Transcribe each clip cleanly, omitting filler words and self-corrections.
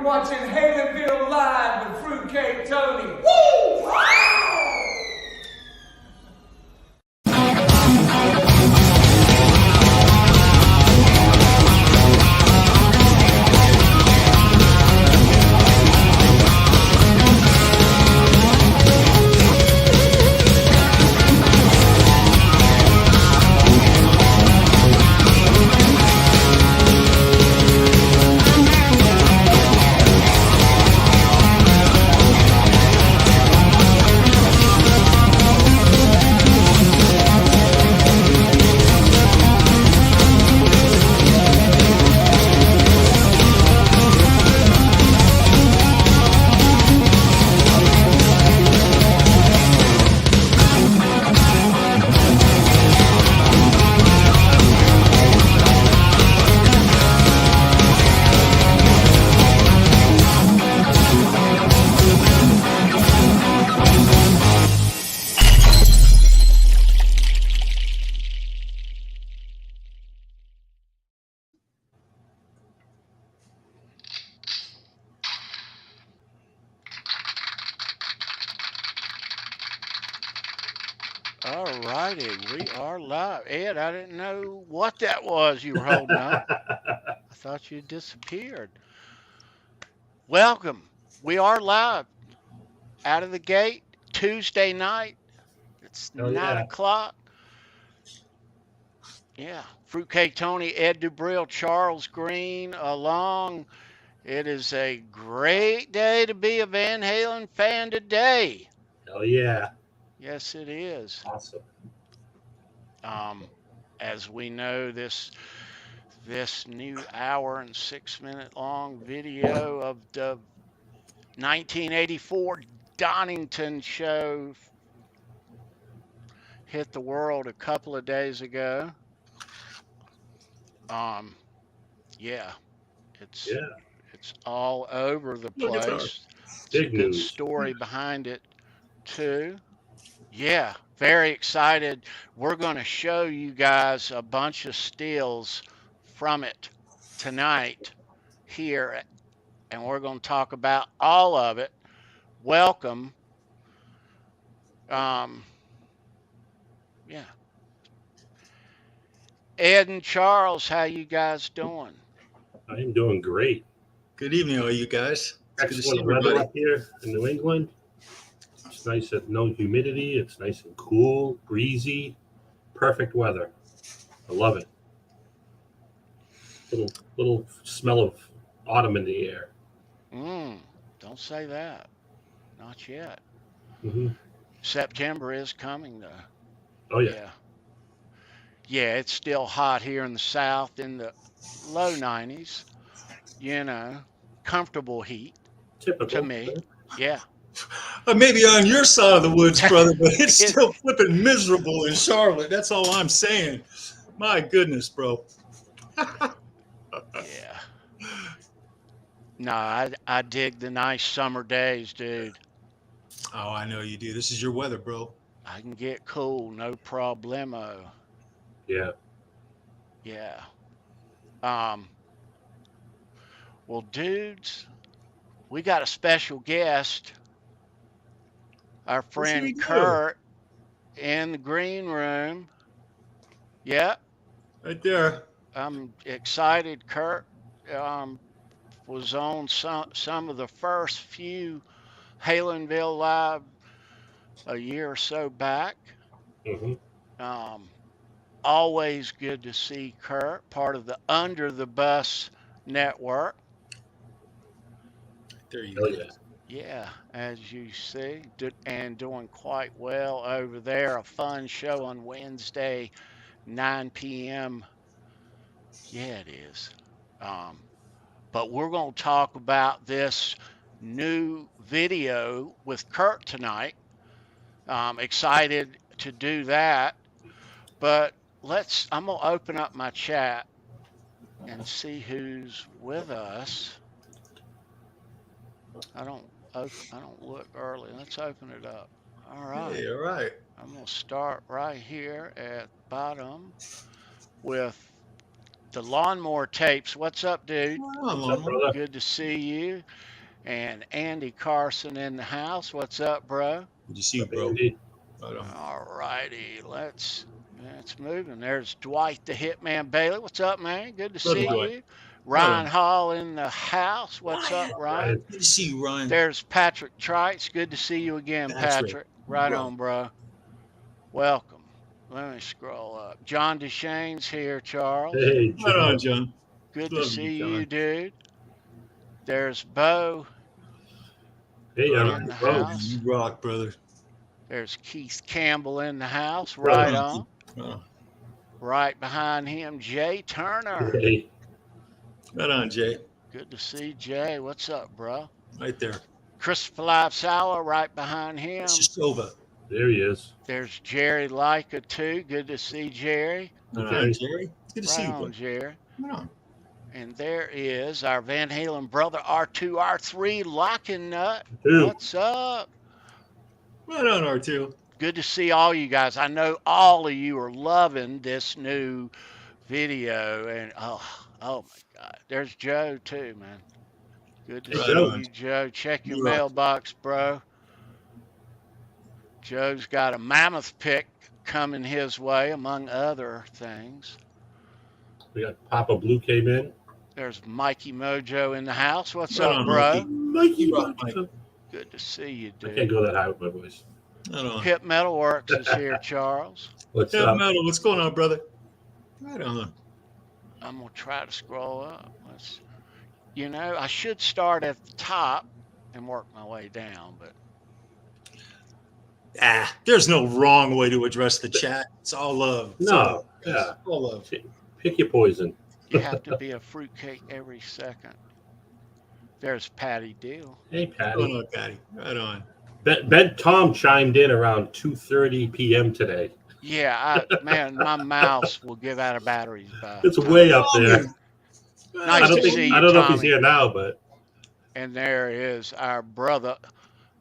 watching HALENVILLE Live with Fruitcake Tony. Woo! All righty, we are live. Ed, I didn't know what that was you were holding up. I thought you disappeared. Welcome. We are live. Out of the gate, Tuesday night. It's 9 o'clock. Yeah. Fruitcake Tony, Ed Dubril, Charles Green along. It is a great day to be a Van Halen fan today. Hell yeah. Yes, it is. Awesome. As we know, this new hour and 6-minute long video of the 1984 Donington show hit the world a couple of days ago. Yeah, it's all over the place. It's a good story behind it too. Yeah, very excited. We're going to show you guys a bunch of stills from it tonight here, and we're going to talk about all of it. Welcome. Yeah. Ed and Charles, how you guys doing? I am doing great. Good evening, all you guys. Excellent weather up here in New England. It's nice and no humidity. It's nice and cool, breezy, perfect weather. I love it. Little smell of autumn in the air. Don't say that. Not yet. Mm-hmm. September is coming though. Oh yeah. Yeah, it's still hot here in the South in the low 90s. You know, comfortable heat. Typical to me. Yeah. Maybe on your side of the woods, brother, but it's still flipping miserable in Charlotte. That's all I'm saying. My goodness, bro. Yeah. No, I dig the nice summer days, dude. Oh, I know you do. This is your weather, bro. I can get cool, no problemo. Yeah. Yeah. Well, dudes, we got a special guest. Our friend Kurt in the green room. Yeah. Right there. I'm excited. Kurt was on some of the first few HALENVILLE Live a year or so back. Mm-hmm. Always good to see Kurt, part of the Under the Bus network. There you go. Yeah, as you see, and doing quite well over there. A fun show on Wednesday, 9 p.m. Yeah, it is. But we're going to talk about this new video with Kurt tonight. Excited to do that. But I'm going to open up my chat and see who's with us. I don't look early. Let's open it up. All right. Hey, all right. I'm going to start right here at bottom with the Lawnmower Tapes. What's up, dude? What's up, brother? Good to see you. And Andy Carson in the house. What's up, bro? Good to see you, bro. Andy? All righty, let's move. And there's Dwight the Hitman Bailey. What's up, man? Good to see Dwight. you. Ryan Hall in the house. What's up, Ryan? Good to see you, Ryan. There's Patrick Trites. Good to see you again, Patrick. Right on, bro. Welcome. Let me scroll up. John Deshane's here, Charles. Hey, Right on, John. Good to Love see you, you, dude. There's Bo. Hey, in the house. You rock, brother. There's Keith Campbell in the house. Right on. Oh. Right behind him, Jay Turner. Hey, Right on, Jay. Good to see Jay. What's up, bro? Right there. Christopher Lifesaller right behind him. It's just over. there he is. There's Jerry Leica too. Good to see Jerry. Right Okay. on, Jerry. It's good to see Right you, on, bro. Jerry. Right on. And there is our Van Halen brother R2 R3 Locking Nut. Dude, What's up? Right on, R2. Good to see all you guys. I know all of you are loving this new video, and oh my God, there's Joe too, man. Good to Right see on. you, Joe. Check your You rock. mailbox, bro. Joe's got a Mammoth pick coming his way, among other things. we got Papa Blue came in. There's Mikey Mojo in the house. What's Right up, on, bro? Mikey. Mikey, rock, Mike. Good to see you, I can't dude. go that high with my voice. Right on. Hip Metalworks is here, Charles. What's Hey, up? Metal, what's going on, brother? Right on. I'm gonna try to scroll up. I should start at the top and work my way down, but There's no wrong way to address the chat. It's all love. It's No, yeah. all love. Pick your poison. you have to be a fruitcake every second. There's Patty Deal. Hey, Right Patty. on, Patty. Right on. Ben Tom chimed in around 2:30 p.m. today. Yeah, man, my mouse will give out of batteries by. It's way up there. Nice I don't to think see you, I don't know if he's Tommy. here now, but And there is our brother,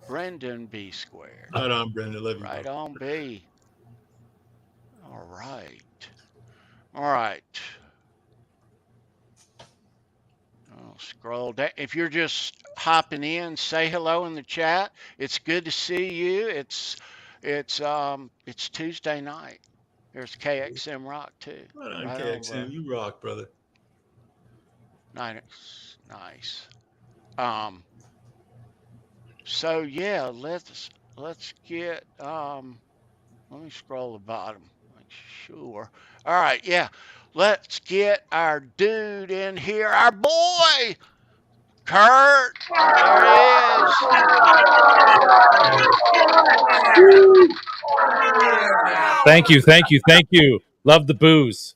Brendan B. Squared. Right on, Brendan. Love you. Right bro. on, B. All right. All right. I'll scroll down. If you're just hopping in, say hello in the chat. It's good to see you. It's Tuesday night. There's KXM Rock too. Right on, Right on, KXM. bro. You rock, brother. Nice. So yeah, let's get let me scroll the bottom. Make sure. All right, yeah. Let's get our dude in here, our boy, Kurt. There he is. Thank you. Love the booze.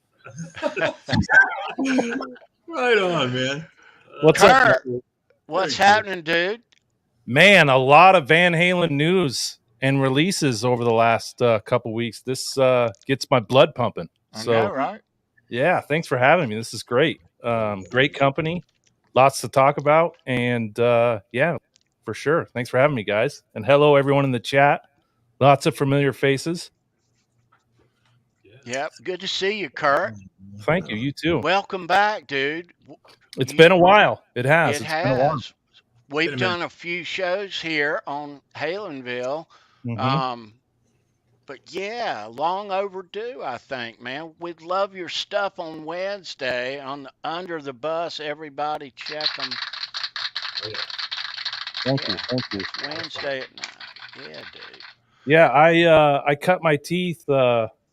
Right on, man. What's up, Kurt, what's Very good. happening, dude? man? A lot of Van Halen news and releases over the last couple weeks. This gets my blood pumping. I So know, right? yeah, thanks for having me. This is great. Great company, lots to talk about, and yeah, for sure. Thanks for having me, guys. And hello, everyone in the chat. Lots of familiar faces. Yep. Good to see you, Kurt. Thank you. You too. Welcome back, dude. It's been a while. It has. It It's been a while. has. We've Been a done a few shows here on HALENVILLE. Mhm. But yeah, long overdue, I think, man. We'd love your stuff on Wednesday on the Under the Bus. Everybody check them. Thank you. Thank you. Wednesday at 9. Yeah, dude. Yeah, I cut my teeth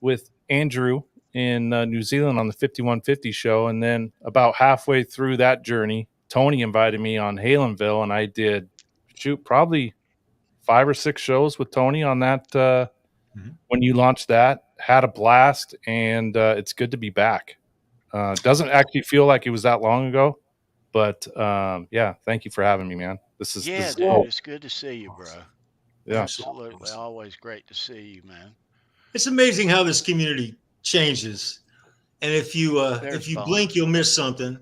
with Andrew in New Zealand on the 5150 show, and then about halfway through that journey, Tony invited me on HALENVILLE, and I did probably 5 or 6 shows with Tony on that. When you launched that, had a blast, and it's good to be back. Doesn't actually feel like it was that long ago, but yeah, thank you for having me, man. This is Dude, cool. it's good to see you, bro. Yeah. Absolutely. Always great to see you, man. It's amazing how this community changes, and if you Fun. blink, you'll miss something.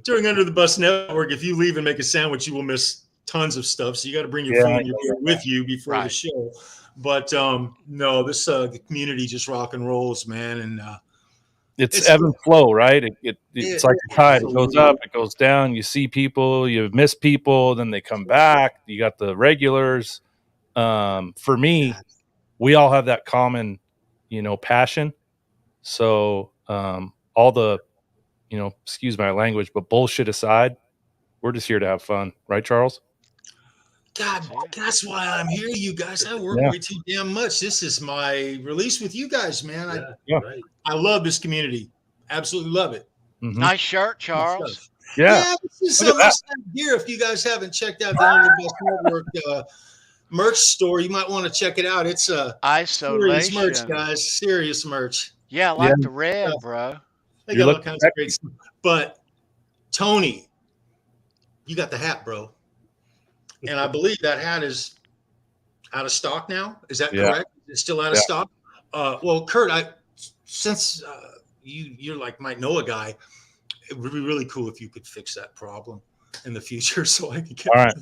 During Under the Bus Network, if you leave and make a sandwich, you will miss tons of stuff. So you got to bring your food and your beer with you before the Right. show. But no, this the community just rock and rolls, man, and it's ebb and flow, right? It's like a tide. It goes absolutely. up, it goes down. You see people, you miss people, then they come back. You got the regulars. For me, we all have that common, passion. So all the, excuse my language, but bullshit aside, we're just here to have fun, right, Charles? God, that's why I'm here, you guys. I work Yeah. way too damn much. This is my release with you guys, man. Yeah. Right. I love this community. Absolutely love it. Mhm. Nice shirt, Charles. Yeah. This is Look at some of here. If you guys haven't checked out the Under the Best Network merch store, you might want to check it out. It's serious Isolation. merch, guys. Serious merch. Yeah, I like Yeah. the red, bro. They You got all look kinds of great stuff. But Tony, you got the hat, bro. And I believe that hat is out of stock now. Is that Yeah. correct? It's still out of stock. Well, Kurt, since you're like might know a guy, it would be really cool if you could fix that problem in the future, so I could get. All right.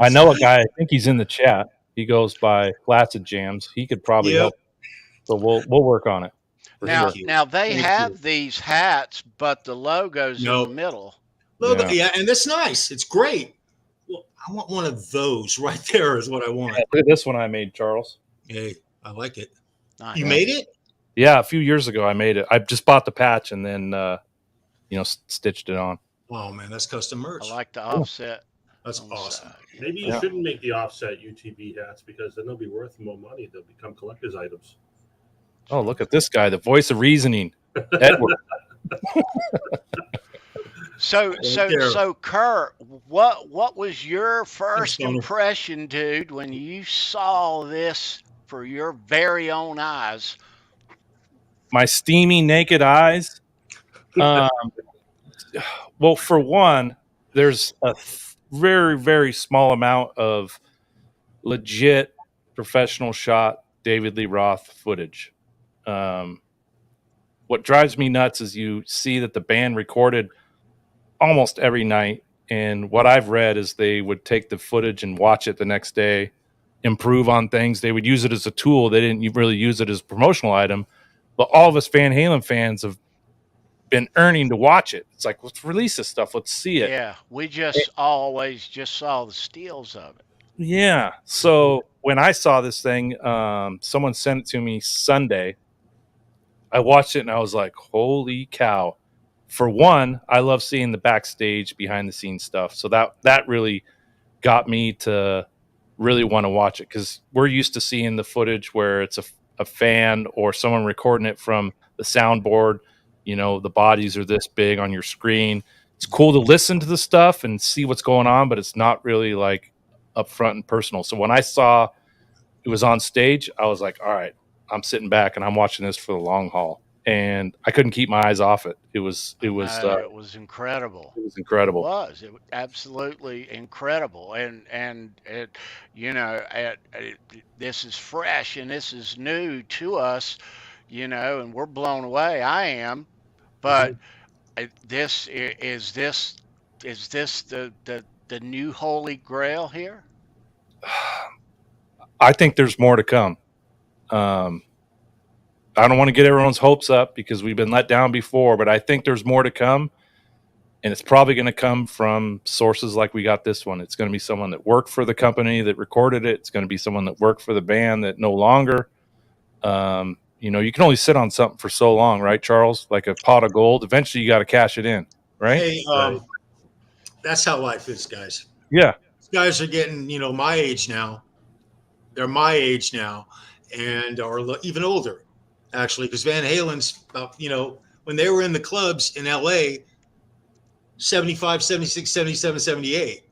I know a guy. I think he's in the chat. He goes by Flaccid Jams. He could probably help. So we'll work on it. Now they have these hats, but the logo's in the middle. Logo, yeah, and that's nice. It's great. Well, I want one of those right there. Is what I want. Yeah, look at this one I made, Charles. Hey, I like it. Nice. You made it? Yeah, a few years ago I made it. I just bought the patch and then stitched it on. Oh man, that's custom merch. I like the offset. That's awesome. Maybe you shouldn't make the offset UTV hats because then they'll be worth more money. They'll become collector's items. Oh, look at this guy, the voice of reasoning, Edward. So Kurt, what was your first impression, dude, when you saw this for your very own eyes? My steamy naked eyes. Well, for one, there's a very, very small amount of legit professional shot David Lee Roth footage. What drives me nuts is you see that the band recorded almost every night, and what I've read is they would take the footage and watch it the next day, improve on things. They would use it as a tool. They didn't really use it as a promotional item, but all of us Van Halen fans have been earning to watch it. It's like, let's release this stuff. Let's see it. Yeah, we always saw the steals of it. Yeah. So when I saw this thing, someone sent it to me Sunday. I watched it and I was like, holy cow. For one, I love seeing the backstage behind the scenes stuff. So that really got me to really want to watch it, because we're used to seeing the footage where it's a fan or someone recording it from the soundboard. The bodies are this big on your screen. It's cool to listen to the stuff and see what's going on, but it's not really like upfront and personal. So when I saw it was on stage, I was like, all right, I'm sitting back and I'm watching this for the long haul. And I couldn't keep my eyes off it. It was it was incredible. It was incredible. It was absolutely incredible. And it, this is fresh and this is new to us, and we're blown away. I am, but this is this the new holy grail here? I think there's more to come. I don't want to get everyone's hopes up because we've been let down before, but I think there's more to come, and it's probably going to come from sources like we got this one. It's going to be someone that worked for the company that recorded it. It's going to be someone that worked for the band that no longer. You can only sit on something for so long, right, Charles? Like a pot of gold. Eventually, you got to cash it in, right? Hey, that's how life is, guys. Yeah. These guys are getting, my age now. They're my age now, and are even older, actually, because Van Halen's about, when they were in the clubs in LA, 75, 76, 77, 78.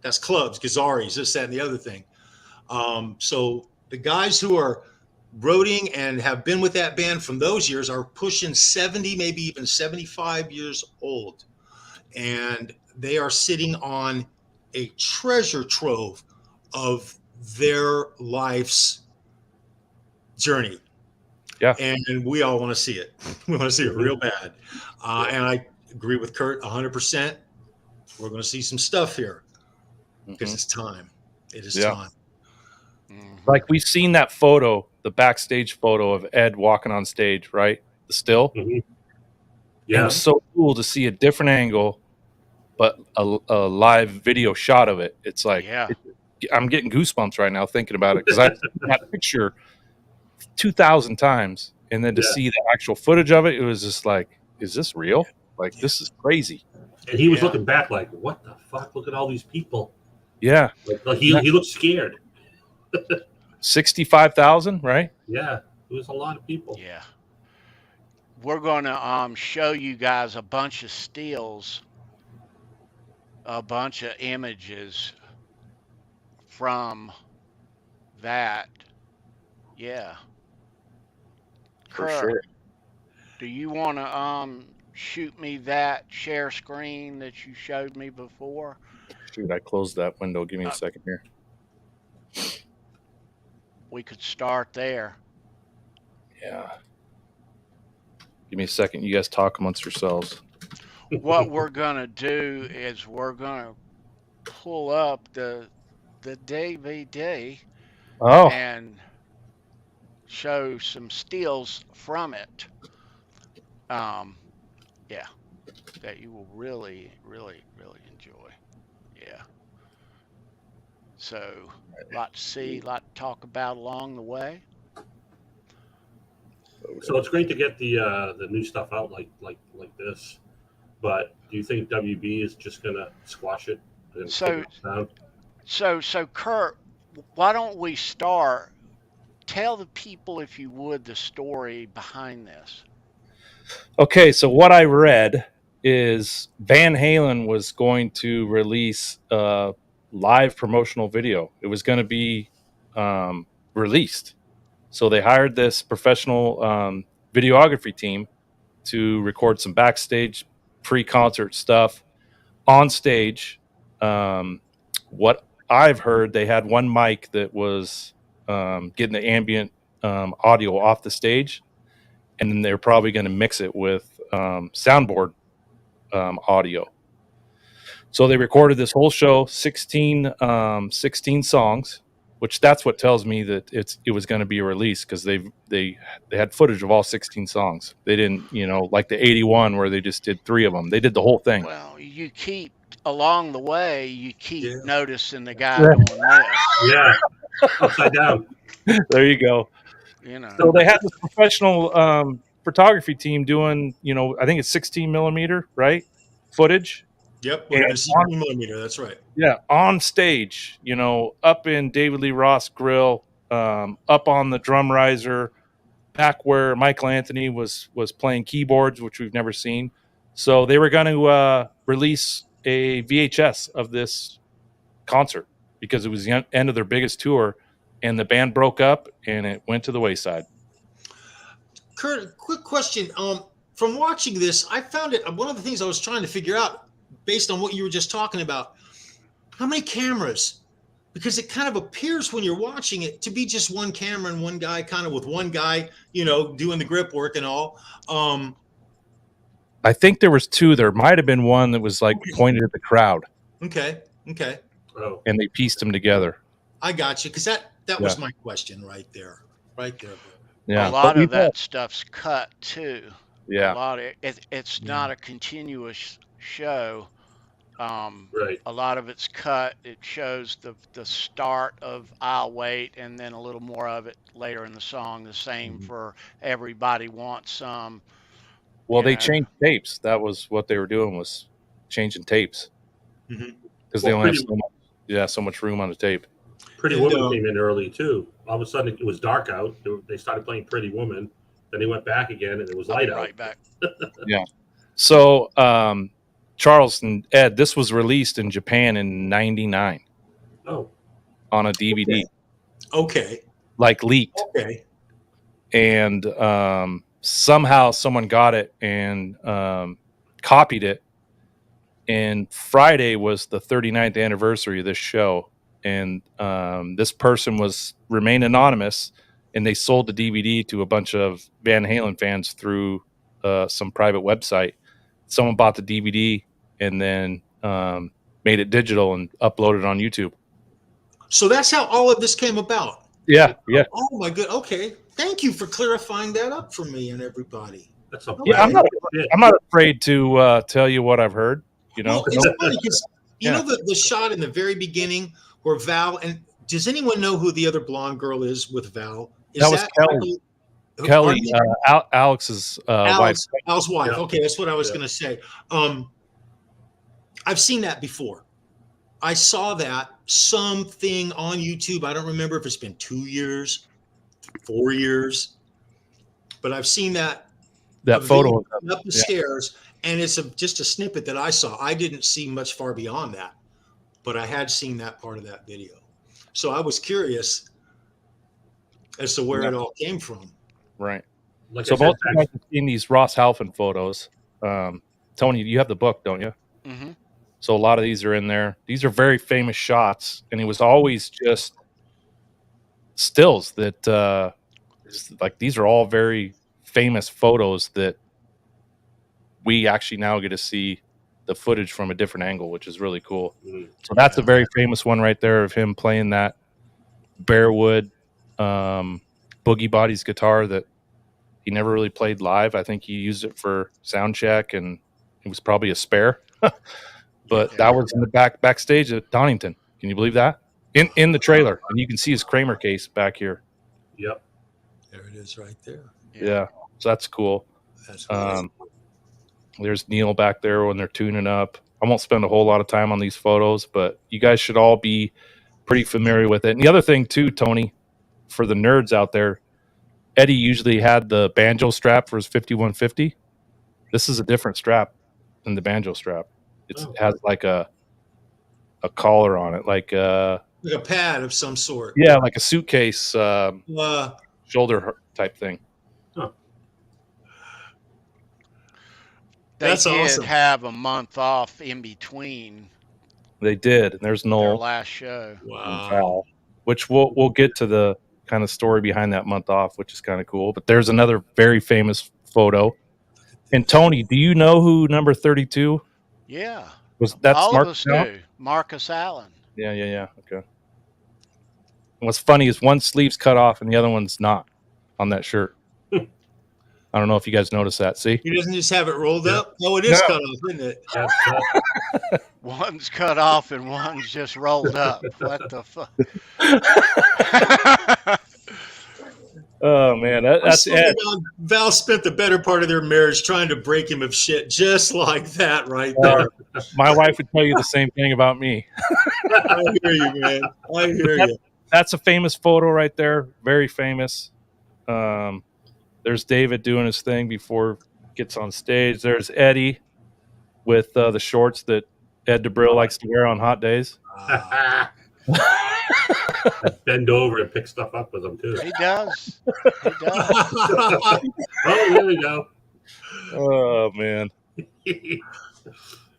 That's clubs, Gazaris, this, that, and the other thing. So the guys who are roading and have been with that band from those years are pushing 70, maybe even 75 years old. And they are sitting on a treasure trove of their life's journey. Yeah. And we all want to see it. We want to see it real bad. And I agree with Kurt 100%. We're going to see some stuff here because it's time. It is time. Like we've seen that photo, the backstage photo of Ed walking on stage, right? The still. Yeah. It was so cool to see a different angle, but a live video shot of it. It's like, Yeah. I'm getting goosebumps right now thinking about it because I've seen that picture 2,000 times, and then to see the actual footage of it, it was just like, is this real? Like, this is crazy. And he was looking back like, what the fuck? Look at all these people. Yeah. Like he looked scared. 65,000, right? Yeah. It was a lot of people. Yeah. We're going to show you guys a bunch of stills, a bunch of images from that. Yeah. For Kurt, sure. do you want to shoot me that share screen that you showed me before? Shoot, I closed that window. Give me a second here. We could start there. Yeah. Give me a second. You guys talk amongst yourselves. What we're going to do is we're going to pull up the DVD and show some stills from it. Yeah, that you will really, really, really enjoy. Yeah. So, a lot to see, a lot to talk about along the way. So it's great to get the new stuff out like this. But do you think WB is just gonna squash it? So Kurt, why don't we start? Tell the people, if you would, the story behind this. Okay, so what I read is Van Halen was going to release a live promotional video. It was going to be released. So they hired this professional videography team to record some backstage pre-concert stuff on stage. What I've heard, they had one mic that was getting the ambient audio off the stage, and then they're probably going to mix it with soundboard audio. So they recorded this whole show, 16 songs, which that's what tells me that it was going to be a release, because they had footage of all 16 songs. They didn't, like the 81 where they just did 3 of them. They did the whole thing. Well, you keep along the way, you keep noticing the guy doing this. Yeah, upside down. There you go. So they had this professional photography team doing, I think it's 16 millimeter, right? Footage. Yep. 16 millimeter. That's right. Yeah. On stage, up in David Lee Roth's grill, up on the drum riser, back where Michael Anthony was playing keyboards, which we've never seen. So they were going to release a VHS of this concert because it was the end of their biggest tour, and the band broke up and it went to the wayside. Kurt, quick question. From watching this, I found it one of the things I was trying to figure out based on what you were just talking about. How many cameras? Because it kind of appears when you're watching it to be just one camera and one guy, kind of with one guy, doing the grip work and all. I think there was 2. There might have been one that was like pointed at the crowd. Okay. Oh. And they pieced them together. I got you, because that was my question right there. Yeah, a lot of that stuff's cut too. Yeah, a lot of it's not a continuous show. Right. A lot of it's cut. It shows the start of I'll Wait, and then a little more of it later in the song. The same for Everybody Wants Some. Well, they changed tapes. That was what they were doing, was changing tapes, because they only have so much room on the tape. Pretty Woman came in early too. All of a sudden it was dark out. They started playing Pretty Woman. Then they went back again and it was light out. Right back. Yeah. So Charles and Ed, this was released in Japan in '99. Oh. On a DVD. Okay. Like leaked. Okay. And somehow someone got it and copied it. And Friday was the 39th anniversary of this show. And this person remained anonymous, and they sold the DVD to a bunch of Van Halen fans through some private website. Someone bought the DVD and then made it digital and uploaded it on YouTube. So that's how all of this came about. Yeah, yeah, Oh my good. Okay, thank you for clarifying that up for me and everybody. That's a yeah. bad shit. I'm not afraid to tell you what I've heard. You know, Well, it's funny because you Yeah. know the shot in the very beginning where Val and does anyone know who the other blonde girl is with Val? Is That was Kelly. Kelly, Alex's wife. Al's wife. Yeah. Okay, that's what I was Yeah. going to say. I've seen that before. I saw that something on YouTube. I don't remember if it's been 2 years, 4 years, but I've seen that Photo of video up the stairs, and it's just a snippet that I saw. I didn't see much far beyond that, but I had seen that part of that video. So I was curious as to where it all came from. Right. Like So I said, most of you guys have seen these Ross Halfin photos. Tony, you have the book, don't you? Mm-hmm. So a lot of these are in there. These are very famous shots, and it was always just stills that, like, these are all very famous photos that we actually now get to see the footage from a different angle, which is really cool. So that's a very famous one right there of him playing that Bearwood Boogie Bodies guitar that he never really played live. I think he used it for sound check, and it was probably a spare. But that was in the backstage at Donington. Can you believe that? In the trailer, and you can see his Kramer case back here. Yep. There it is, right there. Yeah, so that's cool. That's There's Neil back there when they're tuning up. I won't spend a whole lot of time on these photos, but you guys should all be pretty familiar with it. And the other thing too, Tony, for the nerds out there, Eddie usually had the banjo strap for his 5150. This is a different strap than the banjo strap. It has like a collar on it, like a pad of some sort. Yeah, like a suitcase shoulder type thing. They That's did awesome. have a month off in between They did, and there's their no last show. Val, which we'll get to the kind of story behind that month off, which is kind of cool. But there's another very famous photo. And Tony, do you know who number 32? Yeah. That's all of Marcus us Allen? do. Marcus Allen. Yeah. Okay. And what's funny is one sleeve's cut off and the other one's not on that shirt. I don't know if you guys noticed that. See? He doesn't just have it rolled up. No, it is cut off, isn't it? One's cut off and one's just rolled up. What the fuck? Oh man, that's Ed. Val spent the better part of their marriage trying to break him of shit, just like that right there. My wife would tell you the same thing about me. I hear you, man. I hear you. That's a famous photo right there. Very famous. There's David doing his thing before he gets on stage. There's Eddie with the shorts that Ed DeBrill likes to wear on hot days. Bend over and pick stuff up with them too. He does. Oh, there we go. Oh man,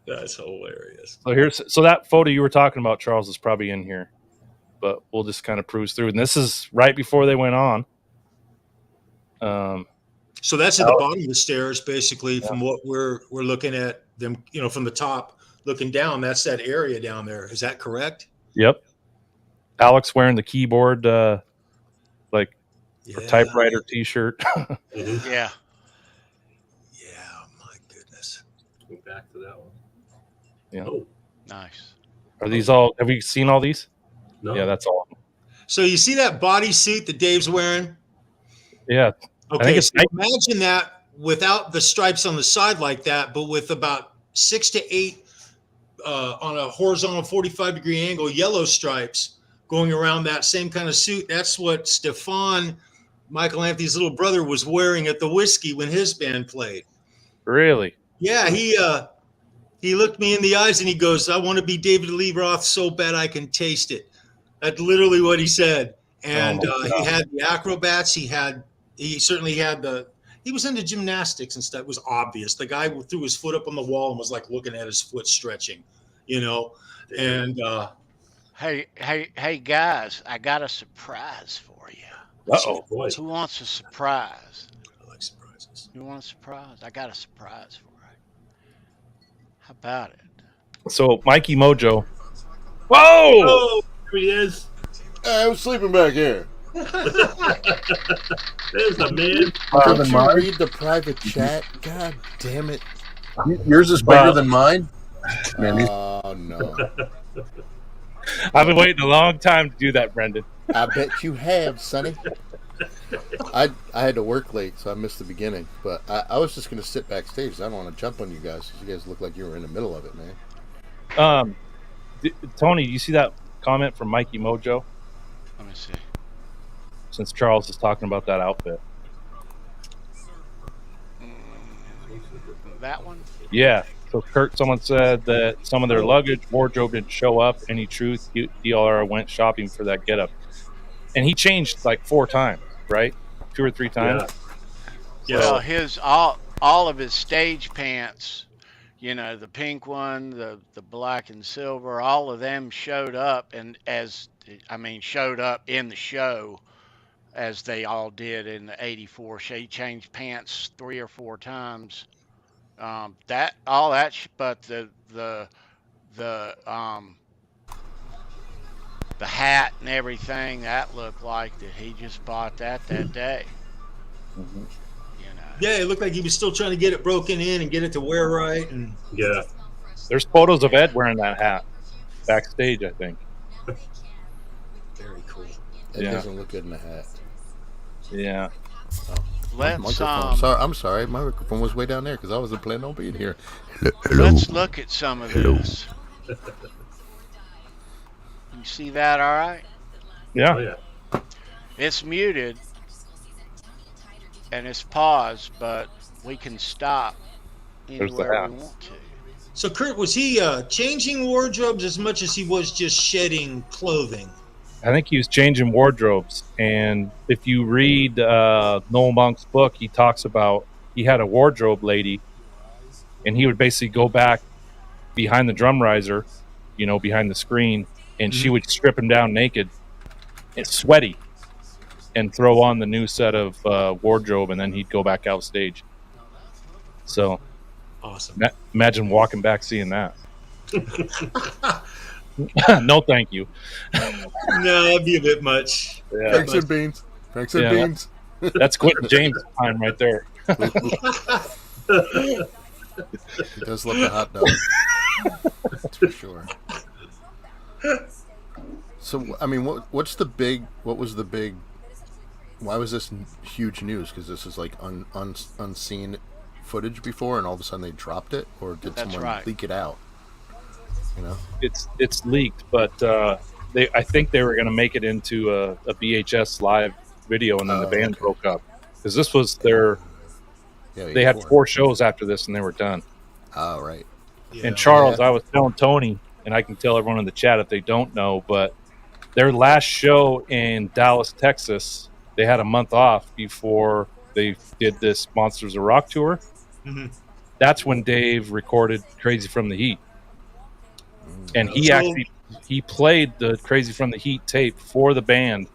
that's hilarious. So that photo you were talking about, Charles, is probably in here, but we'll just kind of cruise through. And this is right before they went on. So that's at the bottom of the stairs, basically, from what we're looking at them, from the top looking down. That's that area down there. Is that correct? Yep. Alex wearing the keyboard, a typewriter T-shirt. Yeah. Yeah. My goodness. Go back to that one. Yeah. Oh, Nice. Are these all? Have you seen all these? no. Yeah, that's all. So you see that bodysuit that Dave's wearing? Yeah. Okay, so imagine that without the stripes on the side like that, but with about 6 to 8 on a horizontal 45-degree angle, yellow stripes going around that same kind of suit. That's what Stefan, Michael Anthony's little brother, was wearing at the Whiskey when his band played. Really? Yeah, he looked me in the eyes and he goes, "I want to be David Lee Roth so bad I can taste it." That's literally what he said. And he had the acrobats. He certainly had he was into gymnastics and stuff. It was obvious. The guy threw his foot up on the wall and was like looking at his foot stretching, and Hey guys, I got a surprise for you. Uh-oh. Boy. Who wants a surprise? I like surprises. You want a surprise? I got a surprise for you. How about it? So Mikey Mojo. Whoa! Oh, there he is. I was sleeping back here. There's a man. Bigger Don't than you mine? read the private chat? God damn it. Yours is bigger than mine? Man, these Oh, no. I've been waiting a long time to do that, Brendan. I bet you have, Sonny. I had to work late, so I missed the beginning. But I was just going to sit backstage. I don't want to jump on you guys. You guys look like you were in the middle of it, man. Tony, you see that comment from Mikey Mojo? Let me see. Since Charles is talking about that outfit. That one? Yeah. So Kurt, someone said that some of their luggage, wardrobe didn't show up. Any truth? DLR went shopping for that getup, and he changed like 4 times, right? 2 or 3 times. Yeah. Well, his all of his stage pants, you know, the pink one, the black and silver, all of them showed up, and showed up in the show as they all did in the '84 show. He changed pants 3 or 4 times. But the hat and everything, that looked like that he just bought that day. Mm-hmm. You know. Yeah, it looked like he was still trying to get it broken in and get it to wear right. And Yeah. There's photos of Ed wearing that hat backstage, I think. very cool. It Yeah. doesn't look good in the hat. Yeah. Let's Microphone. I'm sorry. My microphone was way down there because I wasn't planning on being here. let's look at some of this. You see that all right? Yeah. Oh, yeah. It's muted and it's paused, but we can stop There's the anywhere hat. we want to. So, Kurt, was he changing wardrobes as much as he was just shedding clothing? I think he was changing wardrobes. And if you read Noel Monk's book, he talks about he had a wardrobe lady, and he would basically go back behind the drum riser, you know, behind the screen, and she would strip him down naked and sweaty and throw on the new set of wardrobe, and then he'd go back out stage. So Awesome. imagine walking back seeing that. No, thank you. No, that'd be a bit much. Yeah, Franks and beans. Franks and Yeah. beans. that's Quentin James' time right there. He does love the hot dog. That's for sure. So, I mean, what was the big, why was this huge news? Because this is like unseen footage before, and all of a sudden they dropped it? Or did That's someone right. leak it out? You know? It's leaked, but I think they were going to make it into a VHS live video, and then the band broke up because this was their. Yeah, They had 4 shows after this, and they were done. Oh, right. Yeah. And Charles, Yeah. I was telling Tony, and I can tell everyone in the chat if they don't know, but their last show in Dallas, Texas, they had a month off before they did this Monsters of Rock tour. Mhm. That's when Dave recorded Crazy from the Heat. And he So- he played the Crazy from the Heat tape for the band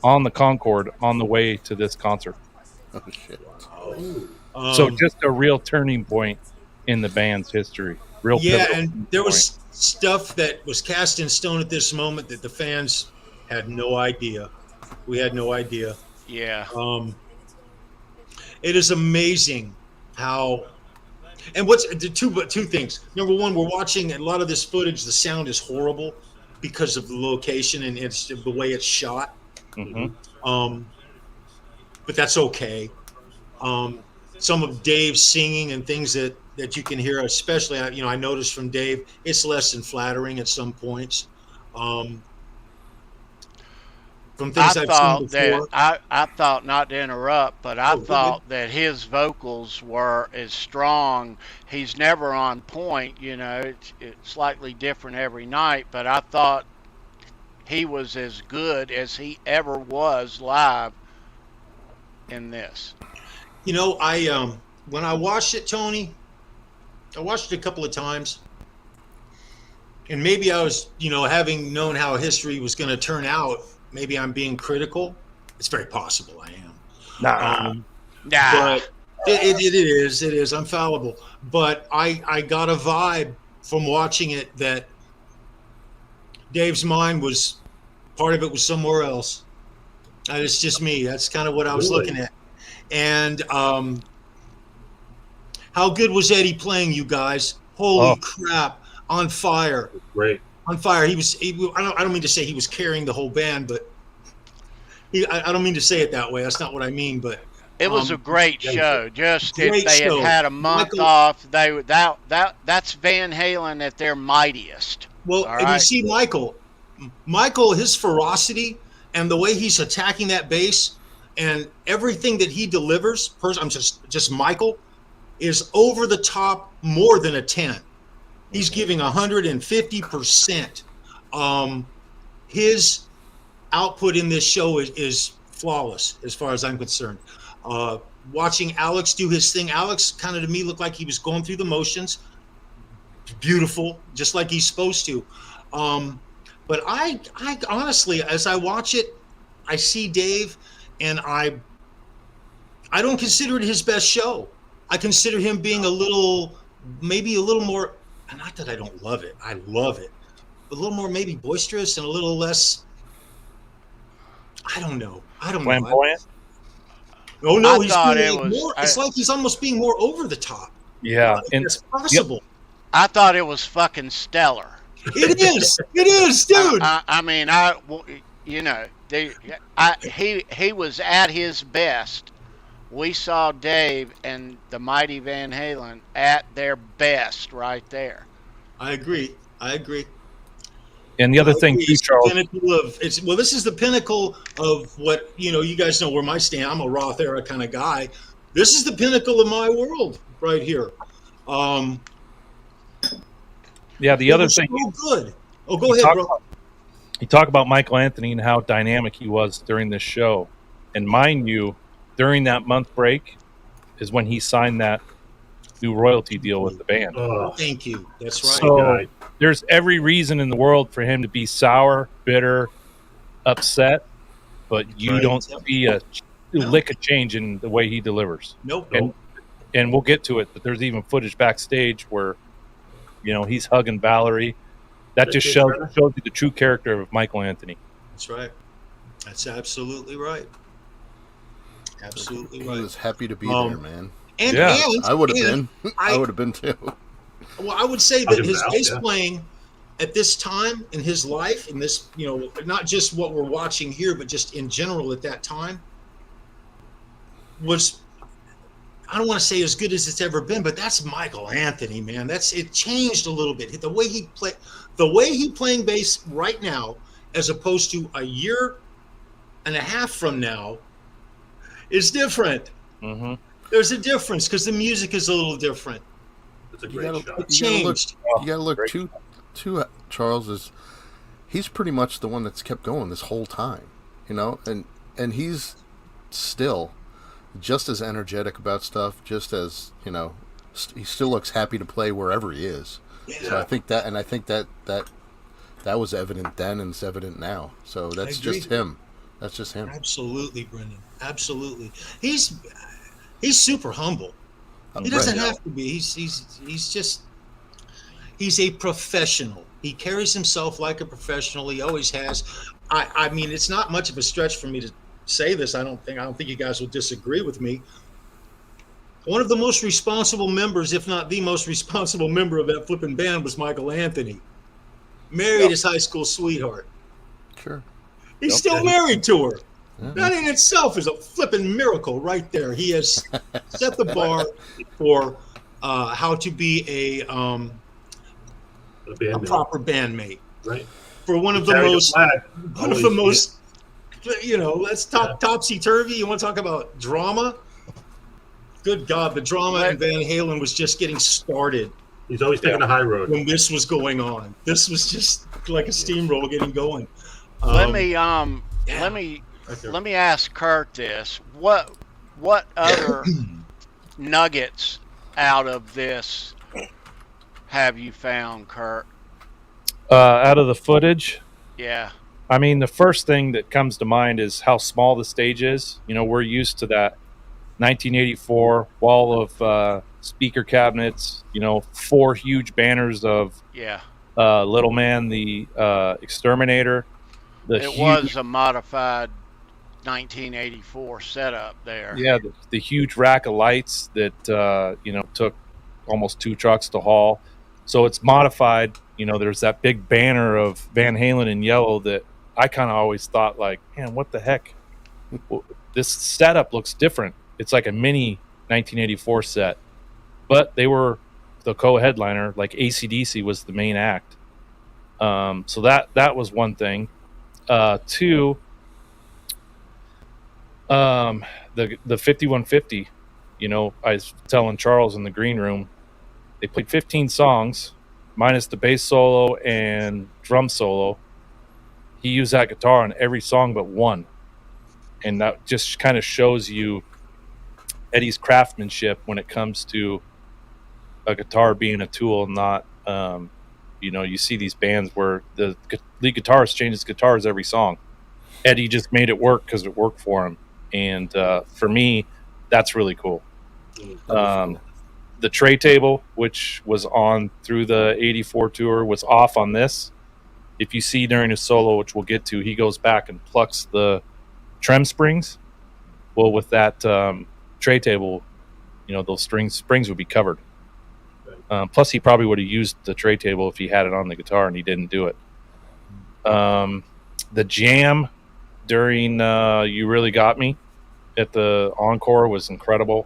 on the Concorde on the way to this concert. Oh, shit. So just a real turning point in the band's history. Real yeah, pivotal and there point. was stuff that was cast in stone at this moment that the fans had no idea. We had no idea. Yeah. It is amazing how, and what's the two things. Number one, we're watching a lot of this footage. The sound is horrible because of the location and it's the way it's shot. Mhm. But that's okay. Some of Dave's singing and things that you can hear, especially, I noticed from Dave, it's less than flattering at some points. From things I've seen before. I thought, not to interrupt, but I go thought that his vocals were as strong. He's never on point, you know. It's slightly different every night, but I thought he was as good as he ever was live in this. You know, I when I watched it, Tony, I watched it a couple of times, and maybe I was, having known how history was going to turn out, maybe I'm being critical. It's very possible I am. Nah. But it is. I'm fallible. But I got a vibe from watching it that Dave's mind was, part of it was somewhere else. It's just me. That's kind of what I was Really? looking at. And how good was Eddie playing, you guys? Holy crap! On fire. Great. On fire. He was. I don't mean to say he was carrying the whole band, but I don't mean to say it that way. That's not what I mean. But it was a great show. Just great if they show. had a month Michael- off, that's Van Halen at their mightiest. Well, All and you right. see Michael, his ferocity and the way he's attacking that bass and everything that he delivers. I'm just Michael is over the top more than a 10. He's giving 150%. His output in this show is flawless as far as I'm concerned. Watching Alex do his thing, Alex kind of to me looked like he was going through the motions. Beautiful, just like he's supposed to. But I honestly, as I watch it, I see Dave, and I don't consider it his best show. I consider him being maybe a little more, not that I don't love it, I love it, a little more maybe boisterous and a little less, I don't know. Flamboyant? Oh no, I he's thought being it like was- more, it's like he's almost being more over the top. Yeah. If And that's possible. I thought it was fucking stellar. It is, dude. I mean, he was at his best. We saw Dave and the mighty Van Halen at their best right there. I agree. and the other thing too, It's the Charles. pinnacle of this is the pinnacle of what you guys know where my stand. I'm a Roth era kind of guy. This is the pinnacle of my world right here. Yeah, the other thing. So good. Oh, go ahead, bro. You talk about Michael Anthony and how dynamic he was during this show, and mind you, during that month break is when he signed that new royalty deal with the band. Oh, Thank you. That's right. So God. there's every reason in the world for him to be sour, bitter, upset, but you right. don't see a lick of change in the way he delivers. Nope. And we'll get to it, but there's even footage backstage where, he's hugging Valerie. That just shows you the true character of Michael Anthony. That's right. That's absolutely right. Absolutely He right. was happy to be there, man. And, Yeah. and I would have and been. I would have been too. Well, I would say Hug that him his out, bass yeah. playing at this time in his life, in this, not just what we're watching here, but just in general at that time, was, I don't want to say as good as it's ever been, but that's Michael Anthony, man. It changed a little bit. The way he playing bass right now, as opposed to a year and a half from now, is different. Mm-hmm. There's a difference because the music is a little different. It's a You great gotta- show. It changed. You got to look to Charles is he's pretty much the one that's kept going this whole time, and he's still just as energetic about stuff, just as he still looks happy to play wherever he is. Yeah. So I think that was evident then and it's evident now. So that's agree. just him. That's just him. Absolutely, Brendan. Absolutely. He's super humble. He Right. doesn't have to be. He's a professional. He carries himself like a professional. He always has. I mean, it's not much of a stretch for me to say this. I don't think you guys will disagree with me. One of the most responsible members, if not the most responsible member of that flipping band, was Michael Anthony. Married his high school sweetheart. Sure. He's still married to her. Yeah. That in itself is a flipping miracle right there. He has set the bar for how to be a proper bandmate. Right. For one of the Carry most, flag. one of the most, let's talk topsy-turvy. You want to talk about drama? Good God, the drama in Van Halen was just getting started He's always taking the high road. when this was going on. This was just like a steamroll getting going. Let me ask Kurt this: what other nuggets out of this have you found, Kurt? Out of the footage, Yeah, I mean, the first thing that comes to mind is how small the stage is. We're used to that 1984 wall of speaker cabinets, 4 huge banners of yeah. Little Man, the Exterminator. It was a modified 1984 setup there. Yeah, the huge rack of lights that took almost 2 trucks to haul. So it's modified. There's that big banner of Van Halen in yellow that I kind of always thought, like, man, what the heck? Well, this setup looks different. It's like a mini 1984 set, but they were the co-headliner. Like AC/DC was the main act. So that was one thing. Two, the 5150. I was telling Charles in the green room, they played 15 songs minus the bass solo and drum solo. He used that guitar on every song but one, and that just kind of shows you Eddie's craftsmanship when it comes to a guitar being a tool, not you see these bands where the lead guitarist changes guitars every song. Eddie just made it work because it worked for him, and for me, that's really cool. The tray table, which was on through the 84 tour, was off on this. If you see during his solo, which we'll get to, he goes back and plucks the trem springs. Well, with that tray table, those springs would be covered. Plus, he probably would have used the tray table if he had it on the guitar, and he didn't do it. The jam during You Really Got Me at the encore was incredible.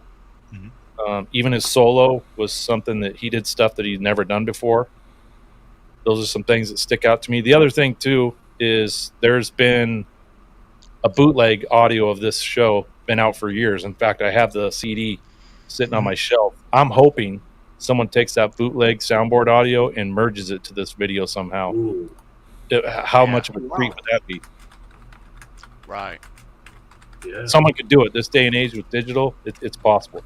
Even his solo was something that he did stuff that he'd never done before. Those are some things that stick out to me. The other thing, too, is there's been a bootleg audio of this show been out for years. In fact, I have the CD sitting on my shelf. I'm hoping someone takes that bootleg soundboard audio and merges it to this video somehow. How much of a treat would that be? Right. Yeah. Someone could do it. This day and age with digital, it's possible.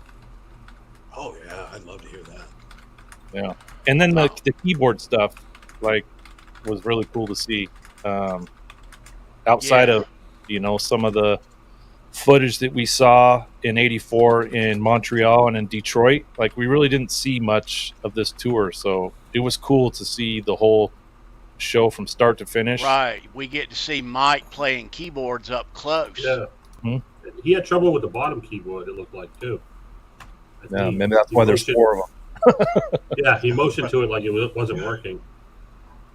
Oh yeah, I'd love to hear that. Yeah, and then the keyboard stuff, was really cool to see. Outside of some of the footage that we saw in '84 in Montreal and in Detroit, we really didn't see much of this tour, so it was cool to see the whole show from start to finish. Right, we get to see Mike playing keyboards up close. Yeah. He had trouble with the bottom keyboard, it looked like, too. Yeah, maybe that's why there's 4 of them. Yeah, he motioned to it like it wasn't working.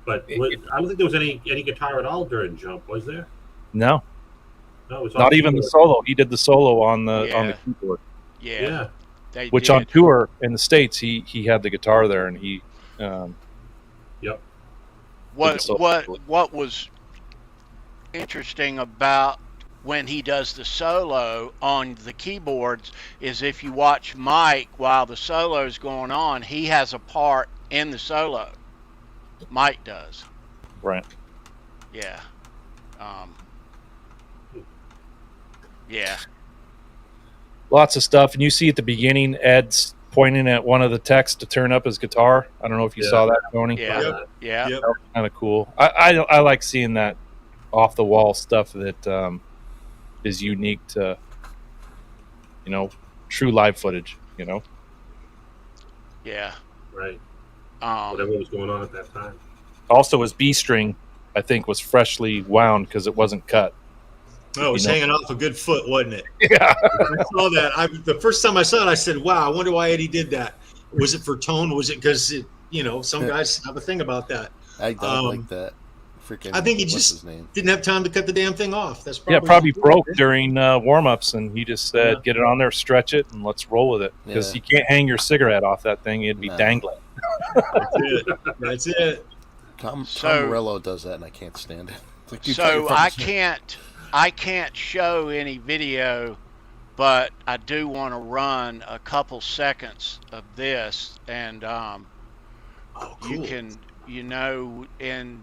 But I don't think there was any guitar at all during Jump, was there? No, it was not even the solo. He did the solo on the keyboard. Yeah. Which on tour in the States, he had the guitar there, and he. Yep. What was interesting about when he does the solo on the keyboards is if you watch Mike while the solo is going on, he has a part in the solo. Mike does. Right. Yeah. Yeah. Lots of stuff. And you see at the beginning, Ed's pointing at one of the techs to turn up his guitar. I don't know if you saw that, Tony. Yeah. Yeah. That was kind of cool. I like seeing that off the wall stuff that is unique to true live footage. Yeah. Right. Whatever was going on at that time. Also, his B string, I think, was freshly wound because it wasn't cut. Oh, it was hanging off a good foot, wasn't it? Yeah. I saw that. The first time I saw it, I said, wow, I wonder why Eddie did that. Was it for tone? Was it because, some guys have a thing about that. I don't like that. Freaking, I think he just didn't have time to cut the damn thing off. That's probably broke during warm-ups, and he just said, get it on there, stretch it, and let's roll with it. Because you can't hang your cigarette off that thing. It'd be dangling. That's it. Tom Morello does that, and I can't stand it. So I can't show any video, but I do want to run a couple seconds of this, and cool. you can, in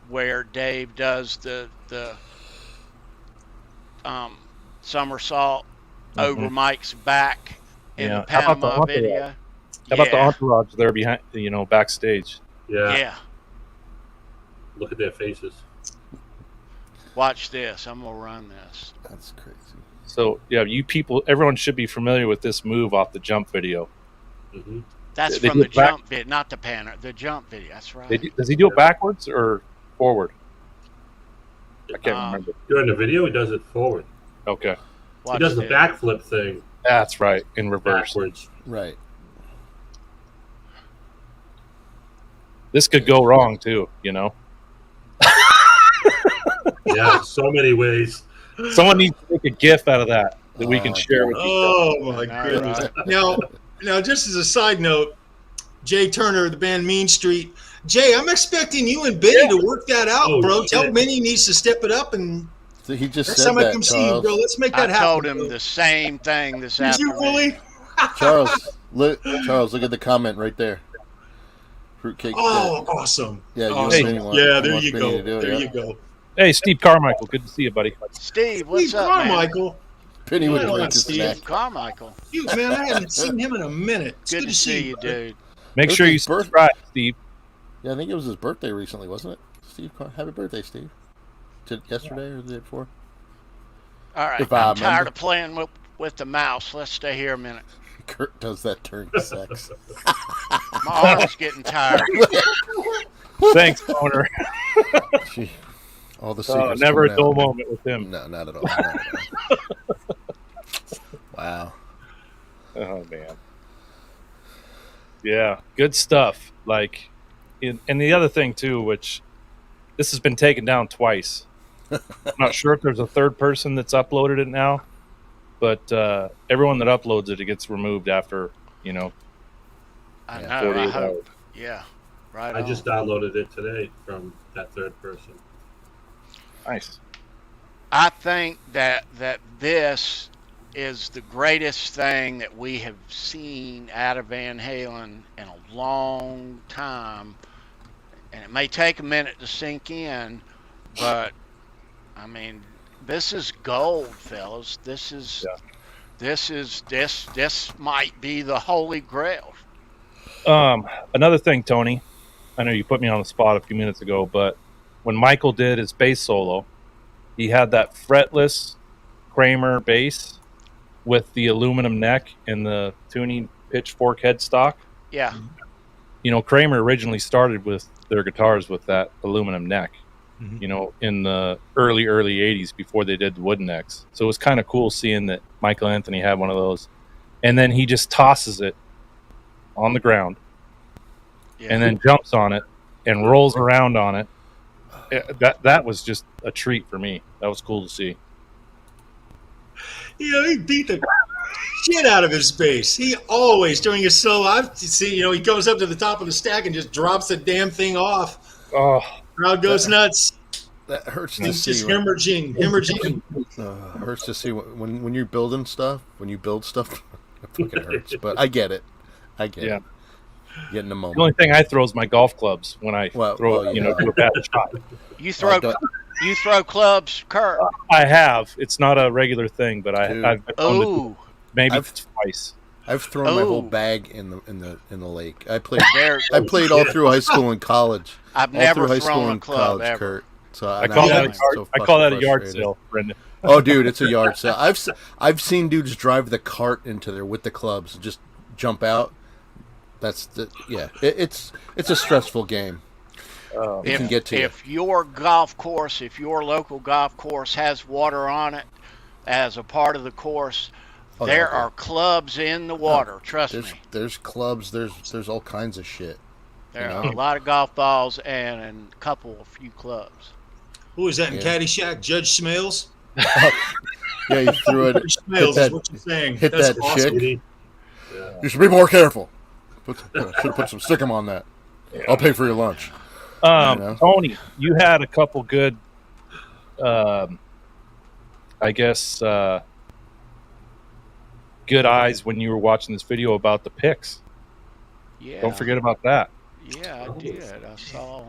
where Dave does the somersault over Mike's back in the Panama video. How about the entourage there behind, backstage? Yeah. Look at their faces. Watch this. I'm gonna run this. That's crazy. So you people, everyone should be familiar with this move off the Jump video. Mm-hmm. That's from the Jump video, not the Panner. The Jump video. That's right. Does he do it backwards or forward? I can't remember. During the video, he does it forward. Okay, He does the backflip thing that's right, in reverse. backwards. Right. This could go wrong too, you know. Yeah, so many ways. Someone needs to make a GIF out of that we can share with you. Oh my All goodness! right. Now, just as a side note, Jay Turner, the band Mean Street. Jay, I'm expecting you and Benny to work that out, Oh, bro. shit. Tell Benny he needs to step it up, and So he just next said time I that, come see you, bro, Charles. let's make I that happen. told him bro. the same thing this Did you afternoon. really? Charles, look at the comment right there. Fruitcake. Oh, awesome! Yeah, you Awesome. and Benny want- Yeah, you there want you Benny go. to do it, There yeah. you go. Hey, Steve Carmichael, good to see you, buddy. Steve, what's Steve up, man? Carmichael. Penny would Yeah, drink his Steve. snack. Steve Carmichael. You, man, I haven't seen him in a minute. It's Good to see you, brother. dude. Make It sure was you his birth- subscribe, Steve. Yeah, I think it was his birthday recently, wasn't it? Happy birthday, Steve. Yesterday or the day before? All right, If I I'm tired remember. of playing with the mouse. Let's stay here a minute. Kurt does that during sex. My arm's getting tired. Thanks, owner. Gee, all the Oh, secrets never a coming dull out. moment with him. No, not at all. Not at all. Wow. Oh man. Yeah, good stuff. Like, and the other thing too, which this has been taken down twice. I'm not sure if there's a third person that's uploaded it now, but everyone that uploads it, it gets removed after, I Yeah, know. I 48 hope. hours. Yeah. Right. I on. just downloaded it today from that third person. Nice. I think that this is the greatest thing that we have seen out of Van Halen in a long time, and it may take a minute to sink in, but I mean, this is gold, fellas. This might be the holy grail. Another thing, Tony, I know you put me on the spot a few minutes ago, but when Michael did his bass solo, he had that fretless Kramer bass with the aluminum neck and the tuning pitchfork headstock. Yeah. You know, Kramer originally started with their guitars with that aluminum neck, Mhm. you know, in the early 80s before they did the wooden necks. So it was kind of cool seeing that Michael Anthony had one of those. And then he just tosses it on the ground Yeah. and then jumps on it and rolls around on it. That was just a treat for me. That was cool to see. You know, he beat the shit out of his bass. He always, during his solo, I've seen, he goes up to the top of the stack and just drops the damn thing off. Oh, Crowd goes nuts. That hurts to He's see. just when- hemorrhaging. hurts to see when you're building stuff. When you build stuff, it fucking hurts. But I get it. I get Yeah. it. Get in the the only moment. thing I throw is my golf clubs when I Well, throw, well, do yeah. a bad shot. You throw clubs, Kurt. I have. It's not a regular thing, but Dude. I've thrown it Oh, maybe I've- twice. I've thrown my whole Oh. bag in the lake. I played all through high school and college. I've All never through high thrown school a and club college, ever. Kurt. So I call that a yard frustrated. sale, Brendan. Oh, dude, it's a yard sale. I've seen dudes drive the cart into there with the clubs and just jump out. It's a stressful game. It can get to you. If your local golf course has water on it as a part of the course, Oh, there yeah. are clubs in the water. Trust me. There's clubs. There's all kinds of shit. There you are know? a lot of golf balls and a few clubs. Who was that in Yeah. Caddyshack? Judge Smales? Yeah, you threw it. Judge Smales that- is what you're saying. hit That's that awesome. chick. You should be more careful. Should have put some stickum on that. I'll pay for your lunch. know? Tony, you had a couple good, I guess, good eyes when you were watching this video about the picks. Yeah. Don't forget about that. Yeah, I did. I saw.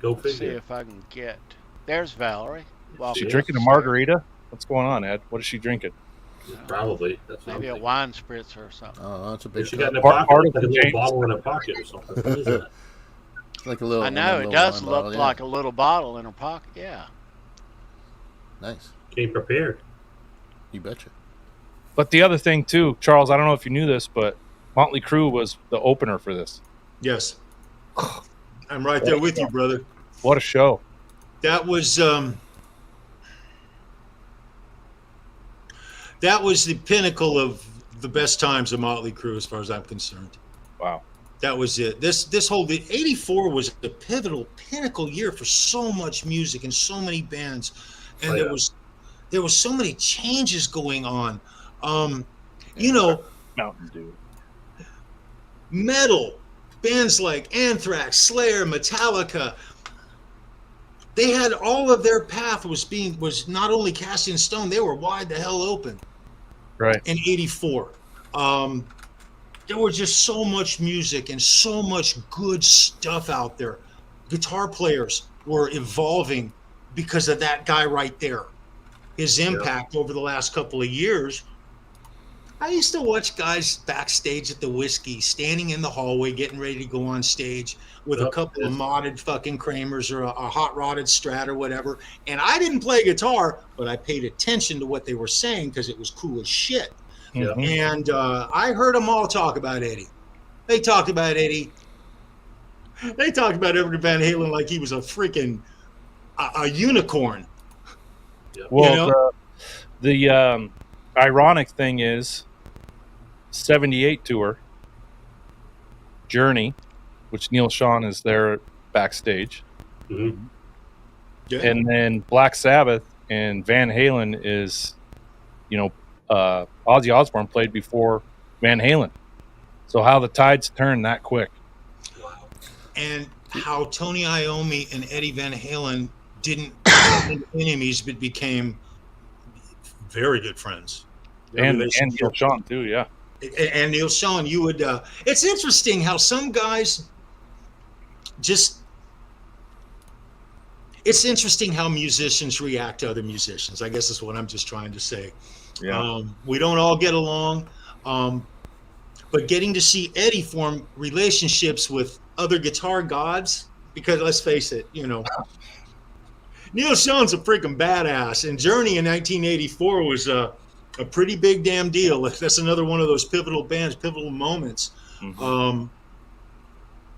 Go Let's see figure. if I can get. There's Valerie. She Yeah. drinking a margarita? What's going on, Ed? What is she drinking? Probably. That's what I'm Maybe a thinking. wine spritzer or something. Oh, that's a If big she got in a Part pocket, of like a the little James- bottle in a pocket or something. What is that? like a little. I know, it little does wine look bottle, yeah. like a little bottle in her pocket. Yeah. Nice. Came prepared. You betcha. But the other thing too, Charles, I don't know if you knew this, but Motley Crue was the opener for this. Yes. I'm right there with you, brother. What a show! That was that was the pinnacle of the best times of Motley Crue, as far as I'm concerned. Wow. That was it. This whole the '84 was a pivotal, pinnacle year for so much music and so many bands, and there was so many changes going on. You know, Mountain Dew. metal bands like Anthrax, Slayer, Metallica. They had all of their path was not only cast in stone, they were wide the hell open. Right. In '84. There was just so much music and so much good stuff out there. Guitar players were evolving because of that guy right there. His impact over the last couple of years. I used to watch guys backstage at the Whiskey, standing in the hallway, getting ready to go on stage with a couple of modded fucking Kramers or a hot rodded Strat or whatever. And I didn't play guitar, but I paid attention to what they were saying because it was cool as shit. Yeah. And I heard them all talk about Eddie. They talked about Eddie. They talked about Eddie Van Halen like he was a freaking a unicorn. Well, You know? the ironic thing is 78 tour, Journey, which Neil Schon is there backstage. Mm-hmm. Yeah. And then Black Sabbath and Van Halen is, Ozzy Osbourne played before Van Halen. So how the tides turn that quick. And how Tony Iommi and Eddie Van Halen didn't become enemies, but became very good friends. And Neil Schon too, yeah. And Neil Schon, you would. It's interesting how some guys just. It's interesting how musicians react to other musicians. I guess is what I'm just trying to say. Yeah. We don't all get along, but getting to see Eddie form relationships with other guitar gods, because let's face it, Neil Schon's a freaking badass, and Journey in 1984 was a pretty big damn deal. That's another one of those pivotal bands, pivotal moments. Mm-hmm.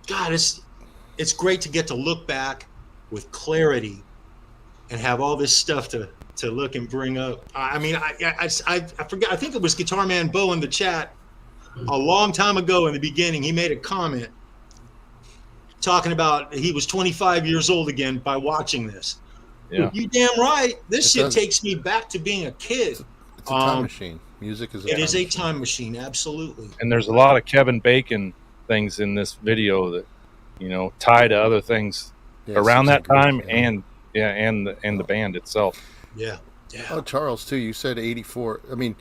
God, it's great to get to look back with clarity and have all this stuff to look and bring up. I mean, I forget. I think it was Guitar Man Bo in the chat a long time ago in the beginning. He made a comment talking about he was 25 years old again by watching this. Yeah. You damn right. This It shit does. takes me back to being a kid. It's a time machine. Music is. It is a time machine, absolutely. And there's a lot of Kevin Bacon things in this video that, tie to other things around that time and the band itself. Yeah. Oh, Charles, too. You said 84. I mean,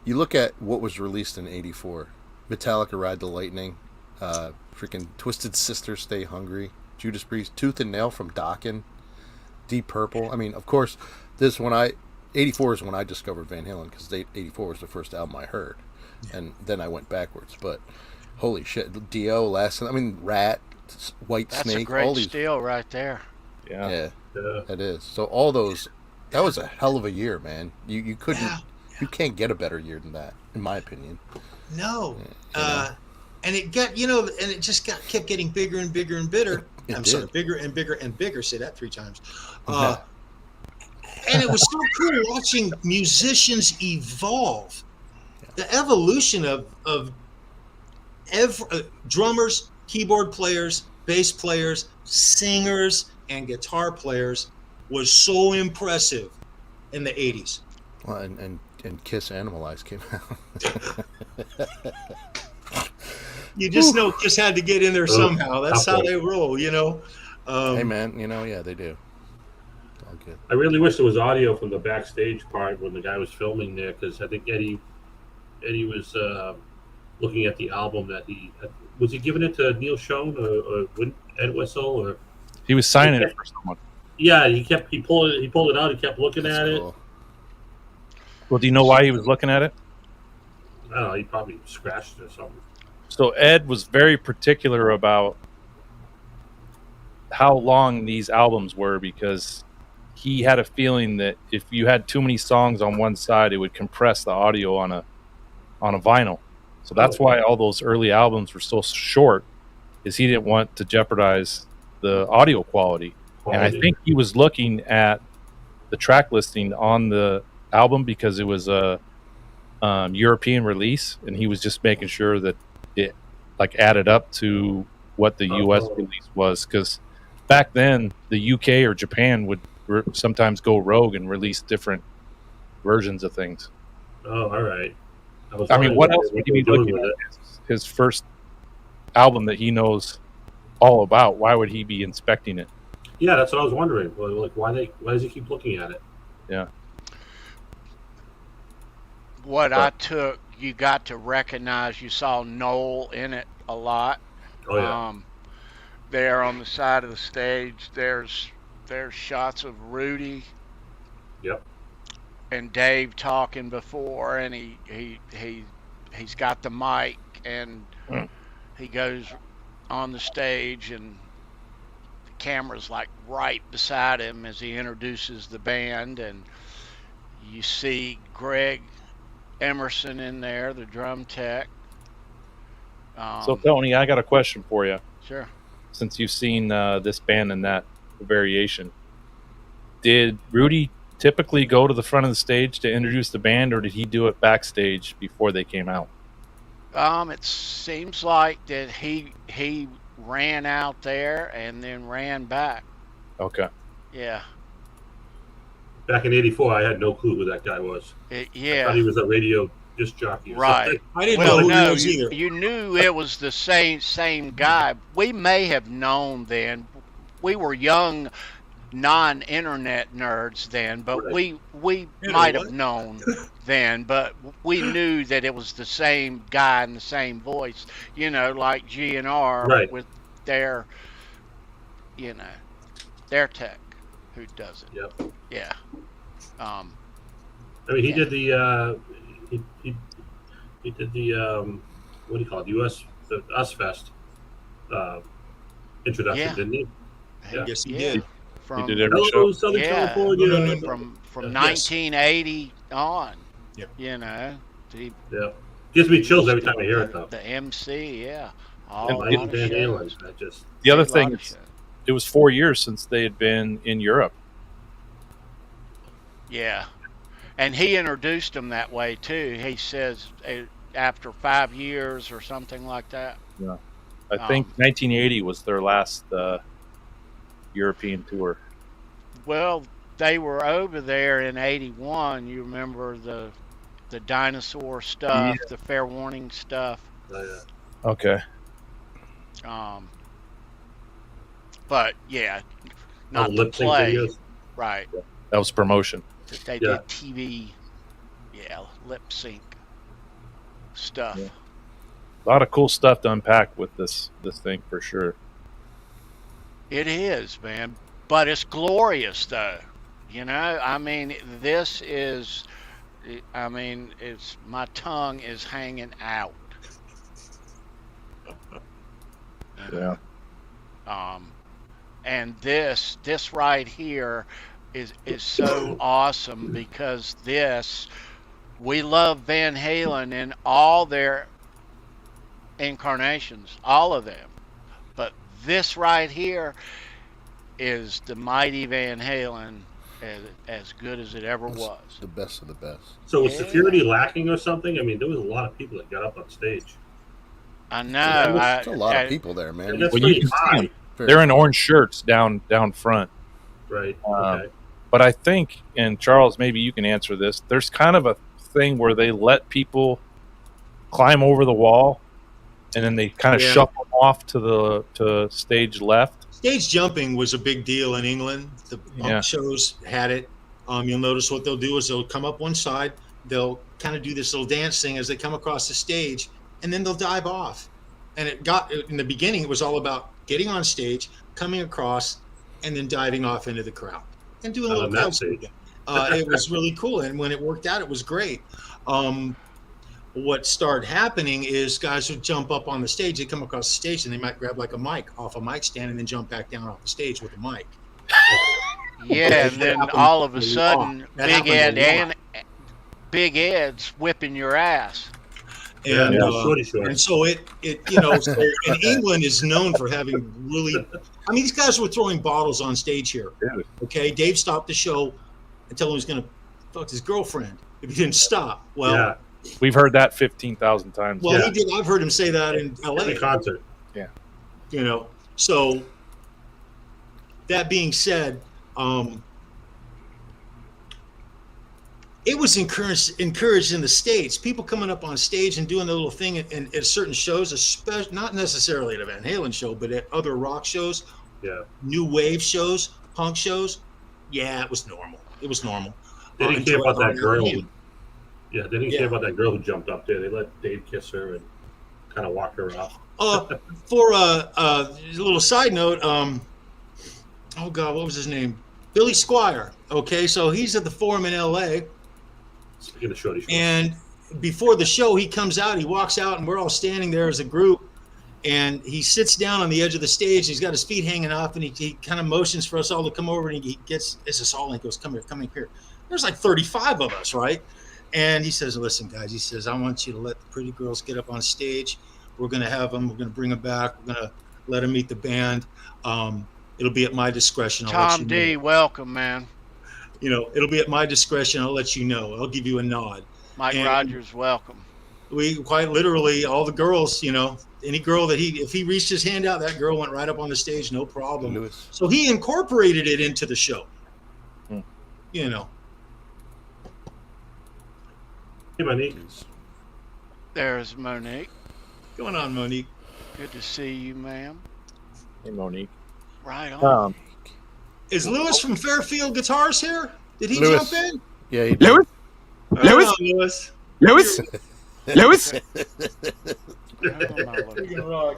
you look at what was released in 84. Metallica, Ride the Lightning. Freaking Twisted Sister, Stay Hungry. Judas Priest, Tooth and Nail from Dokken. Deep Purple. I mean, of course, 84 is when I discovered Van Halen, because 84 was the first album I heard. And then I went backwards. But holy shit. Dio, Rat, White That's Snake. a great all these. steal right there. Yeah. Yeah, it is. So all those, that was a hell of a year, man. You couldn't, you can't get a better year than that, in my opinion. No. And it got, and it just kept getting bigger and bigger and bigger. Sorry, bigger and bigger and bigger. Say that 3 times. And it was so cool watching musicians evolve. The evolution of drummers, keyboard players, bass players, singers, and guitar players was so impressive in the 80s. Well, and Kiss Animalize came out. You just know Kiss had to get in there somehow. That's how they roll, Hey, man, yeah, they do. All good. I really wish there was audio from the backstage part when the guy was filming there, because I think Eddie was looking at the album that was he giving it to Neil Schon or Ed Wessel, or He was signing it for someone. yeah, he pulled it out, he kept looking That's at cool. Well, do you know why he was looking at it? it. I don't know, he probably scratched it or something. So Ed was very particular about how long these albums were, because he had a feeling that if you had too many songs on one side, it would compress the audio on a vinyl. So that's why all those early albums were so short, is he didn't want to jeopardize the audio quality. And I think he was looking at the track listing on the album, because it was European release, and he was just making sure that it like added up to what the U.S. release was, because back then the U.K. or Japan would sometimes go rogue and release different versions of things. Oh, all right. I mean, what else would he be looking at? His first album that he knows all about. Why would he be inspecting it? Yeah, that's what I was wondering. Like, why does he keep looking at it? Yeah. What I took, you got to recognize, you saw Noel in it a lot. Oh, yeah. There on the side of the stage, there's shots of Rudy. Yep. And Dave talking before, and he's got the mic, and he goes on the stage, and the camera's like right beside him as he introduces the band, and you see Greg Emerson in there, the drum tech. So Tony, I got a question for you. Sure. Since you've seen this band and that variation, did Rudy typically go to the front of the stage to introduce the band, or did he do it backstage before they came out? It seems like that he ran out there and then ran back. Okay. Yeah. Back in '84, I had no clue who that guy was. Yeah. I thought he was a radio disc jockey. Right. I didn't know who he was either. You knew it was the same guy. We may have known then. We were young, non-internet nerds then, but Right. we might have known then, but we knew that it was the same guy and the same voice, like GNR Right. with their tech who does it. Yep. Yeah. I mean, he Yeah. did the he did the what do you call it? The USFest introduction, Yeah. didn't he? Yeah. Yes, he did. From, He did every Hello, show. Southern Yeah. California. No. from Yes. 1980 on. Yep. The Yeah. Gives me chills every time I hear it, though. The MC, yeah. And Mike and Van Halen. I just The other thing is, it was 4 years since they had been in Europe. Yeah. And he introduced them that way, too. He says after 5 years or something like that. Yeah. I think 1980 was their last European tour. Well, they were over there in 81. You remember the dinosaur stuff, the Fair Warning stuff. Okay. But yeah, not to lip sync play. videos. Right. That was promotion. They Yeah. did TV, lip sync stuff. Yeah. A lot of cool stuff to unpack with this thing for sure. It is, man. But it's glorious, though. I mean, this is, it's my tongue is hanging out. Yeah. And this right here is so awesome, because we love Van Halen in all their incarnations, all of them. But this right here is the mighty Van Halen, as good as it ever was. The best of the best. So was Yeah. security lacking or something? I mean, there was a lot of people that got up on stage. I know. There's a lot of people there, man. And that's Well, pretty you can see high. them. They're in orange shirts down front. Right. Okay. But I think, and Charles, maybe you can answer this, there's kind of a thing where they let people climb over the wall, and then they kind of shuffle them off to stage left. Stage jumping was a big deal in England. The punk shows had it. You'll notice what they'll do is they'll come up one side, they'll kind of do this little dance thing as they come across the stage, and then they'll dive off. And in the beginning, it was all about getting on stage, coming across, and then diving off into the crowd and doing a little crowd surfing. It was really cool, and when it worked out, it was great. What started happening is guys would jump up on the stage, they come across the stage, and they might grab like a mic off a mic stand and then jump back down off the stage with a mic. Yeah, and then all of a sudden, That Big Ed's whipping your ass. And, shorty shorts. and so so and England is known for having really, I mean, these guys were throwing bottles on stage here. Okay, Dave stopped the show and told him he was going to fuck his girlfriend if he didn't stop. Well, We've heard that 15,000 times. Well, Yeah. he did. I've heard him say that in LA. Every concert. You know, so that being said, it was encouraged in the States. People coming up on stage and doing the little thing at certain shows, especially not necessarily at a Van Halen show, but at other rock shows, Yeah. new wave shows, punk shows. Yeah, it was normal. It was normal. They didn't care about that girl. Yeah. Yeah, they didn't Yeah. care about that girl who jumped up there. They let Dave kiss her and kind of walk her off. For a little side note, oh God, what was his name? Billy Squire. Okay, so he's at the Forum in LA. Speaking of Shorty Shorty. And before the show, he comes out, he walks out, and we're all standing there as a group. And he sits down on the edge of the stage. He's got his feet hanging off, and he kind of motions for us all to come over. And he gets, it's us all, and he goes, come here. There's like 35 of us, right? And he says, listen, guys, he says, I want you to let the pretty girls get up on stage. We're going to have them. We're going to bring them back. We're going to let them meet the band. It'll be at my discretion. I'll let Tom you D, know. welcome, man. You know, it'll be at my discretion. I'll let you know. I'll give you a nod. Mike And Rogers, welcome. we quite literally, all the girls, you know, any girl that if he reached his hand out, that girl went right up on the stage, no problem. Lewis. So he incorporated it into the show. You know. Hey, Monique. There's Monique. What's going on, Monique? Good to see you, ma'am. Hey, Monique. Right on. Is Lewis from Fairfield Guitars here? Did he Lewis. jump in? Yeah, he did. Lewis? Lewis? Lewis. Lewis? Lewis? I don't know what it is there.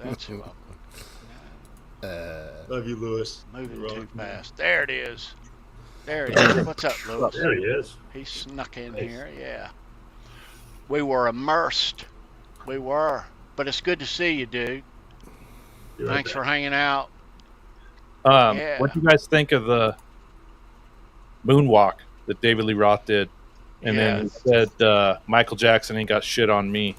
That's who I'm Love you, Lewis. moving You're too welcome. fast. There it is. There he is. What's up, Lewis? There he is. He snuck in here, yeah. We were immersed. We were. But it's good to see you, dude. You're right Thanks there. for hanging out. Yeah. What do you guys think of the moonwalk that David Lee Roth did? And then he said Michael Jackson ain't got shit on me.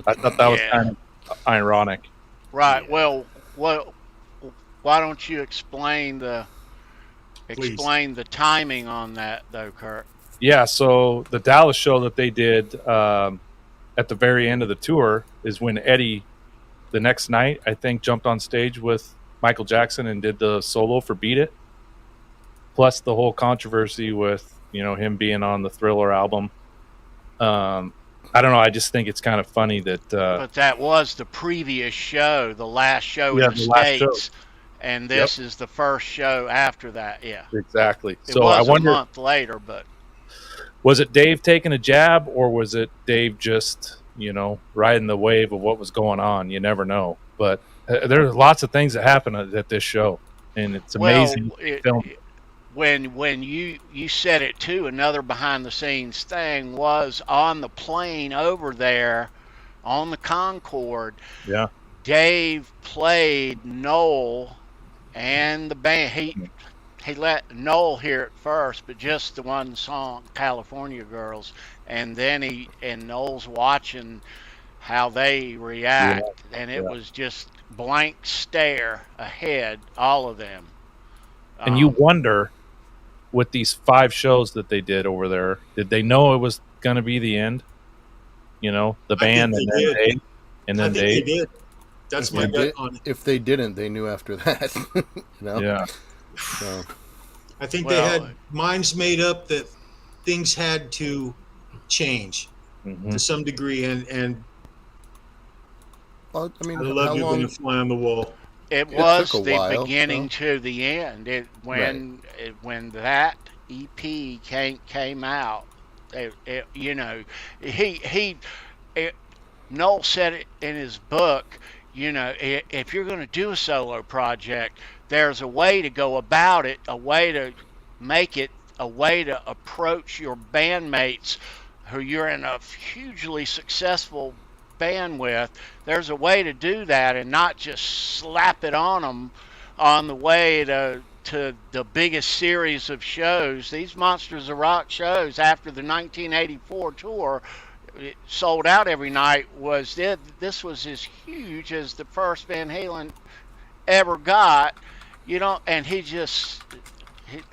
I thought that was Yeah. kind of ironic. Right. Well, why don't you explain the timing on that, though, Kurt? Yeah, so the Dallas show that they did at the very end of the tour is when Eddie, the next night, I think, jumped on stage with Michael Jackson and did the solo for Beat It. Plus the whole controversy with, you know, him being on the Thriller album. I don't know. I just think it's kind of funny that. But that was the previous show, the last show Yeah, in the the last States. show. And this is the first show after that, yeah. Exactly. It So was I wonder, a month later, but was it Dave taking a jab or was it Dave just, you know, riding the wave of what was going on? You never know. But there's lots of things that happen at this show, and it's amazing. When you said it too, another behind the scenes thing was on the plane over there on the Concorde. Yeah. Dave played Noel and the band. He let Noel hear it first, but just the one song, California Girls, and then Noel's watching how they react, and it was just blank stare ahead, all of them. And you wonder, with these 5 shows that they did over there, did they know it was going to be the end? You know, the band and then Dave. And then They Dave. did. That's my bet on it. If they didn't, they knew after that. You know? Yeah. So, I think they had minds made up that things had to change to some degree, and well, I mean, I love you when you fly on the wall. It was took a the while, beginning to the end. When that EP came out, you know, Noel said it in his book. You know, if you're going to do a solo project, there's a way to go about it, a way to make it, a way to approach your bandmates who you're in a hugely successful band with. There's a way to do that and not just slap it on them on the way to the biggest series of shows. These Monsters of Rock shows after the 1984 tour, it sold out every night. This was as huge as the first Van Halen ever got, you know. And he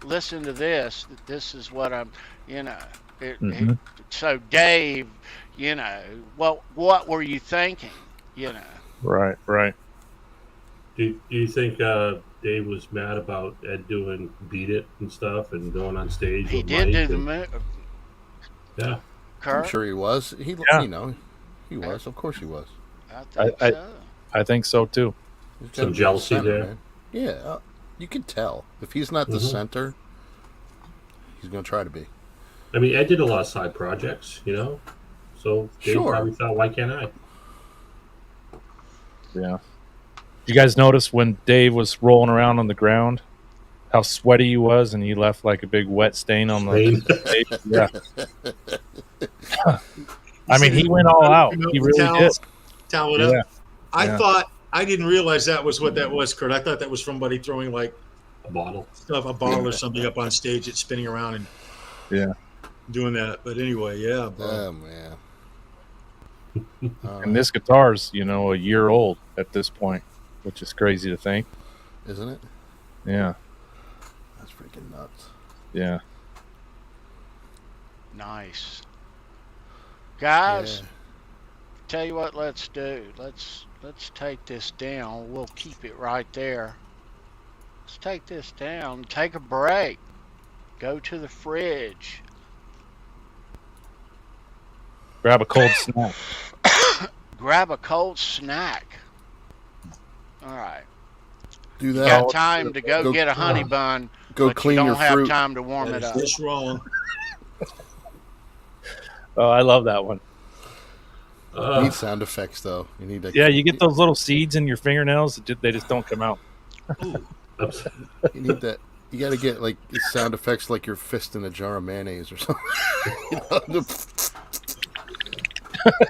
listen to this. This is what I'm, you know. So Dave, what were you thinking? Right. Do you think Dave was mad about Ed doing Beat It and stuff and going on stage He with did Mike? do the move. Yeah. I'm Kurt? sure he was. He was. Of course he was. I think so. I think so too. He's gotta Some be the jealousy center, there. man. Yeah, you can tell if he's not the center, he's going to try to be. I mean, Ed did a lot of side projects, So Dave probably thought, why can't I? Yeah. You guys notice when Dave was rolling around on the ground, how sweaty he was, and he left like a big wet stain on the stage? Yeah. I mean, he went all out. He really did. Towel it up. I didn't realize that was what that was, Kurt. I thought that was somebody throwing like a bottle or something up on stage. It's spinning around and doing that. But anyway, yeah. Oh man. And this guitar's, a year old at this point, which is crazy to think, isn't it? Yeah. That's freaking nuts. Yeah. Nice. Guys, tell you what, let's do. Let's take this down. We'll keep it right there. Let's take this down. Take a break. Go to the fridge. Grab a cold snack. Grab a cold snack. All right. Do You that. got time to go get a honey bun. Go but clean you your don't have fruit. time to warm it up. Just wrong. Oh, I love that one. You need sound effects though. You need to. Yeah, you get those little seeds in your fingernails. They just don't come out. You need that. You got to get like sound effects, like your fist in a jar of mayonnaise or something.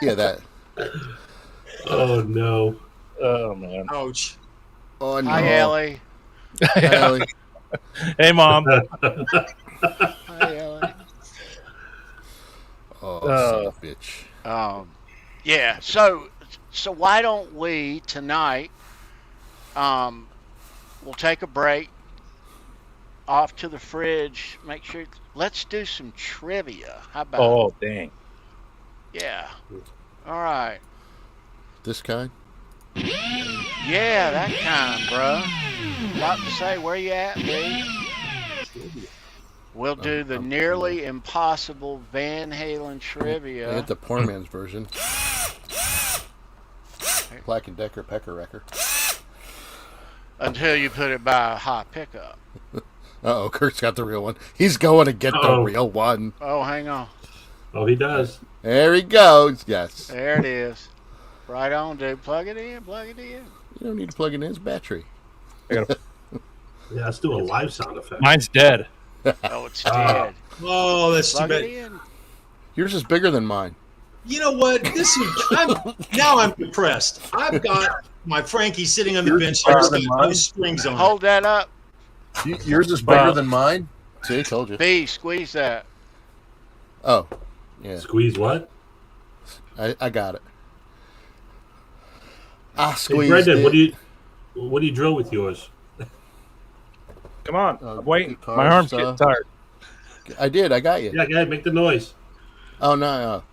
Yeah, that. Oh no! Oh man! Ouch! Oh no! Hi, Ellie. Hi, Ellie. Hey, Mom. Hi, Ellie. Oh, son of a bitch. Yeah. So why don't we tonight? We'll take a break. Off to the fridge. Make sure. Let's do some trivia. How about? Oh, dang. Yeah. All right. This kind? Yeah, that kind, bro. About to say, where you at, B? We'll do the nearly impossible Van Halen trivia. I hit the poor man's version. Black and Decker Pecker Wrecker. Until you put it by a hot pickup. Uh-oh, Kurt's got the real one. He's going to get the real one. Oh, hang on. Oh, he does. There he goes. Yes. There it is. Right on, dude. Plug it in. Plug it in. You don't need to plug it in. It's battery. Yeah, let's do a live sound effect. Mine's dead. Oh, it's dead. Oh, that's Plug too it bad. in. Yours is bigger than mine. You know what? Now I'm depressed. I've got my Frankie sitting on the bench. There's no strings on it. Hold that up. Yours is bigger than mine? See, told you. B, squeeze that. Oh, yeah. Squeeze what? I got it. Hey, Squeezed Brendan, it. what do you drill with yours? Come on. I'm waiting. guitars, My arm's getting tired. I did. I got you. Yeah, go ahead, make the noise. Oh, no.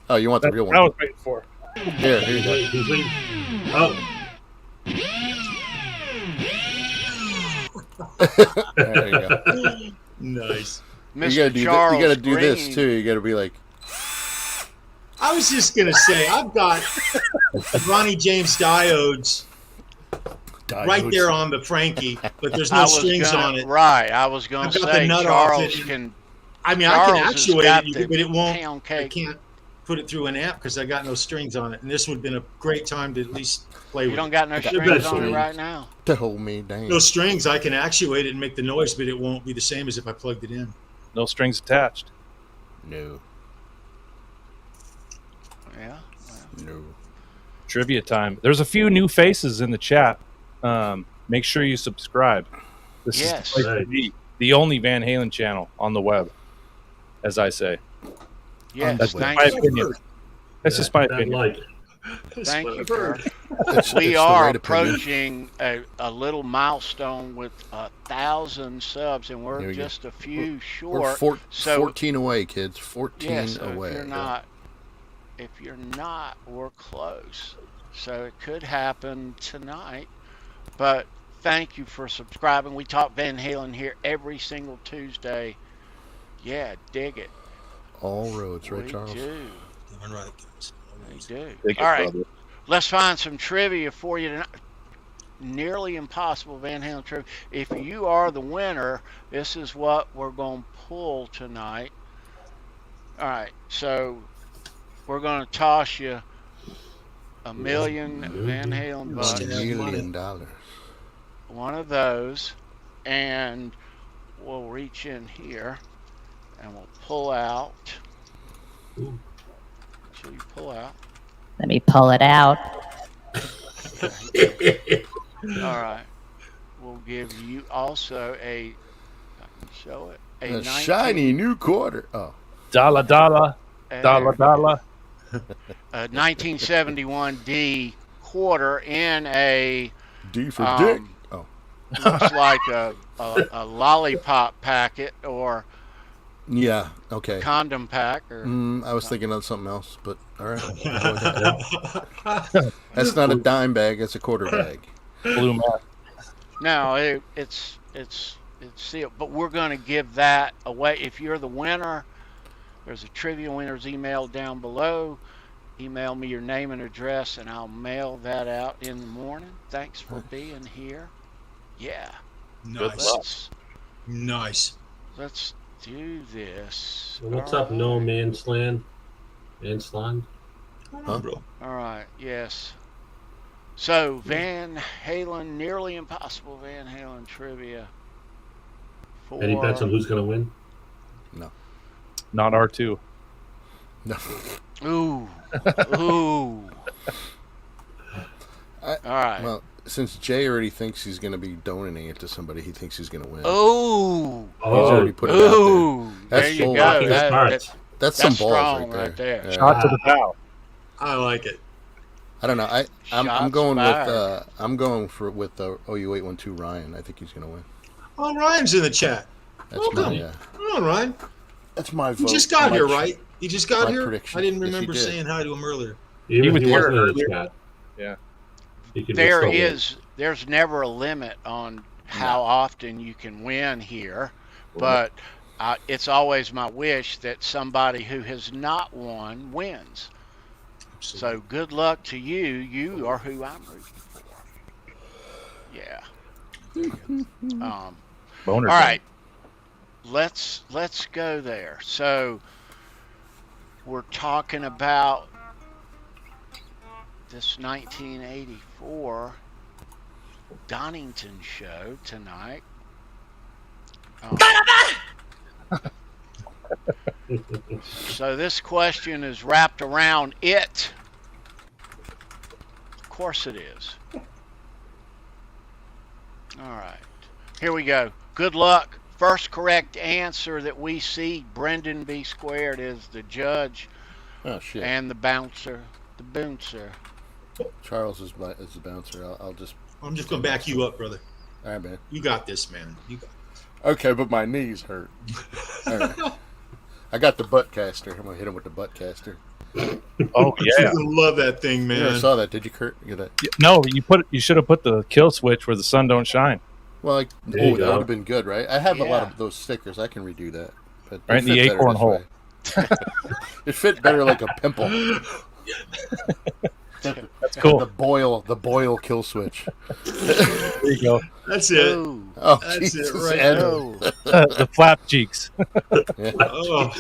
Oh, you want the real What I one? was waiting for. Here you go. He's waiting. Oh. There you go. Nice. Mr. You gotta do Charles you gotta do this Green. too. You gotta be like, I was just gonna say I've got Ronnie James diodes right there on the Frankie, but there's no strings on it. Right. I was going I've to got the say nut off Charles it. can. I mean, I can Charles has actuate got it, the but it won't. pound I cake. can't put it through an amp because I got no strings on it. And this would have been a great time to at least play You with don't it. got no got strings on it strings. right now. to hold me down. No strings. I can actuate it and make the noise, but it won't be the same as if I plugged it in. No strings attached. No. Yeah. No. Trivia time. There's a few new faces in the chat. Make sure you subscribe. This Yes. is the place to be. The only Van Halen channel on the web, as I say. Yes. That's Thank my you. opinion. That's just my That opinion. like. Thank what you, I've Kerr. heard. It's We the are right opinion. approaching a little milestone with 1,000 subs, and Here we're we go. just a few We're short. So 14 away, kids. 14 yeah, so away. if you're not, we're close. So it could happen tonight. But thank you for subscribing. We talk Van Halen here every single Tuesday. Yeah, dig it. All roads, right, We Charles? do. Darn right. We do. Take it, All right. brother. Let's find some trivia for you tonight. Nearly impossible Van Halen trivia. If you are the winner, this is what we're going to pull tonight. All right. So we're going to toss you $1 million Van Halen bucks. $1 million. One of those. And we'll reach in here and we'll pull out. Ooh. So you pull out. Let me pull it out. All right. We'll give you also show it. A shiny new quarter. Oh. Dollar, dollar, dollar, dollar. A 1971 D quarter in a D for dick. Oh. looks like a lollipop packet or Yeah, okay. condom pack or I was thinking of something else, but all right. That's not a dime bag, it's a quarter bag. Blue mat. no, it's sealed. But we're going to give that away. If you're the winner, there's a trivia winner's email down below. Email me your name and address, and I'll mail that out in the morning. Thanks for being here. Yeah. Nice. Nice. Let's do this. Well, what's All up, No right. Man's Land? Man's Land? Huh? Bro. All right, yes. So, Van Halen, nearly impossible Van Halen trivia. For... Any bets on who's going to win? Not R2. No. Ooh. Ooh. All right. Well, since Jay already thinks he's going to be donating it to somebody, he thinks he's going to win. Ooh. He's already put it out Ooh. there. There you bold. go. That's That's some balls strong right there. Yeah. Shot to the bow. I like it. I don't know. I'm Shots going fired. with OU812 Ryan. I think he's going to win. Oh, Ryan's in the chat. That's Welcome. my Come on, Ryan. that's my You vote. just got My- here, right? You just got my here? prediction. I didn't Yes, he remember did. saying hi to him earlier. Even was if he here wasn't in the earlier. chat. Yeah. He can There still win. is, there's never a limit on how often you can win here, but it's always my wish that somebody who has not won wins. So good luck to you. You are who I'm rooting for. Yeah. Boner. All right. Let's go there. So we're talking about this 1984 Donington show tonight. So this question is wrapped around it. Of course it is. All right. Here we go. Good luck. First correct answer that we see, Brendan B. Squared is the judge Oh shit. and the bouncer. The bouncer. Charles is the bouncer. I'll just. I'm just going to back you up, brother. All right, man. You got this, man. You got Okay, but my knees hurt. All right. I got the butt caster. I'm gonna hit him with the butt caster. Oh yeah. I love that thing, You man. never saw that, did you, Kurt? You get that? No, you should have put the kill switch where the sun don't shine. Well, There you that go. would have been good, right? I have a lot Yeah. of those stickers. I can redo that. But Right it in the fit better acorn this hole. way. It fit better like a pimple. That's cool. The boil kill switch. There you go. That's it. Ooh. Oh, That's Jesus, it right Ed. No. The flap cheeks. Yeah. Oh,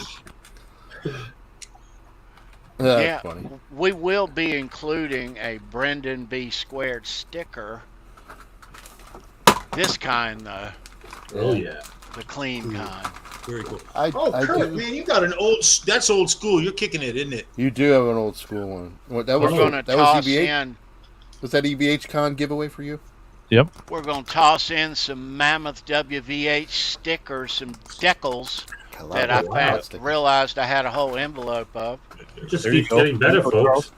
That's Yeah, funny. we will be including a Brendan B. Squared sticker. This kind, though, Oh, yeah. the clean kind. very cool. I Kurt, do. man, you got an old. That's old school. You're kicking it, isn't it? You do have an old school one. What, that We're was going to that was toss EVH. in. Was that EVH Con giveaway for you? We're going to toss in some Mammoth WVH stickers, some decals that I Wow, found, sticker. realized I had a whole envelope of. It just There you keeps go. getting better, Thank you, folks.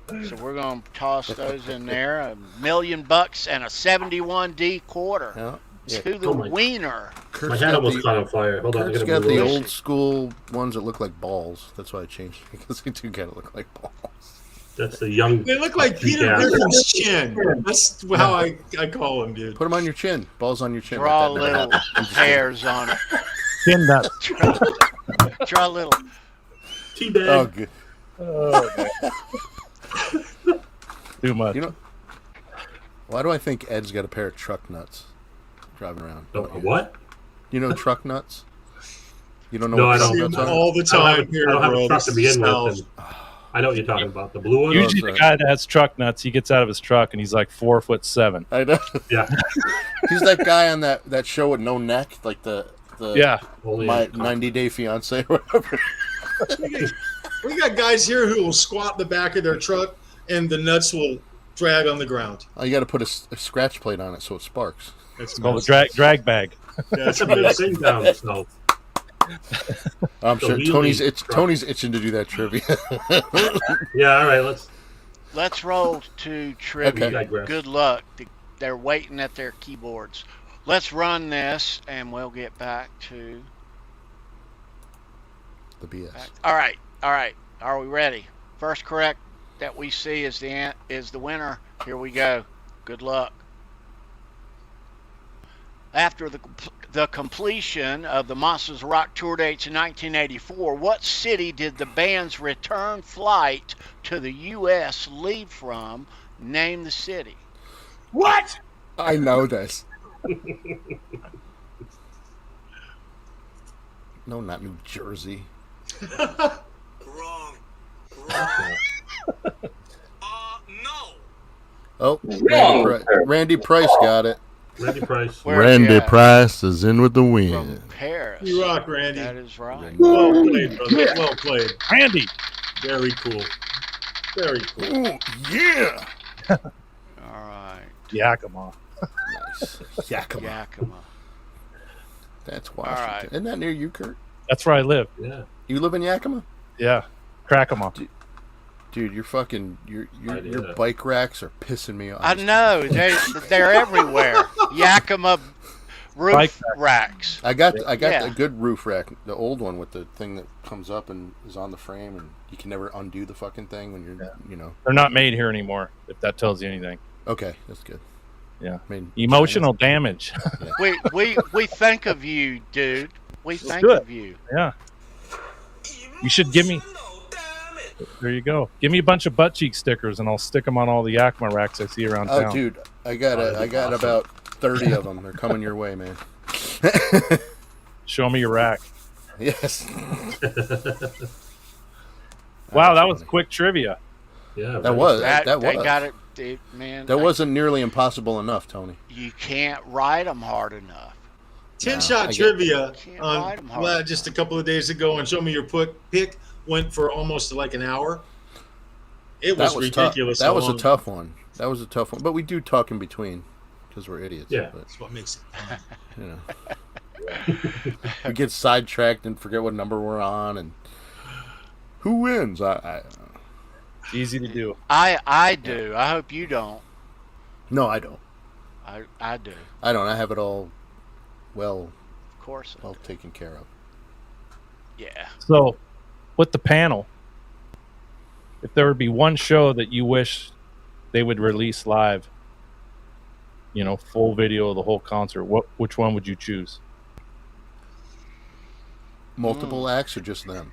So we're going to toss those in there. $1 million and a 71D quarter to the wiener. My hat almost caught on fire. Hold on. Kurt's got the old school ones that look like balls. That's why I changed it, because they do kind of look like balls. That's the young. They look like Peter Griffin's chin. That's how I call them, dude. Put them on your chin. Balls on your chin. Draw little hairs on it. Chin nut. Draw little. Teabag. Oh, good. Oh, man. Too much. You know, why do I think Ed's got a pair of truck nuts driving around? What? You know truck nuts? You don't know No, what I don't. truck nuts are? All the time here, I don't have bro. a truck to begin with. And I know what you're talking about. The blue one? Usually the guy that has truck nuts, he gets out of his truck and he's like 4'7". I know. Yeah. He's that guy on that show with no neck, like the my 90-Day Fiance or whatever. We got guys here who will squat in the back of their truck and the nuts will drag on the ground. Oh, you got to put a scratch plate on it so it sparks. It's called a drag bag. Yeah, That's a big thing down south. I'm So sure wheelie Tony's itching to do that trivia. Yeah, all right, Let's roll to trivia. Okay. Good luck. They're waiting at their keyboards. Let's run this, and we'll get back to the BS. All right. Are we ready? First correct that we see is the winner. Here we go. Good luck. After the completion of the Monsters of Rock tour dates in 1984, what city did the band's return flight to the U.S. leave from? Name the city. What? I know this. No, not New Jersey. Wrong. No. Oh, Randy Price got it. Randy Price. Randy Price is in with the win. From Paris. You rock, Randy. That is right. Well played, brother. Well played. Randy. Very cool. Very cool. Ooh, yeah. All right. Yakima. Nice. Yakima. That's Washington. right. Isn't that near you, Kurt? That's where I live. Yeah. You live in Yakima? Yeah. Crackamore. Dude, your bike racks are pissing me off. I know. They're everywhere. Yakima roof racks. I got a good roof rack, the old one with the thing that comes up and is on the frame, and you can never undo the fucking thing when you're, They're not made here anymore, if that tells you anything. Okay, that's good. Yeah. I mean, emotional damage. Yeah. We think of you, dude. We think of you. Yeah. You should give me. There you go. Give me a bunch of butt cheek stickers, and I'll stick them on all the Yakima racks I see around town. Oh, dude, I got about 30 of them. They're coming your way, man. Show me your rack. Yes. Wow, that was quick trivia. Yeah, that was. They got it, man. That wasn't nearly impossible enough, Tony. You can't ride them hard enough. 10-shot trivia on just a couple of days ago on Show Me Your Pick went for almost like an hour. It was ridiculous. That was a tough one. But we do talk in between because we're idiots. Yeah, but, that's what makes it fun. We get sidetracked and forget what number we're on and who wins. It's easy to do. I do. I hope you don't. No, I don't. I do. I don't. I have it all well taken care of. Yeah. So, with the panel, if there would be one show that you wish they would release live, full video of the whole concert, which one would you choose? Multiple acts or just them?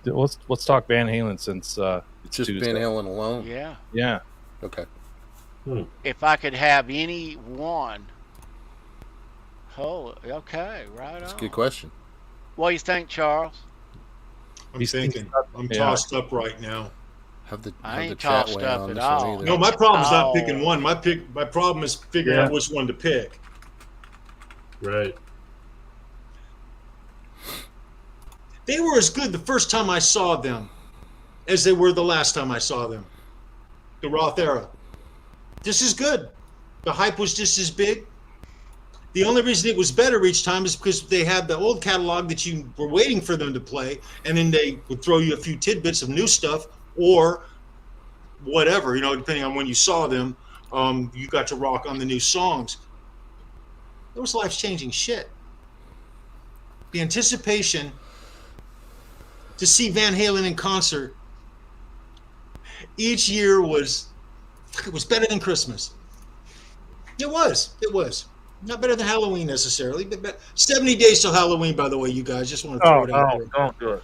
Let's talk Van Halen since it's just Tuesday. Van Halen alone. Yeah. Okay. If I could have any one. Oh, okay, right That's on. a good question. What do you think, Charles? I'm thinking. I'm tossed up right now. I ain't tossed up at all. No, my problem's not picking one. My problem is figuring out which one to pick. Right. They were as good the first time I saw them as they were the last time I saw them. The Roth era. Just as good. The hype was just as big. The only reason it was better each time is because they had the old catalog that you were waiting for them to play, and then they would throw you a few tidbits of new stuff, or whatever, depending on when you saw them, you got to rock on the new songs. It was life-changing shit. The anticipation to see Van Halen in concert each year was better than Christmas. It was. Not better than Halloween necessarily, but 70 days till Halloween, by the way, you guys. Just want to throw it out there. Don't do it.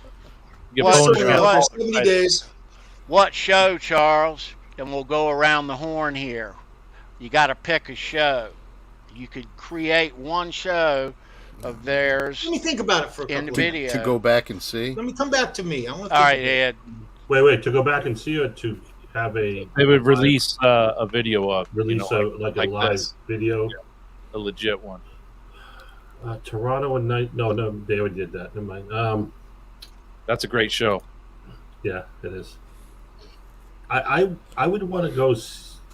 What, 70 days. what show, Charles? And we'll go around the horn here. You got to pick a show. You could create one show of theirs Let me think about it for a in couple the of video. To go back and see. Let me come back to me. I want to All right, Ed. Wait, to go back and see, or to have a They would release a video of release a live this. video. Yeah. A legit one. Toronto and night. No, they already did that. Never mind. That's a great show. Yeah, it is. I would want to go.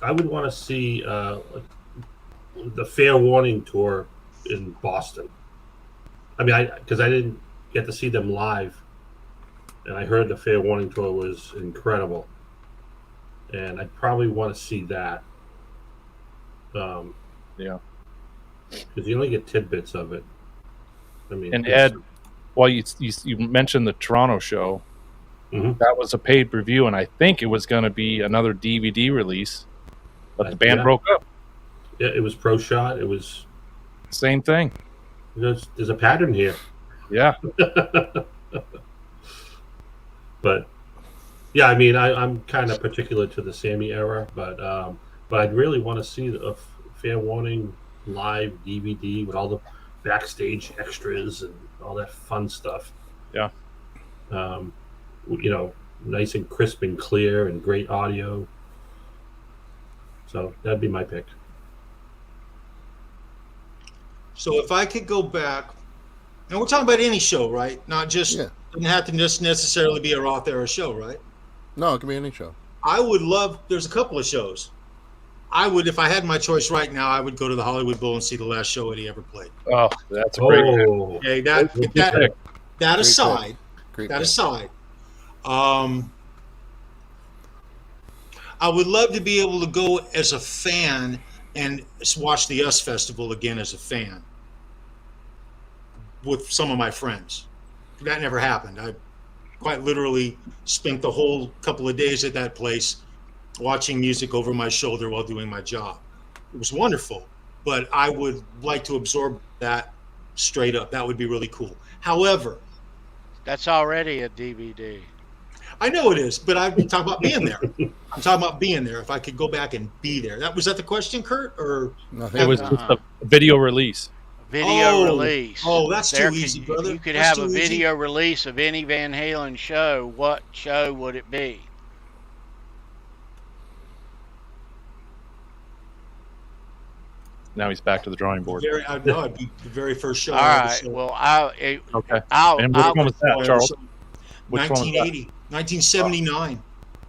I would want to see the Fair Warning tour in Boston. I mean, because I didn't get to see them live, and I heard the Fair Warning tour was incredible, and I probably want to see that. Yeah. Because you only get tidbits of it. I mean, And Ed, while you mentioned the Toronto show, that was a paid review, and I think it was going to be another DVD release, but the band broke up. Yeah, it was Pro Shot. It was same thing. There's a pattern here. Yeah. But yeah, I mean, I'm kind of particular to the Sammy era, but I'd really want to see a Fair Warning live DVD with all the backstage extras and all that fun stuff. Yeah. Nice and crisp and clear and great audio. So that'd be my pick. So if I could go back, and we're talking about any show, right? Not just doesn't have to just necessarily be a Roth era show, right? No, it can be any show. I would love. There's a couple of shows. I would, if I had my choice right now, I would go to the Hollywood Bowl and see the last show Eddie ever played. Oh, that's a great pick. Okay, that aside, I would love to be able to go as a fan and watch the US Festival again as a fan with some of my friends. That never happened. I quite literally spent the whole couple of days at that place watching music over my shoulder while doing my job. It was wonderful, but I would like to absorb that straight up. That would be really cool. However, that's already a DVD. I know it is, but I'm talking about being there. I'm talking about being there. If I could go back and be there. Was that the question, Kurt? Or it was just a video release. Video release. Oh, that's too easy, brother. You could That's have a too easy. video release of any Van Halen show. What show would it be? Now he's back to the drawing board. I'd be the very first show. All right. Well, okay. And which one was that, Charles? Which 1980, 1979.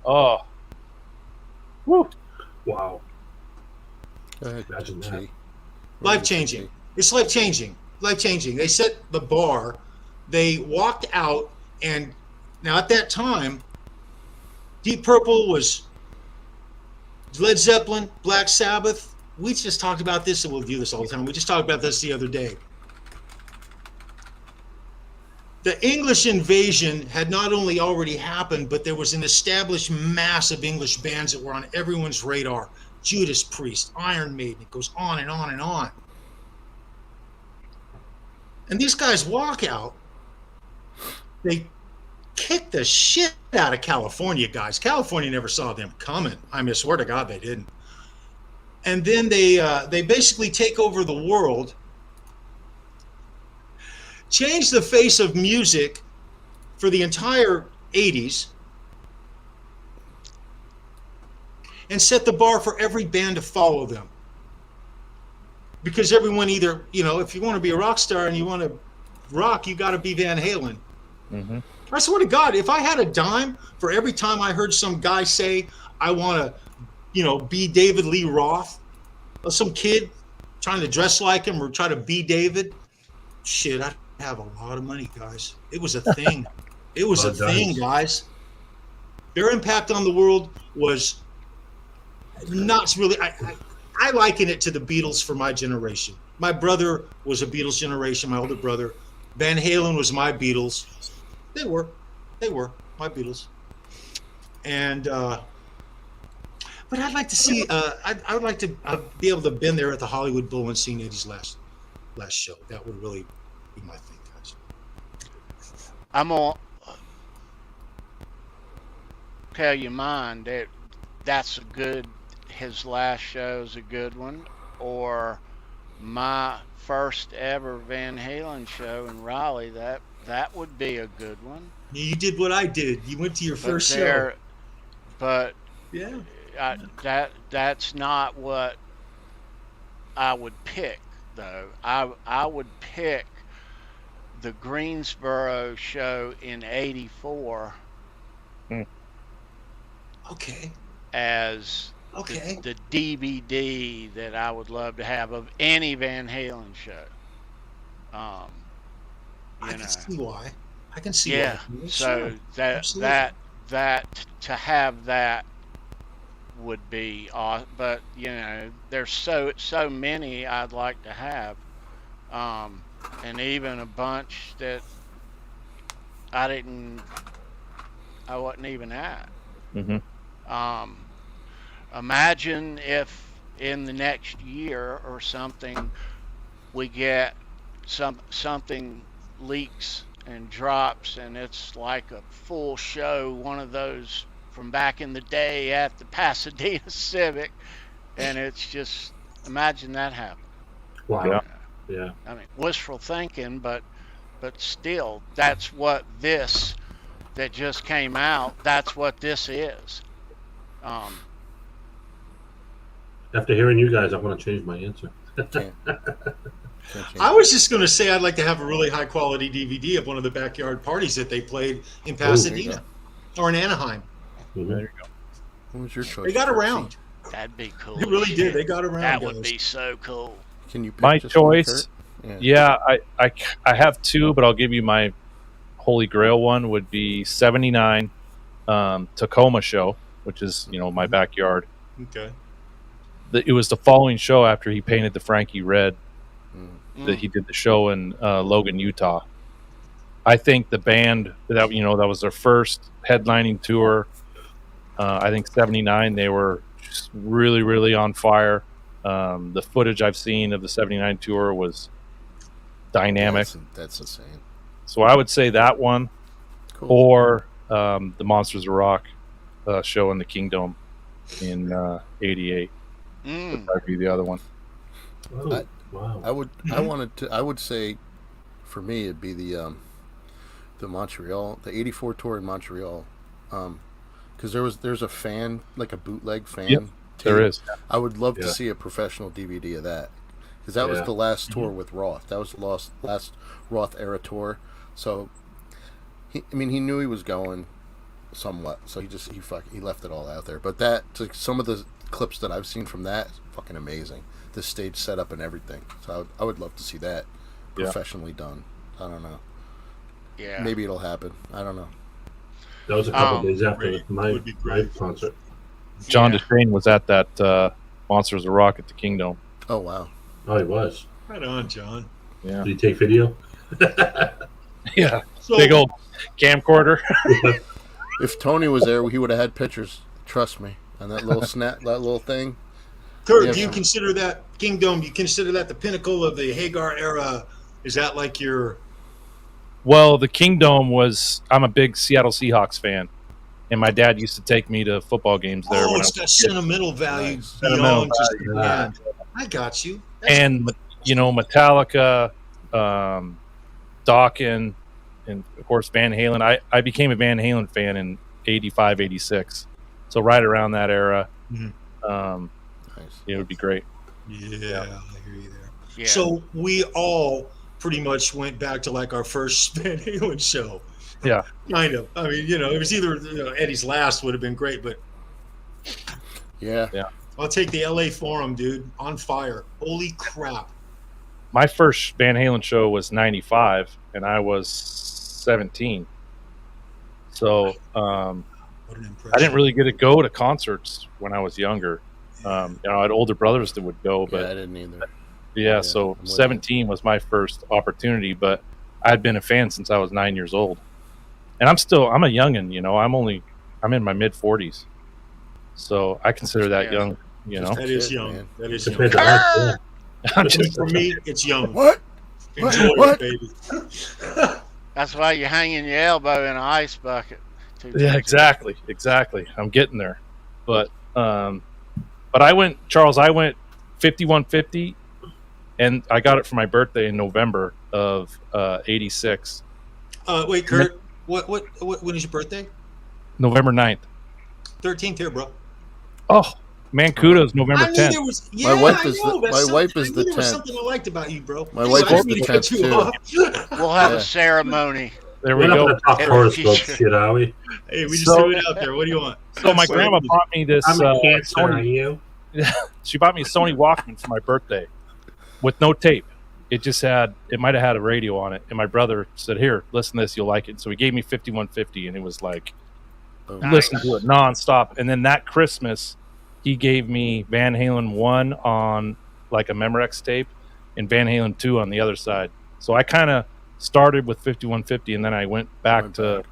Oh. Woo. Wow. Imagine that. Life-changing. It's life-changing. Life-changing. They set the bar. They walked out, and now at that time, Deep Purple was Led Zeppelin, Black Sabbath. We just talked about this, and we'll do this all the time. We just talked about this the other day. The English invasion had not only already happened, but there was an established mass of English bands that were on everyone's radar. Judas Priest, Iron Maiden, it goes on and on and on. And these guys walk out. They kick the shit out of California guys. California never saw them coming. I mean, I swear to God they didn't. And then they basically take over the world, change the face of music for the entire 80s, and set the bar for every band to follow them. Because everyone either, if you want to be a rock star and you want to rock, you got to be Van Halen. Mm-hmm. I swear to God, if I had a dime for every time I heard some guy say, I want to, be David Lee Roth, or some kid trying to dress like him or try to be David, shit, I'd have a lot of money, guys. It was a thing. It was a thing, guys. Their impact on the world was not really. I liken it to the Beatles for my generation. My brother was a Beatles generation. My older brother, Van Halen was my Beatles. They were my Beatles. And but I'd like to see. I would like to be able to have been there at the Hollywood Bowl and seen Eddie's last show. That would really be my thing, guys. I'm gonna tell you mine. That's a good. His last show is a good one, or my first ever Van Halen show in Raleigh. That would be a good one. You did what I did. You went to your first show. But yeah, that's not what I would pick, though. I would pick the Greensboro show in '84. Okay. As the DVD that I would love to have of any Van Halen show. I can see why. I can see why. So sure. that to have that would be awesome. But there's so many I'd like to have, and even a bunch that I wasn't even at. Mm-hmm. Imagine if in the next year or something we get something leaks and drops and it's like a full show, one of those from back in the day at the Pasadena Civic, and it's just, imagine that happen. Wow. Yeah. I mean, wishful thinking, but still, that's what this that just came out, that's what this is. After hearing you guys, I'm going to change my answer. I was just going to say I'd like to have a really high quality DVD of one of the backyard parties that they played in Pasadena or in Anaheim. There you go. What was your choice? They got around. That'd be cool. They really did. They got around. That would be so cool. Can you pick my just choice? One, yeah, I have two, but I'll give you my holy grail one. Would be '79 Tacoma show, which is my backyard. Okay. It was the following show after he painted the Frankie red that he did the show in Logan, Utah. I think the band that was their first headlining tour. I think '79 they were just really, really on fire. The footage I've seen of the '79 tour was dynamic. That's insane. So I would say that one, cool. or the Monsters of Rock show in the Kingdom in '88. Would probably be the other one. Oh, wow. I would say, for me, it'd be the Montreal, the '84 tour in Montreal, because there's a fan, like a bootleg fan. Yep, there is. I would love to see a professional DVD of that, because that was the last tour with Roth. That was the last Roth era tour. So, he knew he was going somewhat, so he left it all out there. But some of the clips that I've seen from that is fucking amazing. The stage setup and everything. So I would love to see that professionally done. I don't know. Yeah. Maybe it'll happen. I don't know. That was a couple days after my concert. John DeShane was at that Monsters of Rock at the Kingdom. Oh, wow. Oh, he was. Right on, John. Yeah. Did he take video? Yeah. Big old camcorder. If Tony was there, he would have had pictures. Trust me. And that little that little thing. Kurt, do you consider that Kingdom? You consider that the pinnacle of the Hagar era? Is that like your? Well, the Kingdom was. I'm a big Seattle Seahawks fan, and my dad used to take me to football games there. Oh, it's got sentimental value beyond just. Yeah, I got you. And Metallica, Dokken, and of course Van Halen. I became a Van Halen fan in '85, '86. So right around that era, it would be great. Yeah, I hear you there. Yeah. So we all pretty much went back to like our first Van Halen show. Yeah. Kind of. I mean, it was either Eddie's last would have been great, but yeah. I'll take the LA Forum, dude. On fire. Holy crap. My first Van Halen show was '95, and I was 17. So What an impression. I didn't really get to go to concerts when I was younger. I had older brothers that would go, but I didn't either. Yeah, so 17 was my first opportunity, but I'd been a fan since I was 9 years old. And I'm a youngin', I'm in my mid 40s. So I consider that young, That is young. Man. That is young. For me, it's young. What? Enjoy it, baby. That's why you're hanging your elbow in an ice bucket. Yeah, exactly. I'm getting there. But I went 5150, and I got it for my birthday in November of 86. Wait, Kurt, when is your birthday? November 9th. 13th here, bro. Oh, Mancuda's November 10th. My wife is the 10th. There was something I liked about you, bro. My wife is the 10th too. We'll have a ceremony. There we go. Talk horoscope shit, are we? Hey, we just threw it out there. What do you want? So my grandma bought me this. I'm a Cancer, Sony. She bought me a Sony Walkman for my birthday, with no tape. It might have had a radio on it, and my brother said, "Here, listen to this. You'll like it." So he gave me 5150, and it was like, listen to it nonstop. And then that Christmas, he gave me Van Halen 1 on like a Memorex tape, and Van Halen 2 on the other side. So I kind of started with 5150, and then I went back to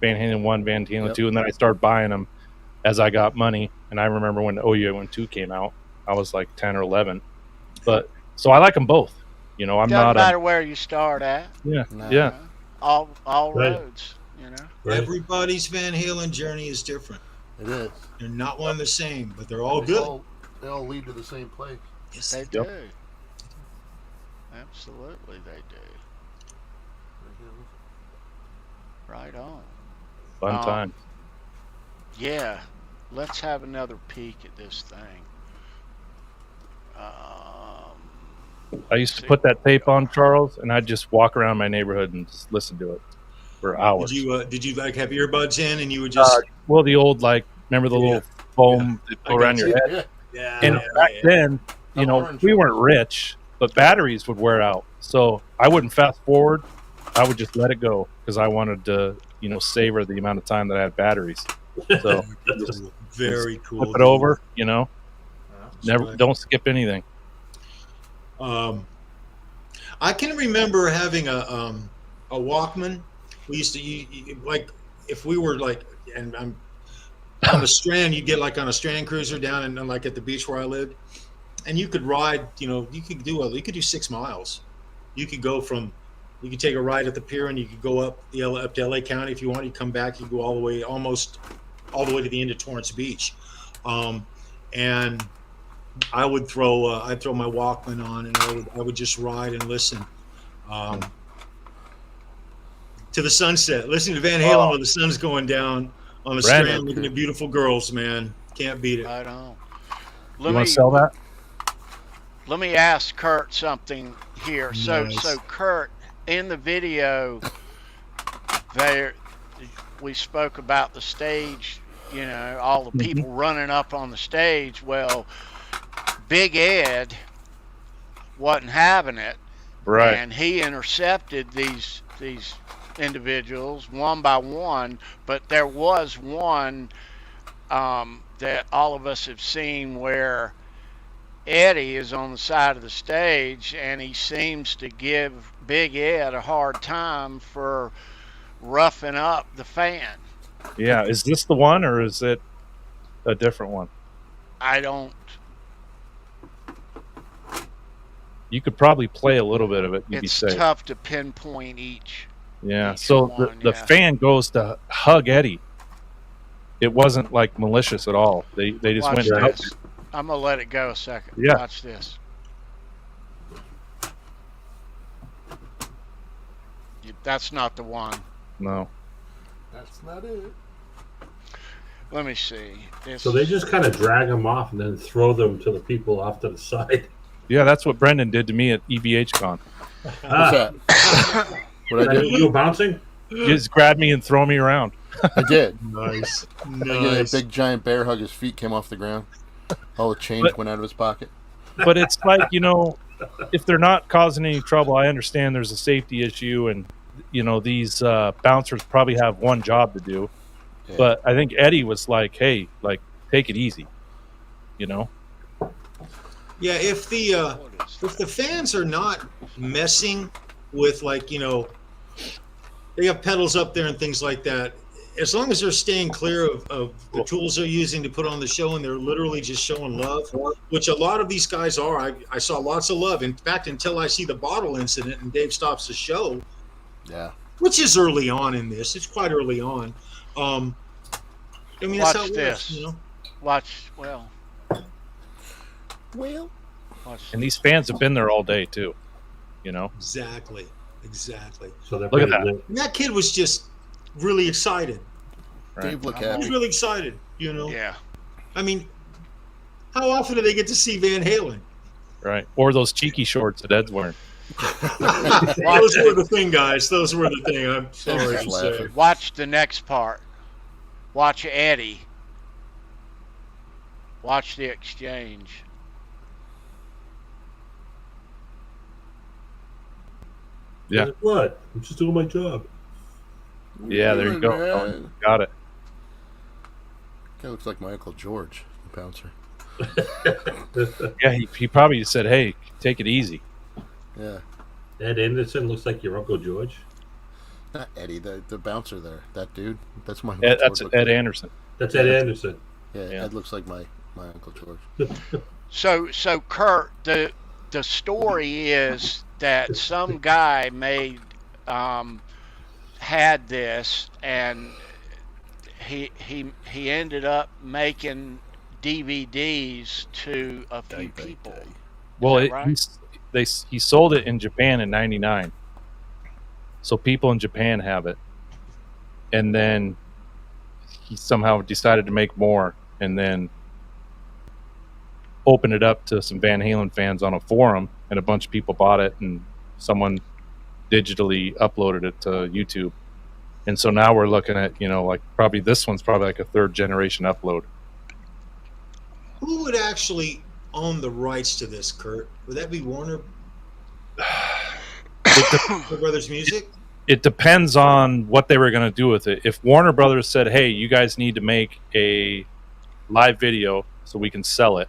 Van Halen 1, Van Halen 2, and then I started buying them as I got money. And I remember when OU 2 came out, I was like 10 or 11. But so I like them both. I'm Doesn't not matter where you start at. Yeah. All Right. roads. Right. Everybody's Van Halen journey is different. It is. They're not one and the same, but they're all good. They all lead to the same place. Yes, They do. Absolutely, they do. Right on. Fun time. Yeah. Let's have another peek at this thing. I used to put that tape on, Charles, and I'd just walk around my neighborhood and just listen to it for hours. Did you like have earbuds in and you would just the old remember the little foam that go around your head? Yeah. And back then, we weren't rich, but batteries would wear out. So I wouldn't fast forward. I would just let it go because I wanted to, savor the amount of time that I had batteries. So very cool. Flip it over, don't skip anything. I can remember having a Walkman. We used to like if we were like, and I'm on the Strand, you get like on a Strand cruiser down and like at the beach where I lived, and you could ride. You could do 6 miles. You could take a ride at the pier and you could go up to LA County if you want. You come back, you go almost all the way to the end of Torrance Beach, and I would I'd throw my Walkman on and I would just ride and listen to the sunset, listening to Van Halen when the sun's going down on the Strand, looking at beautiful girls. Man, can't beat it. Right on. You want to sell that? Let me ask Kurt something here. Nice. So Kurt, in the video, we spoke about the stage. All the people running up on the stage. Well, Big Ed wasn't having it, right? And he intercepted these individuals one by one. But there was one that all of us have seen where Eddie is on the side of the stage, and he seems to give Big Ed a hard time for roughing up the fan. Yeah, is this the one or is it a different one? I don't. You could probably play a little bit of it. It's tough to pinpoint each. Yeah. So the fan goes to hug Eddie. It wasn't like malicious at all. They just Watch went. this. I'm gonna let it go a second. Yeah. Watch this. That's not the one. No. That's not it. Let me see. So they just kind of drag them off and then throw them to the people off to the side. Yeah, that's what Brendan did to me at EVH Con. What's that? What I did? You were bouncing? He just grabbed me and throw me around. I did. Nice. I did a big giant bear hug. His feet came off the ground. All the change went out of his pocket. But it's like, if they're not causing any trouble, I understand there's a safety issue, and these bouncers probably have one job to do. Yeah. But I think Eddie was like, "Hey, like, take it easy," you know. Yeah, if the fans are not messing with, like, you know, they have pedals up there and things like that, as long as they're staying clear of the tools they're using to put on the show, and they're literally just showing love, which a lot of these guys are. I saw lots of love. In fact, until I see the bottle incident and Dave stops the show, Yeah. which is early on in this. It's quite early on. I mean, that's how Watch it this. works, you know? Well. And these fans have been there all day too, you know. Exactly. So Look at that. And that kid was just really excited. Right. Dave looked He was happy. really excited, you know? Yeah. I mean, how often do they get to see Van Halen? Right. Or those cheeky shorts that Ed's wearing. Those were the thing, guys. Those were the thing. I'm sorry Just to say. laughing. Watch the next part. Watch Eddie. Watch the exchange. Yeah. What? I'm just doing my job. Yeah, there you go. Man. Got it. Guy looks like my Uncle George, the bouncer. Yeah, he probably said, "Hey, take it easy." Yeah. Ed Anderson looks like your Uncle George. Not Eddie, the bouncer there. That dude. That's my Ed, that's George. Ed Anderson. That's Ed Anderson. Yeah, Yeah. Ed looks like my Uncle George. So Kurt, the story is that some guy had this, and he ended up making DVDs to a few people. Well, Is that right? he sold it in Japan in '99, so people in Japan have it, and then he somehow decided to make more, and then opened it up to some Van Halen fans on a forum, and a bunch of people bought it, and someone digitally uploaded it to YouTube. And so now we're looking at, you know, like probably this one's probably like a third generation upload. Who would actually own the rights to this, Kurt? Would that be Warner Brothers Music? It depends on what they were going to do with it. If Warner Brothers said, "Hey, you guys need to make a live video so we can sell it,"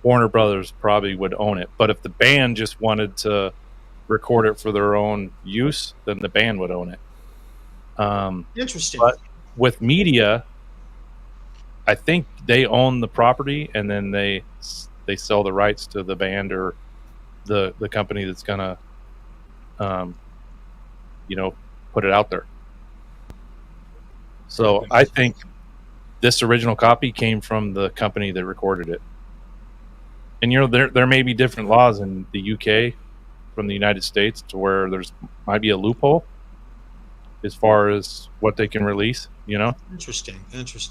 Warner Brothers probably would own it. But if the band just wanted to record it for their own use, then the band would own it. Interesting. But with media, I think they own the property, and then they sell the rights to the band or the company that's gonna, you know, put it out there. So I think this original copy came from the company that recorded it. And, you know, there may be different laws in the UK from the United States to where there's might be a loophole as far as what they can release, you know? Interesting.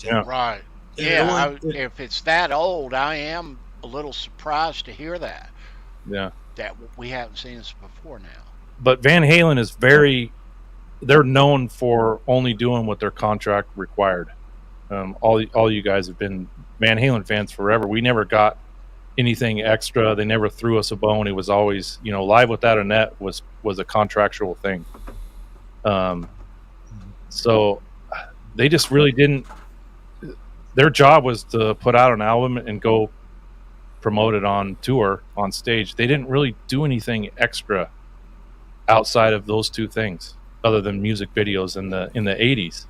Yeah. Right. Yeah, If it's that old, I am a little surprised to hear that. Yeah. That we haven't seen this before now. But Van Halen is they're known for only doing what their contract required. All you guys have been Van Halen fans forever. We never got anything extra. They never threw us a bone. It was always, you know, Live Without a Net was a contractual thing. So they just really didn't. Their job was to put out an album and go promote it on tour, on stage. They didn't really do anything extra outside of those two things, other than music videos in the 80s.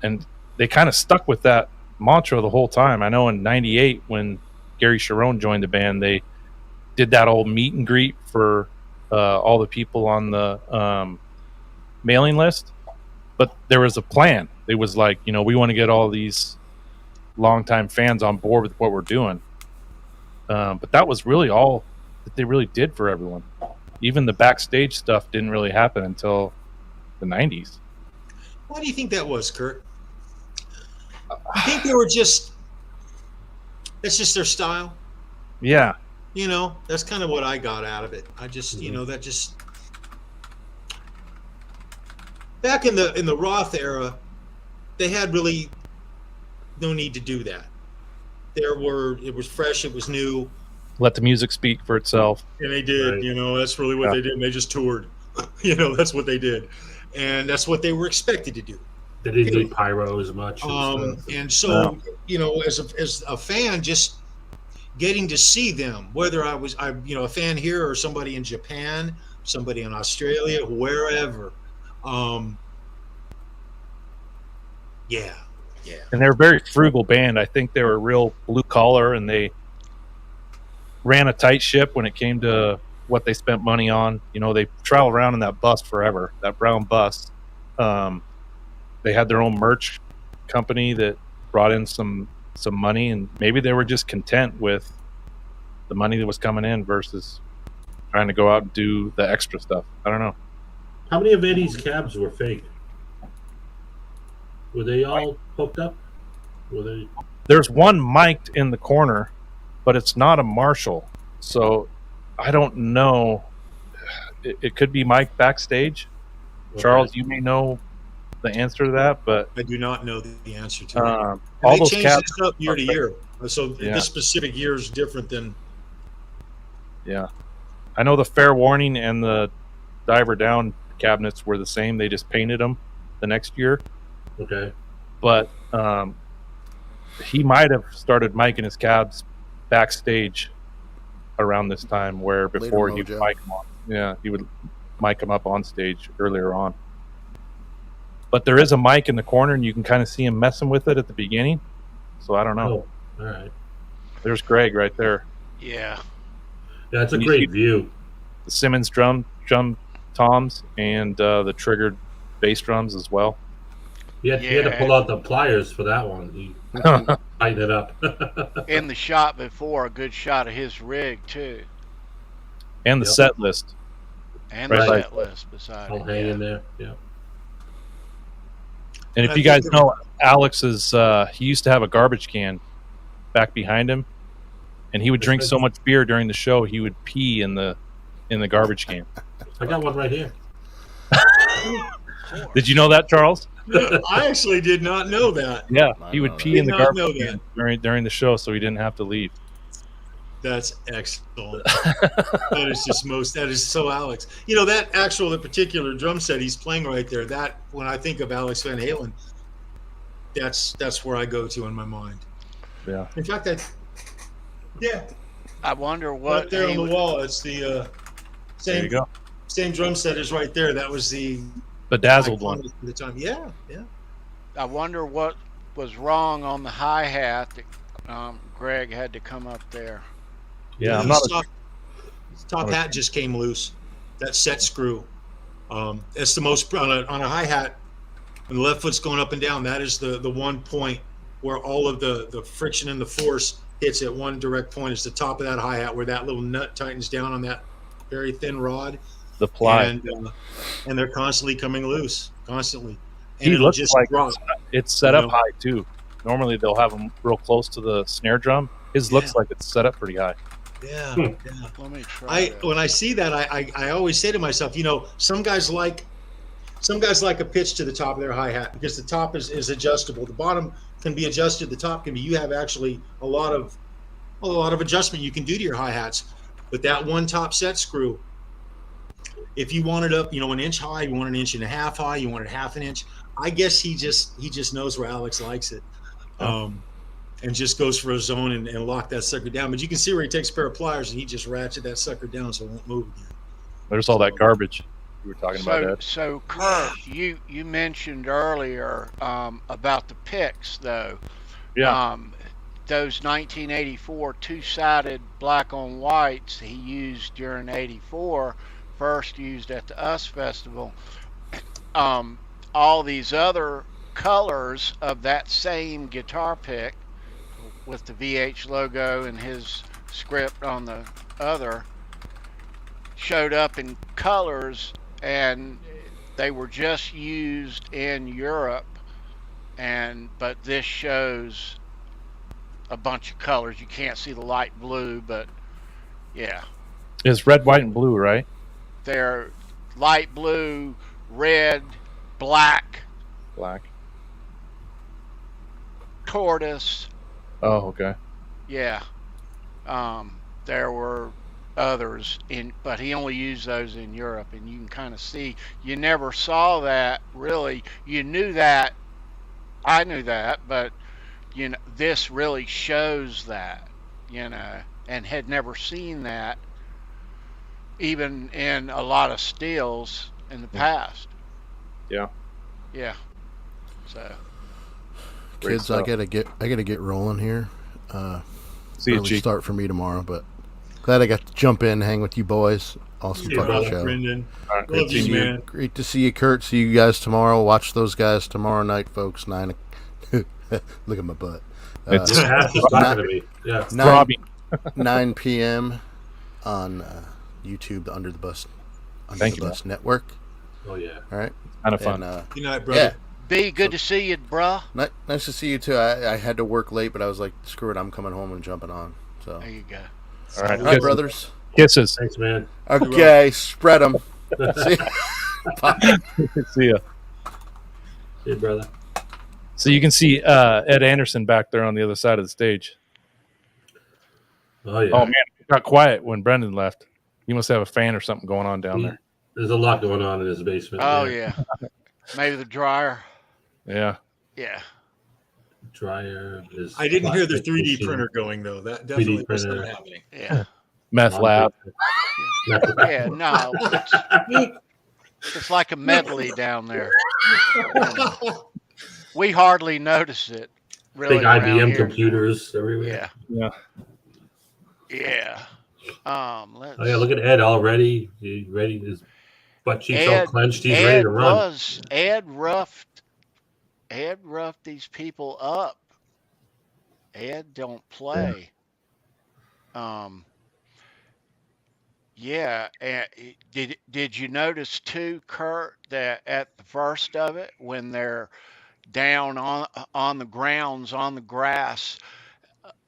And they kind of stuck with that mantra the whole time. I know in '98 when Gary Cherone joined the band, they did that old meet and greet for all the people on the mailing list, but there was a plan. It was like, you know, we want to get all these longtime fans on board with what we're doing. But that was really all that they really did for everyone. Even the backstage stuff didn't really happen until the 90s. Why do you think that was, Kurt? You think they were that's just their style? Yeah. You know, that's kind of what I got out of it. I just, you know, that just back in the Roth era, they had really no need to do that. It was fresh, it was new. Let the music speak for itself. And they did, you know, that's really what they did. And they just toured. You know, that's what they did. And that's what they were expected to do. They didn't need pyro as much. And so, as a fan, just getting to see them, whether I'm a fan here or somebody in Japan, somebody in Australia, wherever. Yeah. And they're a very frugal band. I think they were real blue collar, and they ran a tight ship when it came to what they spent money on. They traveled around in that bus forever, that brown bus. They had their own merch company that brought in some money, and maybe they were just content with the money that was coming in versus trying to go out and do the extra stuff. I don't know. How many of Eddie's cabs were fake? Were they all hooked up? There's one mic'd in the corner, but it's not a Marshall. So I don't know. It could be mic'd backstage. Okay. Charles, you may know the answer to that, but I do not know the answer to that. All they those change cabs this up year to year. So this specific year is different than. Yeah. I know the Fair Warning and the Diver Down cabinets were the same. They just painted them the next year. Okay. But he might have started micing his cabs backstage around this time, where before he would mic them on. Yeah, he would mic them up on stage earlier on. But there is a mic in the corner, and you can kind of see him messing with it at the beginning. So I don't know. Oh, all right. There's Greg right there. Yeah. That's a great view. The Simmons drum toms and the triggered bass drums as well. He had to pull out the pliers for that one. He tightened it up. In the shot before, a good shot of his rig too. And the set list. And the set list beside it. Hanging there. Yeah. And if you guys know, Alex he used to have a garbage can back behind him, and he would drink so much beer during the show he would pee in the garbage can. I got one right here. Did you know that, Charles? I actually did not know that. Yeah, he would pee in the garbage can during the show, so he didn't have to leave. That's excellent. That is so Alex. The particular drum set he's playing right there, that when I think of Alex Van Halen, that's where I go to in my mind. Yeah. In fact, I wonder what right there on the wall. It's the same drum set is right there. That was the bedazzled one at the time. Yeah. I wonder what was wrong on the hi-hat that Greg had to come up there. Yeah, top hat just came loose. That set screw. It's the most on a hi-hat. When the left foot's going up and down, that is the one point where all of the friction and the force hits at one direct point. Is the top of that hi-hat where that little nut tightens down on that very thin rod. The ply. And they're constantly coming loose. Constantly. And he looks like drop. It's set up high too. Normally they'll have them real close to the snare drum. His looks like it's set up pretty high. Yeah. Let me try when I see that, I always say to myself, some guys like a pitch to the top of their hi-hat because the top is adjustable. The bottom can be adjusted. The top can be. You have actually a lot of adjustment you can do to your hi-hats. But that one top set screw, if you want it up, an inch high, you want an inch and a half high, you want it half an inch. I guess he just knows where Alex likes it. And just goes for a zone and lock that sucker down. But you can see where he takes a pair of pliers and he just ratchet that sucker down so it won't move again. There's all that garbage you were talking about, Ed. So Kurt, you mentioned earlier about the picks, though. Yeah. Those 1984 two-sided black on whites he used during '84, first used at the US Festival. All these other colors of that same guitar pick with the VH logo and his script on the other showed up in colors, and they were just used in Europe, but this shows a bunch of colors. You can't see the light blue, but yeah, it's red, white, and blue, right? They're light blue, red, black, tortoise. Oh, okay. Yeah. There were others but he only used those in Europe, and you can kind of see. You never saw that really. You knew that I knew that, but this really shows that, and had never seen that even in a lot of stills in the past. Yeah. Yeah. So, Kids, I gotta get rolling here. See you, Early Cheek. start for me tomorrow, but glad I got to jump in, hang with you boys. Awesome Yeah, fucking brother, show. Brendan. All right, Love you, man. Great to see you, Kurt. See you guys tomorrow. Watch those guys tomorrow night, folks. 9. Look at my butt. It's Ash is talking to me. Yeah. 9 p.m. on YouTube, the Under the Bus Network. Oh yeah. All right. kind of fun. Good night, brother. Yeah. B, good to see you, bruh. Nice to see you too. I had to work late, but I was like, screw it, I'm coming home and jumping on. So, There you go. All right, all right, brothers. Kisses. Thanks, man. Okay, spread them. See, See ya. Hey, brother. So you can see Ed Anderson back there on the other side of the stage. Oh yeah. Oh man, it got quiet when Brendan left. You must have a fan or something going on down there. There's a lot going on in his basement. Oh yeah. Maybe the dryer. Yeah. Yeah. Dryer is. I didn't hear the plastic 3D machine. printer going though. That definitely was printer. not happening. Yeah. Meth lab. Yeah. No. It's like a medley down there. We hardly notice it. Really, Big around IBM here. computers everywhere. Yeah. Yeah. Yeah. Let's. Oh yeah, look at Ed already. He's ready. His butt cheeks all Ed- clenched. He's ready to run. Ed roughed these people up. Ed don't play. Yeah. And did you notice too, Kurt, that at the first of it, when they're down on the grounds on the grass,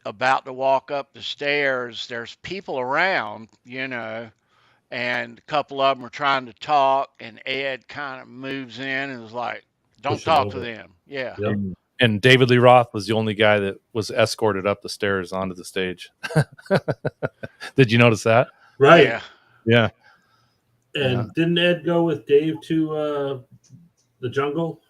about to walk up the stairs, there's people around, and a couple of them are trying to talk, and Ed kind of moves in and is like, "Don't Push 'em talk to over. them." Yeah. Yep. And David Lee Roth was the only guy that was escorted up the stairs onto the stage. Did you notice that? Right. Yeah. Yeah. And didn't Ed go with Dave to the jungle?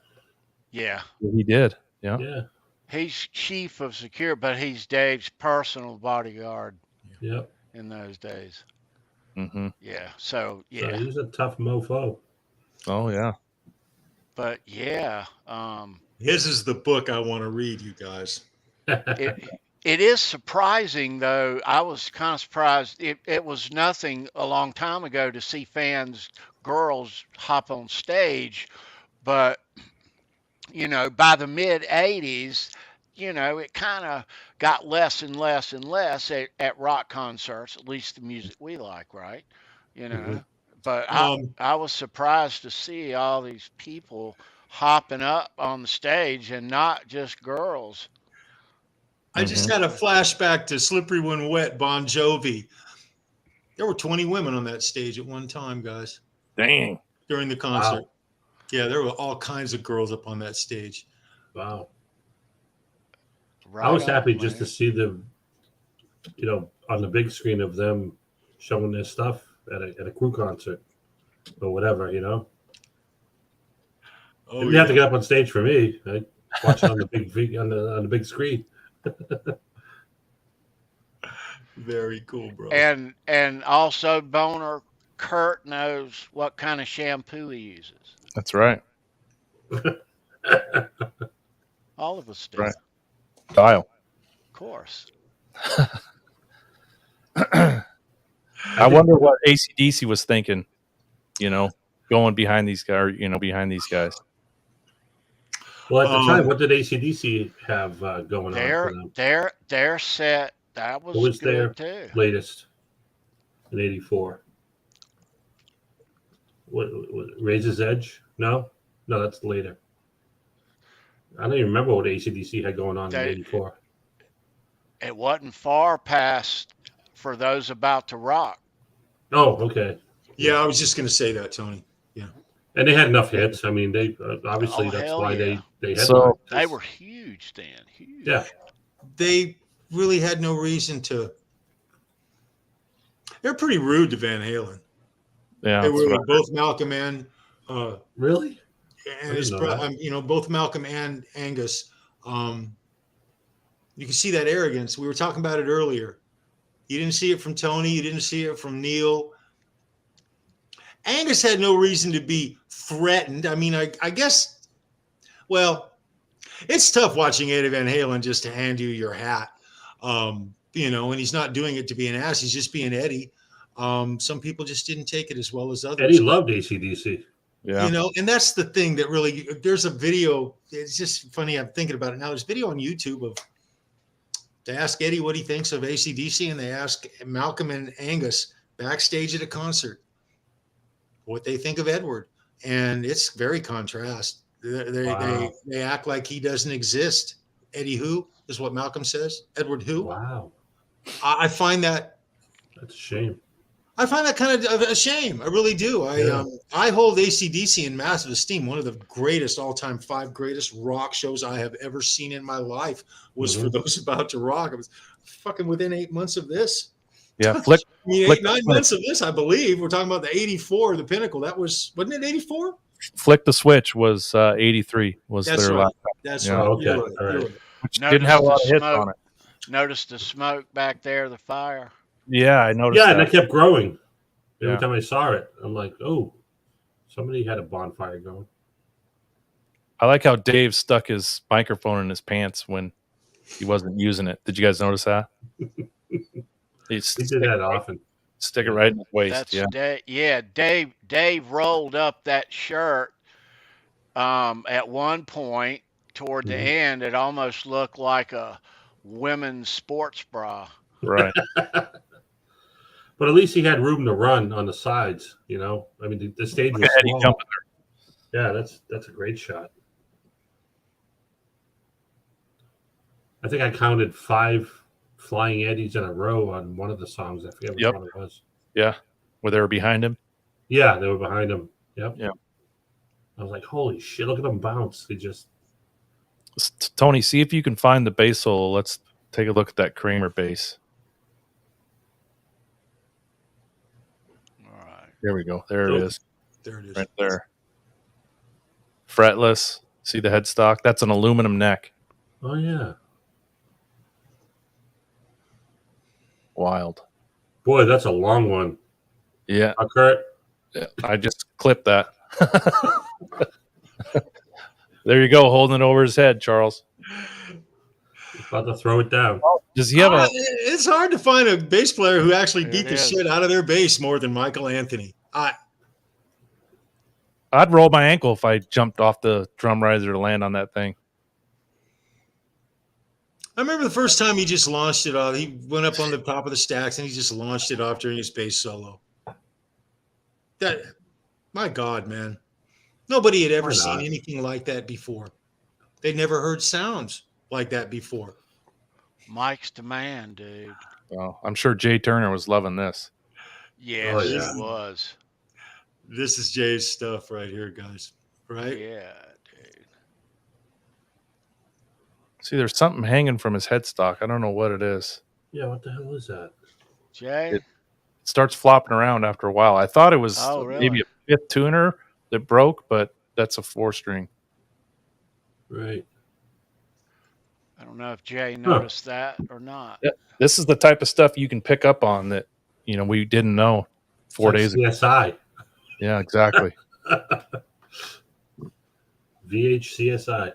Yeah. He did. Yeah. Yeah. He's chief of security, but he's Dave's personal bodyguard Yep. in those days. Mm-hmm. Yeah. So So yeah. he's a tough mofo. Oh yeah. But yeah. His is the book I want to read, you guys. It is surprising, though. I was kind of surprised. It was nothing a long time ago to see girls hop on stage, but by the mid '80s, it kind of got less and less and less at rock concerts. At least the music we like, right? Mhm. But I was surprised to see all these people hopping up on the stage, and not just girls. I just had a flashback to Slippery When Wet, Bon Jovi. There were 20 women on that stage at one time, guys, Dang. during the concert. Wow. Yeah, there were all kinds of girls up on that stage. Wow. Right I was on, happy just man. to see them, on the big screen of them showing their stuff at a crew concert or whatever, Oh, You didn't have to get up on stage for me. I watch it on the big on the big screen. Very cool, bro. And also, Boner, Kurt knows what kind of shampoo he uses. That's right. All of us do. Right. Dial. Of course. I wonder what AC/DC was thinking, going behind these guys, behind these guys. Well, at the time, what did AC/DC have going on for them? Their set, that was, What was their good too. latest in '84? What Razor's Edge? No, that's later. I don't even remember what AC/DC had going on in '84. It wasn't far past For Those About to Rock. Oh, okay. Yeah, I was just going to say that, Tony. Yeah. And they had enough hits. I mean, they obviously that's hell why yeah. they had. So- They were huge then. Huge. Yeah. They really had no reason to. They're pretty rude to Van Halen. Yeah. They that's were right. both Malcolm and Really? and his both Malcolm and Angus. You can see that arrogance. We were talking about it earlier. You didn't see it from Tony. You didn't see it from Neil. Angus had no reason to be threatened. I mean, I guess, well, it's tough watching Eddie Van Halen just to hand you your hat. And he's not doing it to be an ass. He's just being Eddie. Some people just didn't take it as well as others. Eddie loved AC/DC. Yeah. And that's the thing that really, there's a video. It's just funny. I'm thinking about it now. There's a video on YouTube they ask Eddie what he thinks of AC/DC, and they ask Malcolm and Angus backstage at a concert what they think of Edward. And it's very contrast. They act like he doesn't exist. Eddie who is what Malcolm says. Edward who? Wow. I find that. That's a shame. I find that kind of a shame. I really do. I hold AC/DC in massive esteem. One of the greatest all-time 5 greatest rock shows I have ever seen in my life was for those about to rock. It was fucking within 8 months of this. Yeah, 9 months of this, I believe. We're talking about the 84, the pinnacle. That wasn't it 84? Flick the Switch was 83. Was That's their right. last? That's Yeah. right. Okay. You're right. All right. You're right. Which didn't have a lot of hits on it. Notice the smoke back there, the fire. Yeah, I noticed. Yeah, that. and it kept growing. Every Yeah. time I saw it, I'm like, oh, somebody had a bonfire going. I like how Dave stuck his microphone in his pants when he wasn't using it. Did you guys notice that? He did that often. Stick it right in his waist. That's Dave rolled up that shirt at one point toward the end. It almost looked like a women's sports bra. Right. But at least he had room to run on the sides, I mean, the stage was small. Yeah, that's a great shot. I think I counted 5 flying eddies in a row on one of the songs. I forget which one it was. Yeah, where they were behind him. Yeah, they were behind him. Yep. Yeah. I was like, holy shit, look at them bounce. They just... Tony, see if you can find the bass solo. Let's take a look at that Kramer bass. There we go. There it is. There it is. Right there. Fretless. See the headstock? That's an aluminum neck. Oh, yeah. Wild. Boy, that's a long one. Yeah. Kurt? Yeah, I just clipped that. There you go, holding it over his head, Charles. About to throw it down. Does he have a... It's hard to find a bass player who actually beat the shit out of their bass more than Michael Anthony. I'd roll my ankle if I jumped off the drum riser to land on that thing. I remember the first time he just launched it off. He went up on the top of the stacks and he just launched it off during his bass solo. My God, man. Nobody had ever seen anything like that before. They'd never heard sounds like that before. Mike's the man, dude. Well, I'm sure Jay Turner was loving this. Yes, he was. This is Jay's stuff right here, guys. Right? Yeah, dude. See, there's something hanging from his headstock. I don't know what it is. Yeah, what the hell is that? Jay? It starts flopping around after a while. I thought it was maybe a 5th tuner that broke, but that's a 4-string. Right. I don't know if Jay noticed that or not. This is the type of stuff you can pick up on that, we didn't know 4 days ago. CSI. Yeah, exactly. VHCSI.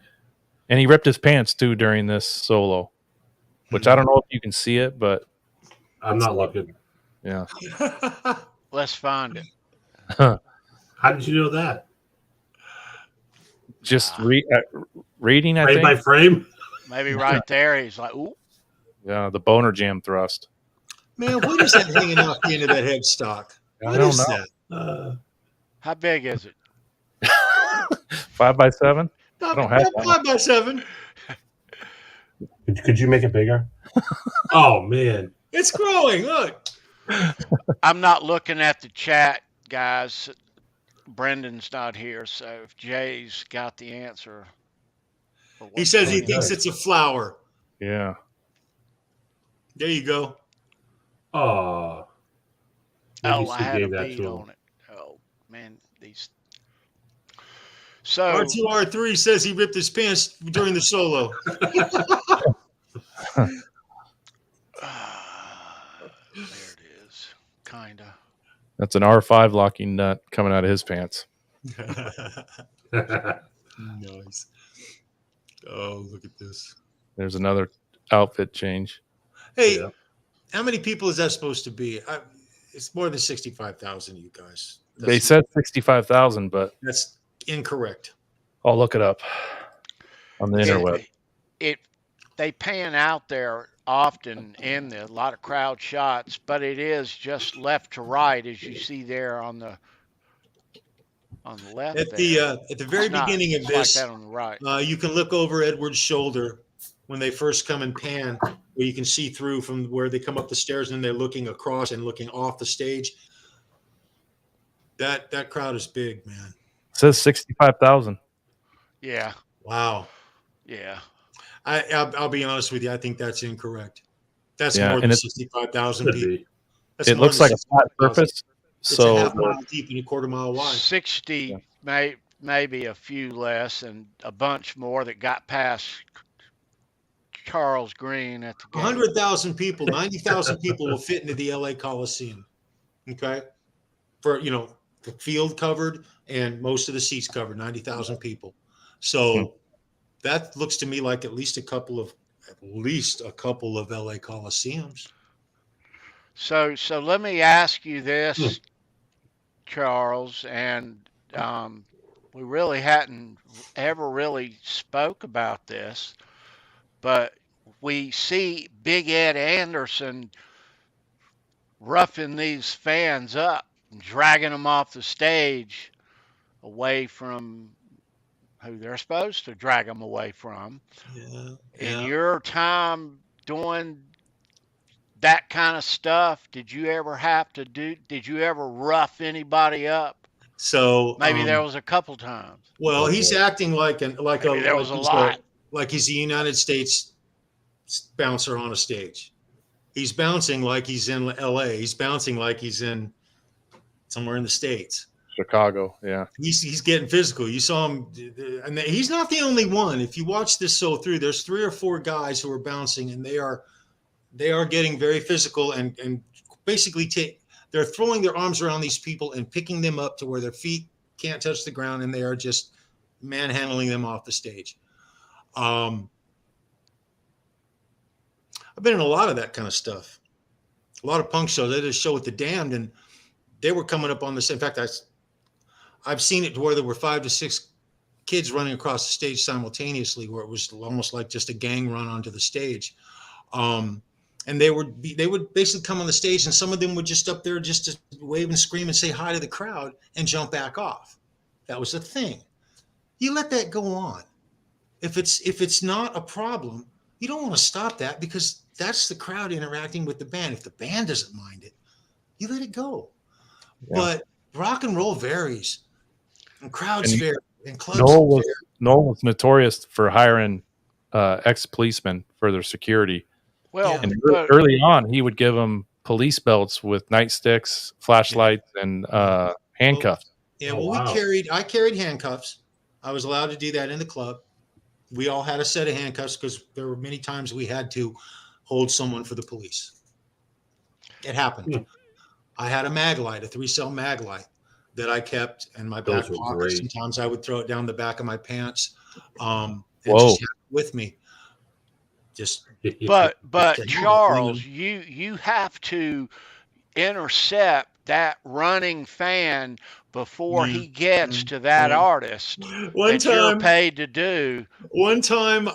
And he ripped his pants too during this solo, which I don't know if you can see it, but I'm not looking. Yeah. Let's find it. How did you know that? Just reading, I frame think. By frame? Maybe right there. He's like, ooh. Yeah, the boner jam thrust. Man, what is that hanging off the end of that headstock? I don't know. How big is it? 5x7? I don't have 5x7. Could you make it bigger? Oh, man. It's growing. Look. I'm not looking at the chat, guys. Brendan's not here, so if Jay's got the answer. He says he thinks it's a flower. Yeah. There you go. Oh. I had a bead on it. Oh, man. So R2R3 says he ripped his pants during the solo. there it is, kinda. That's an R5 locking nut coming out of his pants. Nice. Oh, look at this. There's another outfit change. Hey, Yeah. how many people is that supposed to be? It's more than 65,000, you guys. They said 65,000, but That's incorrect. I'll look it up on the interweb. They pan out there often in a lot of crowd shots, but it is just left to right, as you see there on the left. At the very beginning of this, like that on the right. You can look over Edward's shoulder when they first come and pan, where you can see through from where they come up the stairs and they're looking across and looking off the stage. That crowd is big, man. It says 65,000. Yeah. Wow. Yeah. I'll be honest with you. I think that's incorrect. That's Yeah, more and than 65,000 Could people. be. That's It more looks than like a flat 65,000. surface. It's So a half mile deep and a quarter mile wide. 60, maybe a few less, and a bunch more that got past Charles Green at the game. 100,000 people, 90,000 people will fit into the LA Coliseum. Okay. For, the field covered and most of the seats covered, 90,000 people. So that looks to me like at least a couple of LA Coliseums. So let me ask you this, Charles, and we really hadn't ever really spoke about this, but we see Big Ed Anderson roughing these fans up, dragging them off the stage away from who they're supposed to drag them away from. Yeah. In your time doing that kind of stuff, did you ever rough anybody up? So Maybe there was a couple times. Well, he's acting like there was a lot. Like he's a United States bouncer on a stage. He's bouncing like he's in LA. He's bouncing like he's in somewhere in the States. Chicago, yeah. He's getting physical. You saw him, and he's not the only one. If you watch this through, there's 3 or 4 guys who are bouncing, and they are getting very physical and basically they're throwing their arms around these people and picking them up to where their feet can't touch the ground, and they are just manhandling them off the stage. I've been in a lot of that kind of stuff, a lot of punk shows. I did a show with the Damned, and they were coming up on this. In fact, I've seen it to where there were 5 to 6 kids running across the stage simultaneously, where it was almost like just a gang run onto the stage. And they would basically come on the stage, and some of them would just up there just to wave and scream and say hi to the crowd and jump back off. That was the thing. You let that go on. If it's not a problem, you don't want to stop that, because that's the crowd interacting with the band. If the band doesn't mind it, you let it go. Yeah. But rock and roll varies, and crowds vary, and clubs vary. Noel was notorious for hiring ex-policemen for their security. Well, and early on, he would give them police belts with nightsticks, flashlights, and handcuffs. I carried handcuffs. I was allowed to do that in the club. We all had a set of handcuffs because there were many times we had to hold someone for the police. It happened. I had a mag light, a 3-cell mag light that I kept in my back pocket. Sometimes I would throw it down the back of my pants and just have it with me. But Charles, you have to intercept that running fan before he gets to that artist you're paid to do. One time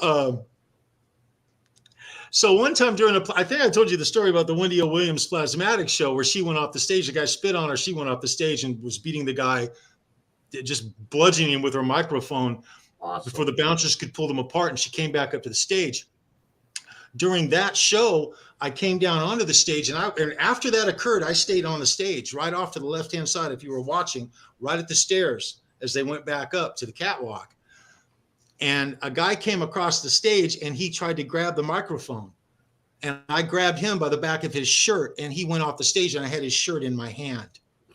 during I think I told you the story about the Wendy O. Williams Plasmatic show where she went off the stage. The guy spit on her. She went off the stage and was beating the guy, just bludgeoning him with her microphone before the bouncers could pull them apart. And she came back up to the stage. During that show, I came down onto the stage, and after that occurred, I stayed on the stage right off to the left-hand side, if you were watching, right at the stairs as they went back up to the catwalk. And a guy came across the stage, and he tried to grab the microphone. And I grabbed him by the back of his shirt, and he went off the stage, and I had his shirt in my hand.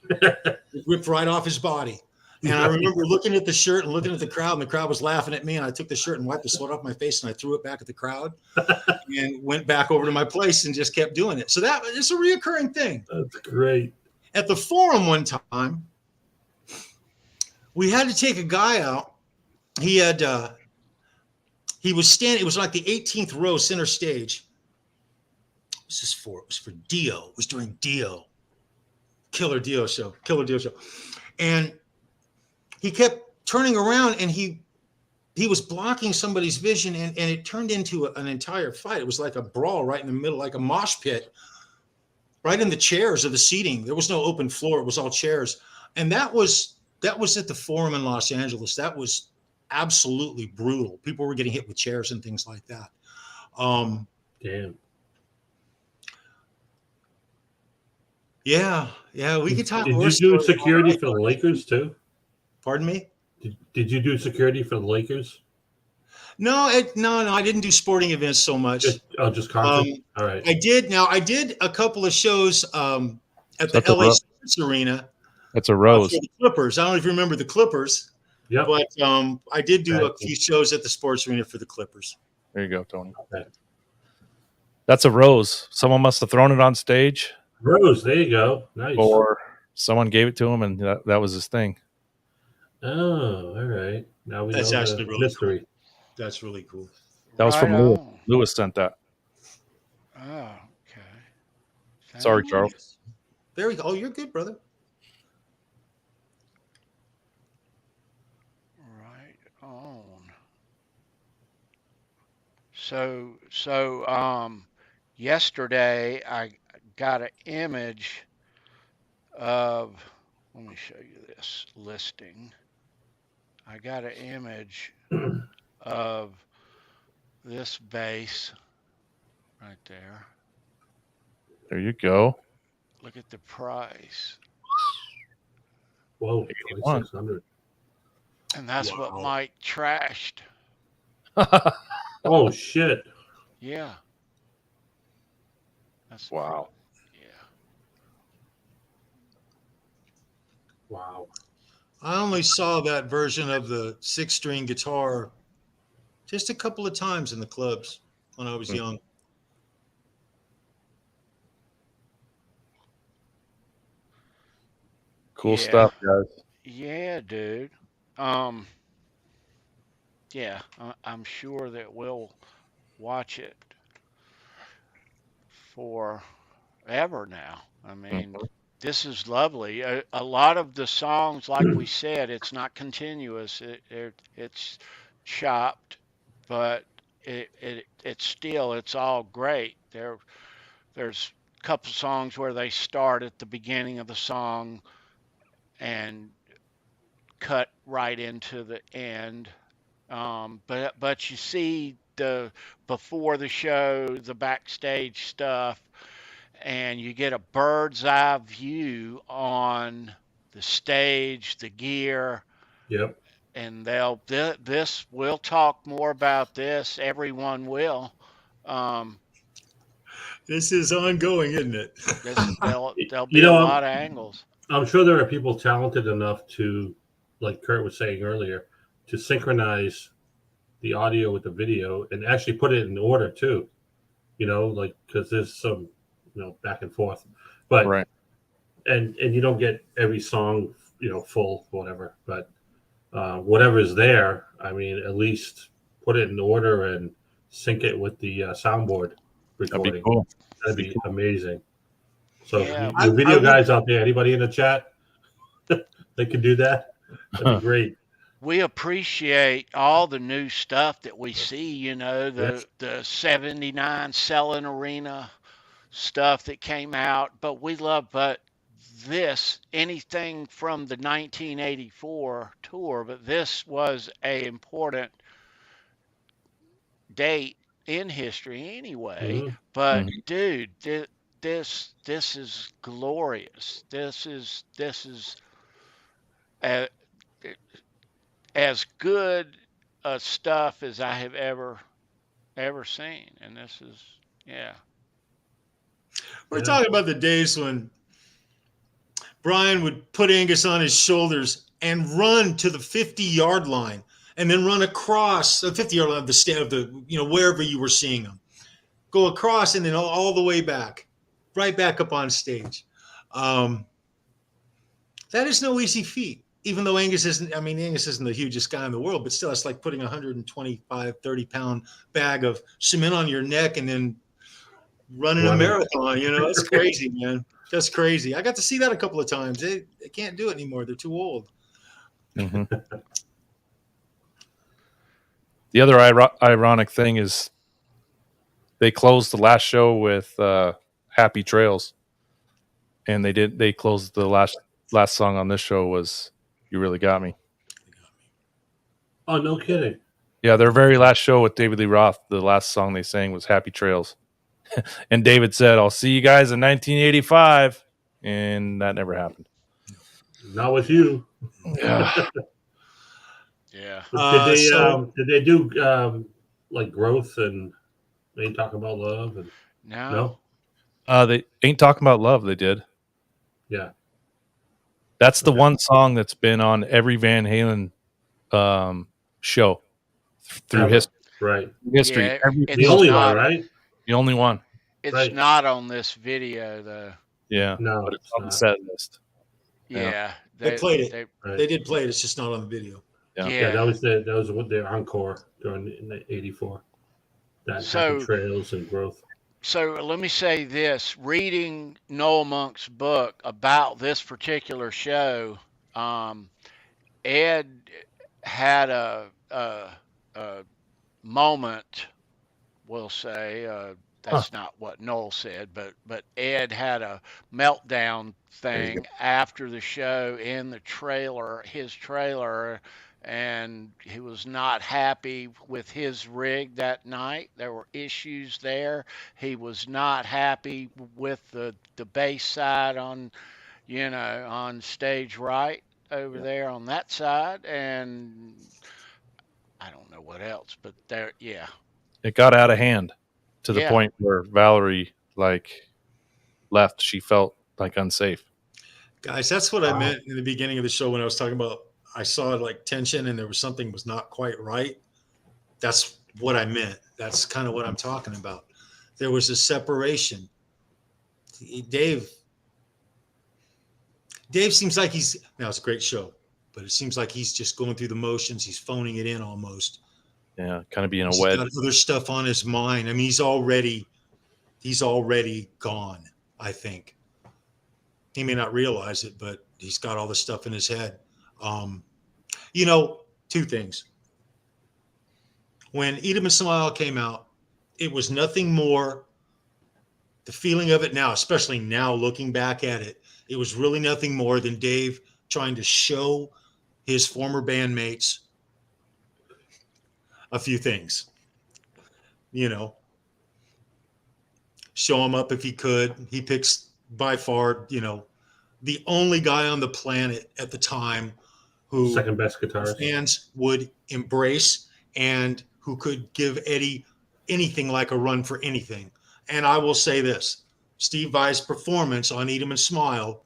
It ripped right off his body. And I remember looking at the shirt and looking at the crowd, and the crowd was laughing at me. And I took the shirt and wiped the sweat off my face, and I threw it back at the crowd, and went back over to my place and just kept doing it. So that it's a reoccurring thing. That's great. At the Forum one time, we had to take a guy out. He was standing. It was like the 18th row, center stage. What was this for? It was for Dio. It was during Dio. Killer Dio show. And he kept turning around, and he was blocking somebody's vision, and it turned into an entire fight. It was like a brawl right in the middle, like a mosh pit, right in the chairs of the seating. There was no open floor. It was all chairs. And that was at the Forum in Los Angeles. That was absolutely brutal. People were getting hit with chairs and things like that. Damn. Yeah, we could talk. Did you do security for the Lakers too? Pardon me? Did you do security for the Lakers? No, I didn't do sporting events so much. Just concerts. All right. I did a couple of shows at the LA Sports Arena. That's a Rose. For the Clippers. I don't know if you remember the Clippers. Yeah. But I did do a few shows at the Sports Arena for the Clippers. There you go, Tony. Okay. That's a Rose. Someone must have thrown it on stage. Rose, there you go. Nice. Or someone gave it to him, and that was his thing. Oh, all right. Now we That's know actually the really mystery. cool. That's really cool. That was from Lewis. Lewis sent that. Oh, okay. Sorry, Charles. Very. Oh, you're good, brother. Right on. So, yesterday I got an image of. Let me show you this listing. I got an image of this bass right there. There you go. Look at the price. Whoa, 2,600. And that's what Mike trashed. Oh, shit. Yeah. That's wow. Yeah. Wow. I only saw that version of the 6-string guitar just a couple of times in the clubs when I was young. Cool stuff, guys. Yeah, dude. Yeah, I'm sure that we'll watch it forever now. I mean, this is lovely. A lot of the songs, like we said, it's not continuous. It's chopped, but it's all great. There's a couple songs where they start at the beginning of the song and cut right into the end. But you see the before the show, the backstage stuff, and you get a bird's eye view on the stage, the gear. Yep. And we'll talk more about this. Everyone will. This is ongoing, isn't it? There'll be a lot of angles. I'm sure there are people talented enough to, like Kurt was saying earlier, to synchronize the audio with the video and actually put it in order too. Like because there's some, back and forth, but right. And you don't get every song, full, whatever. But whatever's there, I mean, at least put it in order and sync it with the soundboard recording. That'd be cool. That'd be amazing. So, Yeah. you video guys out there, anybody in the chat, they can do that. That'd be great. We appreciate all the new stuff that we see, the 79 Selling Arena stuff that came out, but anything from the 1984 tour, but this was a important date in history anyway. Mm-hmm. But dude, this is glorious. This is as good stuff as I have ever seen, and this is We're talking about the days when Brian would put Angus on his shoulders and run to the 50-yard line and then run across the 50-yard line of the stand of the, wherever you were seeing them. Go across and then all the way back, right back up on stage. That is no easy feat, even though Angus isn't the hugest guy in the world, but still, it's like putting a 125, 30-pound bag of cement on your neck and then running a marathon. That's crazy, man. That's crazy. I got to see that a couple of times. They can't do it anymore. They're too old. Mm-hmm. The other ironic thing is they closed the last show with Happy Trails, and they closed the last song on this show was You Really Got Me. Oh, no kidding. Yeah, their very last show with David Lee Roth, the last song they sang was Happy Trails. And David said, I'll see you guys in 1985. And that never happened. Not with you. Yeah. Yeah. Did they do like Growth and they ain't talking about love? And No. They ain't talking about love. They did. Yeah. That's the one song that's been on every Van Halen show through history. Right. History. Yeah, the only one, right? The only one. It's not on this video, though. Yeah. No, but it's on the set list. Yeah. They played it. They did play it. It's just not on the video. Yeah. That was their encore during '84. That Happy Trails and Growth. So let me say this: reading Noel Monk's book about this particular show, Ed had a moment. We'll say that's not what Noel said, but Ed had a meltdown thing after the show in the trailer, his trailer, and he was not happy with his rig that night. There were issues there. He was not happy with the bass side on stage right over there on that side, and I don't know what else, but there, yeah. It got out of hand to the point where Valerie left. She felt unsafe. Guys, that's what I meant in the beginning of the show when I was talking about I saw tension and there was something was not quite right. That's what I meant. That's kind of what I'm talking about. There was a separation. Dave seems like it's a great show, but it seems like he's just going through the motions. He's phoning it in almost. Yeah, kind of being a He's wedge. got other stuff on his mind. I mean, he's already gone, I think. He may not realize it, but he's got all this stuff in his head. Two things. When Eat 'Em and Smile came out, it was nothing more. The feeling of it now, especially now looking back at it, it was really nothing more than Dave trying to show his former bandmates a few things. Show him up if he could. He picks by far, the only guy on the planet at the time who second best guitarist fans would embrace and who could give Eddie anything like a run for anything. And I will say this, Steve Vai's performance on Eat 'Em and Smile,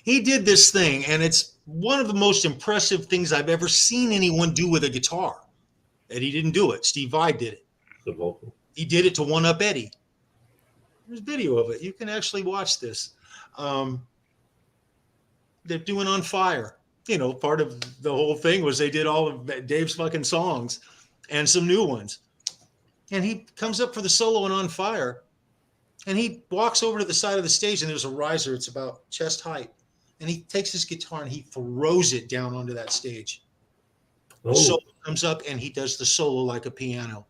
he did this thing, and it's one of the most impressive things I've ever seen anyone do with a guitar. Eddie didn't do it. Steve Vai did it. The vocal. He did it to one-up Eddie. There's video of it. You can actually watch this. They're doing On Fire. Part of the whole thing was they did all of Dave's fucking songs and some new ones. And he comes up for the solo in On Fire, and he walks over to the side of the stage, and there's a riser. It's about chest height. And he takes his guitar and he throws it down onto that stage. Oh. Solo comes up and he does the solo like a piano.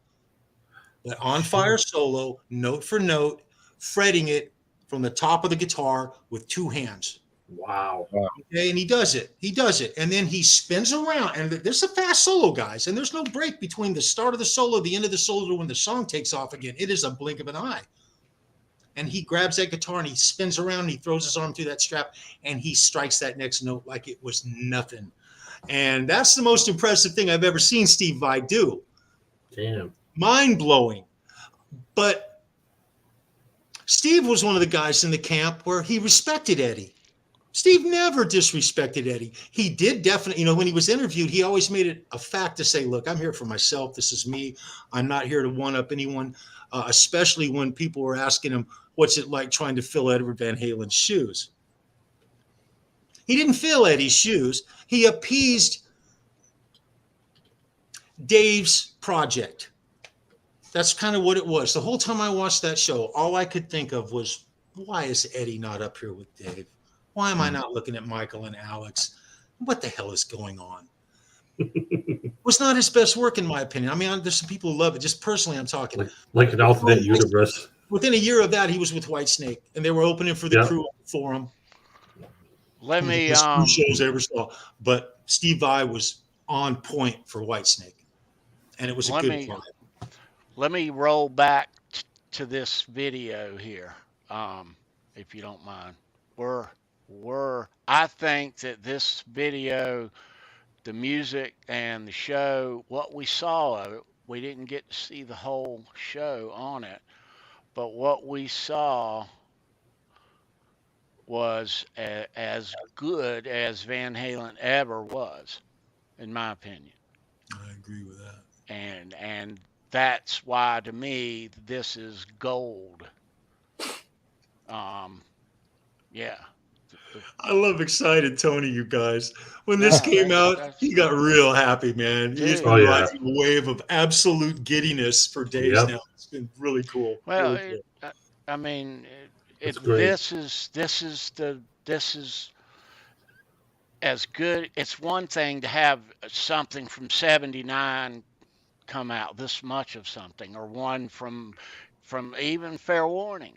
But On Fire solo, note for note, fretting it from the top of the guitar with two hands. Wow. Okay, and he does it. And then he spins around. And there's a fast solo, guys. And there's no break between the start of the solo, the end of the solo, to when the song takes off again. It is a blink of an eye. And he grabs that guitar and he spins around and he throws his arm through that strap and he strikes that next note like it was nothing. And that's the most impressive thing I've ever seen Steve Vai do. Damn. Mind-blowing. But Steve was one of the guys in the camp where he respected Eddie. Steve never disrespected Eddie. He did definitely, when he was interviewed, he always made it a fact to say, look, I'm here for myself. This is me. I'm not here to one-up anyone, especially when people were asking him, what's it like trying to fill Edward Van Halen's shoes? He didn't fill Eddie's shoes. He appeased Dave's project. That's kind of what it was. The whole time I watched that show, all I could think of was, why is Eddie not up here with Dave? Why am I not looking at Michael and Alex? What the hell is going on? It was not his best work, in my opinion. I mean, there's some people who love it. Just personally, I'm talking. Like an alternate universe. Within a year of that, he was with Whitesnake, and they were opening for the crew for him. Let me shows I ever saw, but Steve Vai was on point for Whitesnake, and it was a good vibe. Let me roll back to this video here, if you don't mind. I think that this video, the music and the show, what we saw of it, we didn't get to see the whole show on it, but what we saw was as good as Van Halen ever was, in my opinion. I agree with that. And that's why, to me, this is gold. Yeah. I love excited Tony, you guys. When this came out, he got real happy, man. He's been riding a wave of absolute giddiness for days now. It's been really cool. Well, really cool. I mean, this is as good. It's one thing to have something from '79 come out, this much of something, or one from even Fair Warning,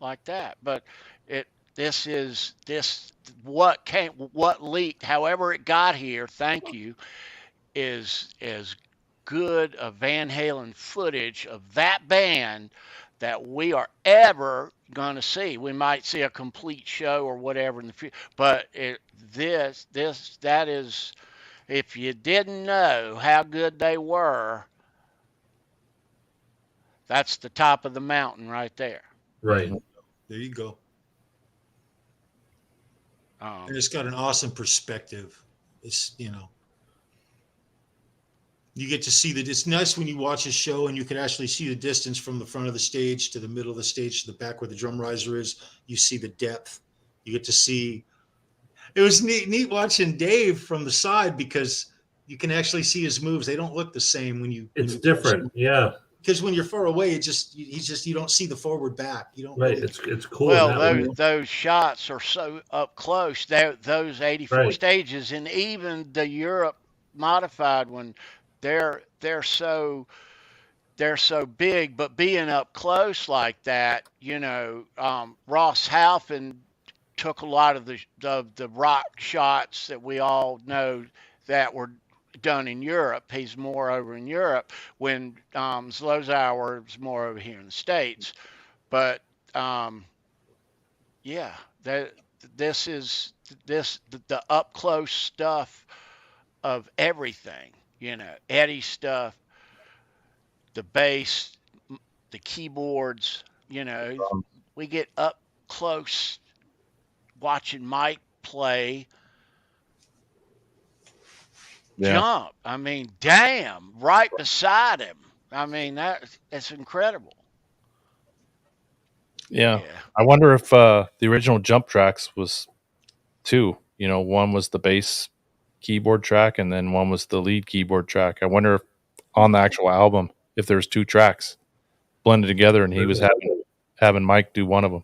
like that. But what leaked, however it got here, thank you, is as good a Van Halen footage of that band that we are ever going to see. We might see a complete show or whatever in the future, but that is, if you didn't know how good they were, that's the top of the mountain right there. Right. There you go. And it's got an awesome perspective. It's, you get to see that. It's nice when you watch a show and you can actually see the distance from the front of the stage to the middle of the stage to the back where the drum riser is. You see the depth. You get to see. It was neat watching Dave from the side because you can actually see his moves. They don't look the same when you. It's different, yeah. Because when you're far away, you don't see the forward back. You don't. Right, really, it's cool. Well, those shots are so up close. Those 84 stages, and even the Europe modified one, they're so big. But being up close like that, Ross Halfin took a lot of the rock shots that we all know that were done in Europe. He's more over in Europe when Zlozauer was more over here in the States. But this is the up close stuff of everything, Eddie stuff, the bass, the keyboards, we get up close watching Mike play. Jump. I mean, damn, right beside him. I mean, that's incredible. Yeah. I wonder if the original Jump tracks was two. One was the bass keyboard track, and then one was the lead keyboard track. I wonder if on the actual album, if there's two tracks blended together, and he was having Mike do one of them.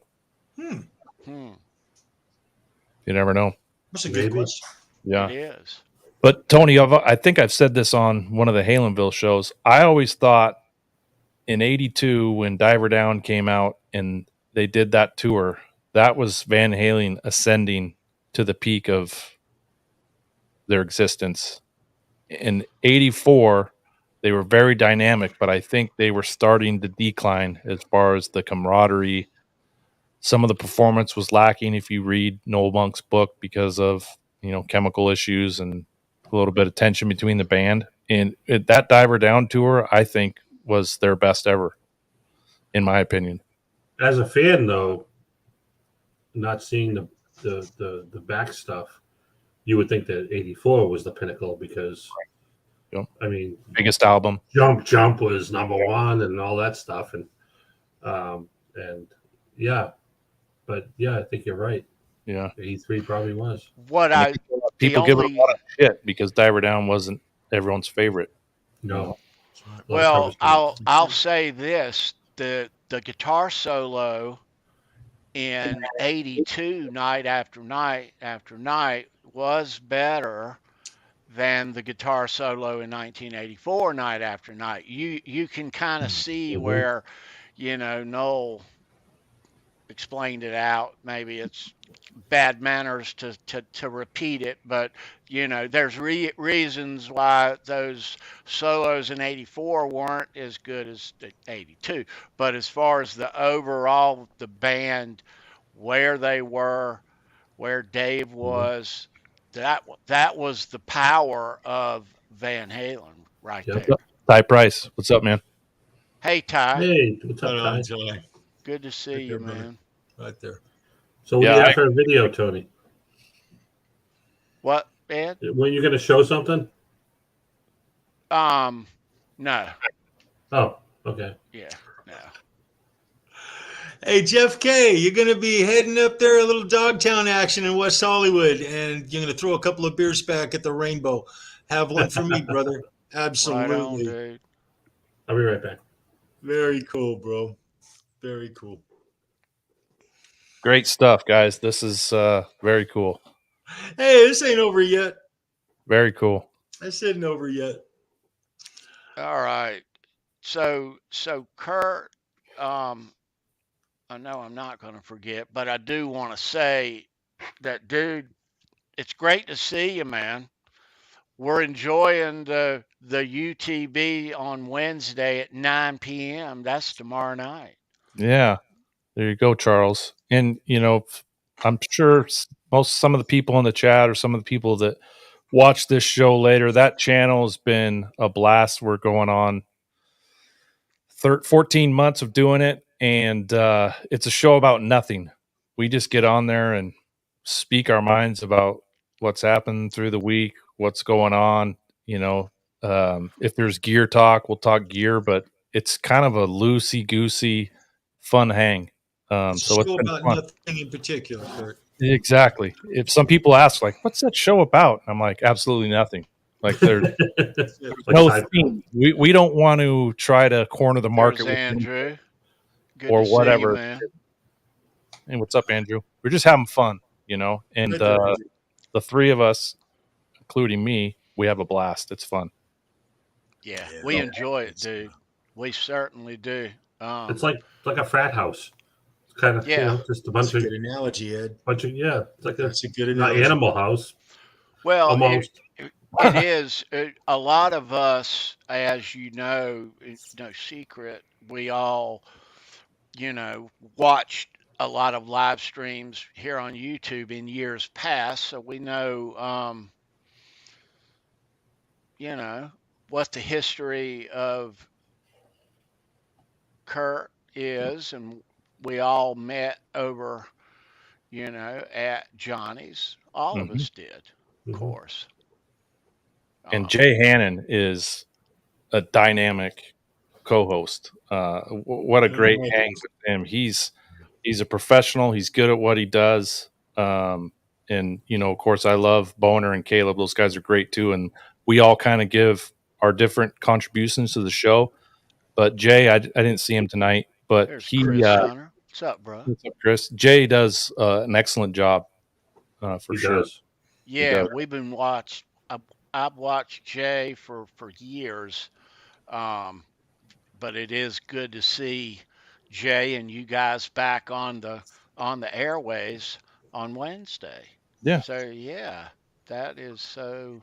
You never know. That's a good question. Yeah. It is. But Tony, I think I've said this on one of the HALENVILLE shows. I always thought in '82 when Diver Down came out and they did that tour, that was Van Halen ascending to the peak of their existence. In '84, they were very dynamic, but I think they were starting to decline as far as the camaraderie. Some of the performance was lacking if you read Noel Monk's book because of, chemical issues and a little bit of tension between the band. And that Diver Down tour, I think, was their best ever, in my opinion. As a fan, though, not seeing the back stuff, you would think that '84 was the pinnacle because, Yep. I mean, Biggest album. Jump was #1 and all that stuff, and yeah, but yeah, I think you're right. Yeah, '83 probably was. People give it a lot of shit because Diver Down wasn't everyone's favorite. No. Well, I'll say this: the guitar solo in '82, Night After Night After Night, was better than the guitar solo in 1984, Night After Night. You can kind of see where, Noel explained it out. Maybe it's bad manners to repeat it, but there's reasons why those solos in '84 weren't as good as '82. But as far as the overall, the band, where they were, where Dave was, that was the power of Van Halen right there. Ty Price, what's up, man? Hey, Ty. Hey, what's up, Ty? Good to see you, man. Right there. So what do you have for a video, Tony? What, Ed? When you going to show something? No. Oh, okay. Yeah, no. Hey, Jeff K., you're going to be heading up there, a little Dogtown action in West Hollywood, and you're going to throw a couple of beers back at the Rainbow. Have one for me, brother. Absolutely. Right on, dude. I'll be right back. Very cool, bro. Very cool. Great stuff, guys. This is very cool. Hey, this ain't over yet. Very cool. This isn't over yet. All right. So Kurt, I know I'm not going to forget, but I do want to say that, dude, it's great to see you, man. We're enjoying the UTB on Wednesday at 9 p.m. That's tomorrow night. Yeah. There you go, Charles. And, I'm sure some of the people in the chat or some of the people that watch this show later, that channel has been a blast. We're going on 14 months of doing it, and it's a show about nothing. We just get on there and speak our minds about what's happened through the week, what's going on. If there's gear talk, we'll talk gear, but it's kind of a loosey-goosey, fun hang. So it's about fun. nothing in particular, Kurt. Exactly. If some people ask, like, what's that show about? I'm like, absolutely nothing. Like, there's no theme. We don't want to try to corner the market with Andrew. Good or to whatever. See you, man. And what's up, Andrew? We're just having fun, and the three of us, including me, we have a blast. It's fun. Yeah, we enjoy it, dude. We certainly do. It's like a frat house. It's kind of just a bunch of good analogy, Ed. It's like that's a good analogy. Animal house. Well, almost. It is. A lot of us, as you know, it's no secret, we all, watched a lot of live streams here on YouTube in years past, so we know, what the history of Kurt is, and we all met over, at Johnny's. All of us did, of course. And Jay Hannon is a dynamic co-host. What a great hang with him. He's a professional. He's good at what he does. And, of course, I love Boner and Caleb. Those guys are great, too. And we all kind of give our different contributions to the show. But Jay, I didn't see him tonight. But There's Chris Hunter. What's up, bro? What's up, Chris? Jay does an excellent job, for sure. Does. Yeah, we've been watched. I've watched Jay for years, but it is good to see Jay and you guys back on the airways on Wednesday. Yeah. So yeah, that is so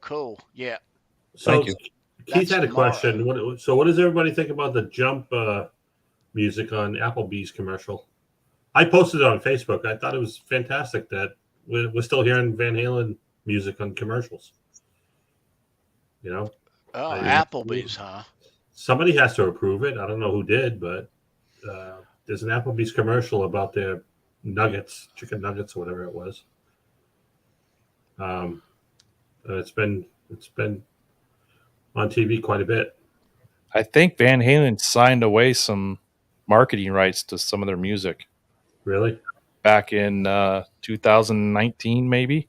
cool. Yeah. So thank you. Keith had a question. What does everybody think about the Jump music on Applebee's commercial? I posted it on Facebook. I thought it was fantastic that we're still hearing Van Halen music on commercials. Applebee's, huh? Somebody has to approve it. I don't know who did, but there's an Applebee's commercial about their nuggets, chicken nuggets, or whatever it was. It's been on TV quite a bit. I think Van Halen signed away some marketing rights to some of their music. Really? Back in 2019, maybe.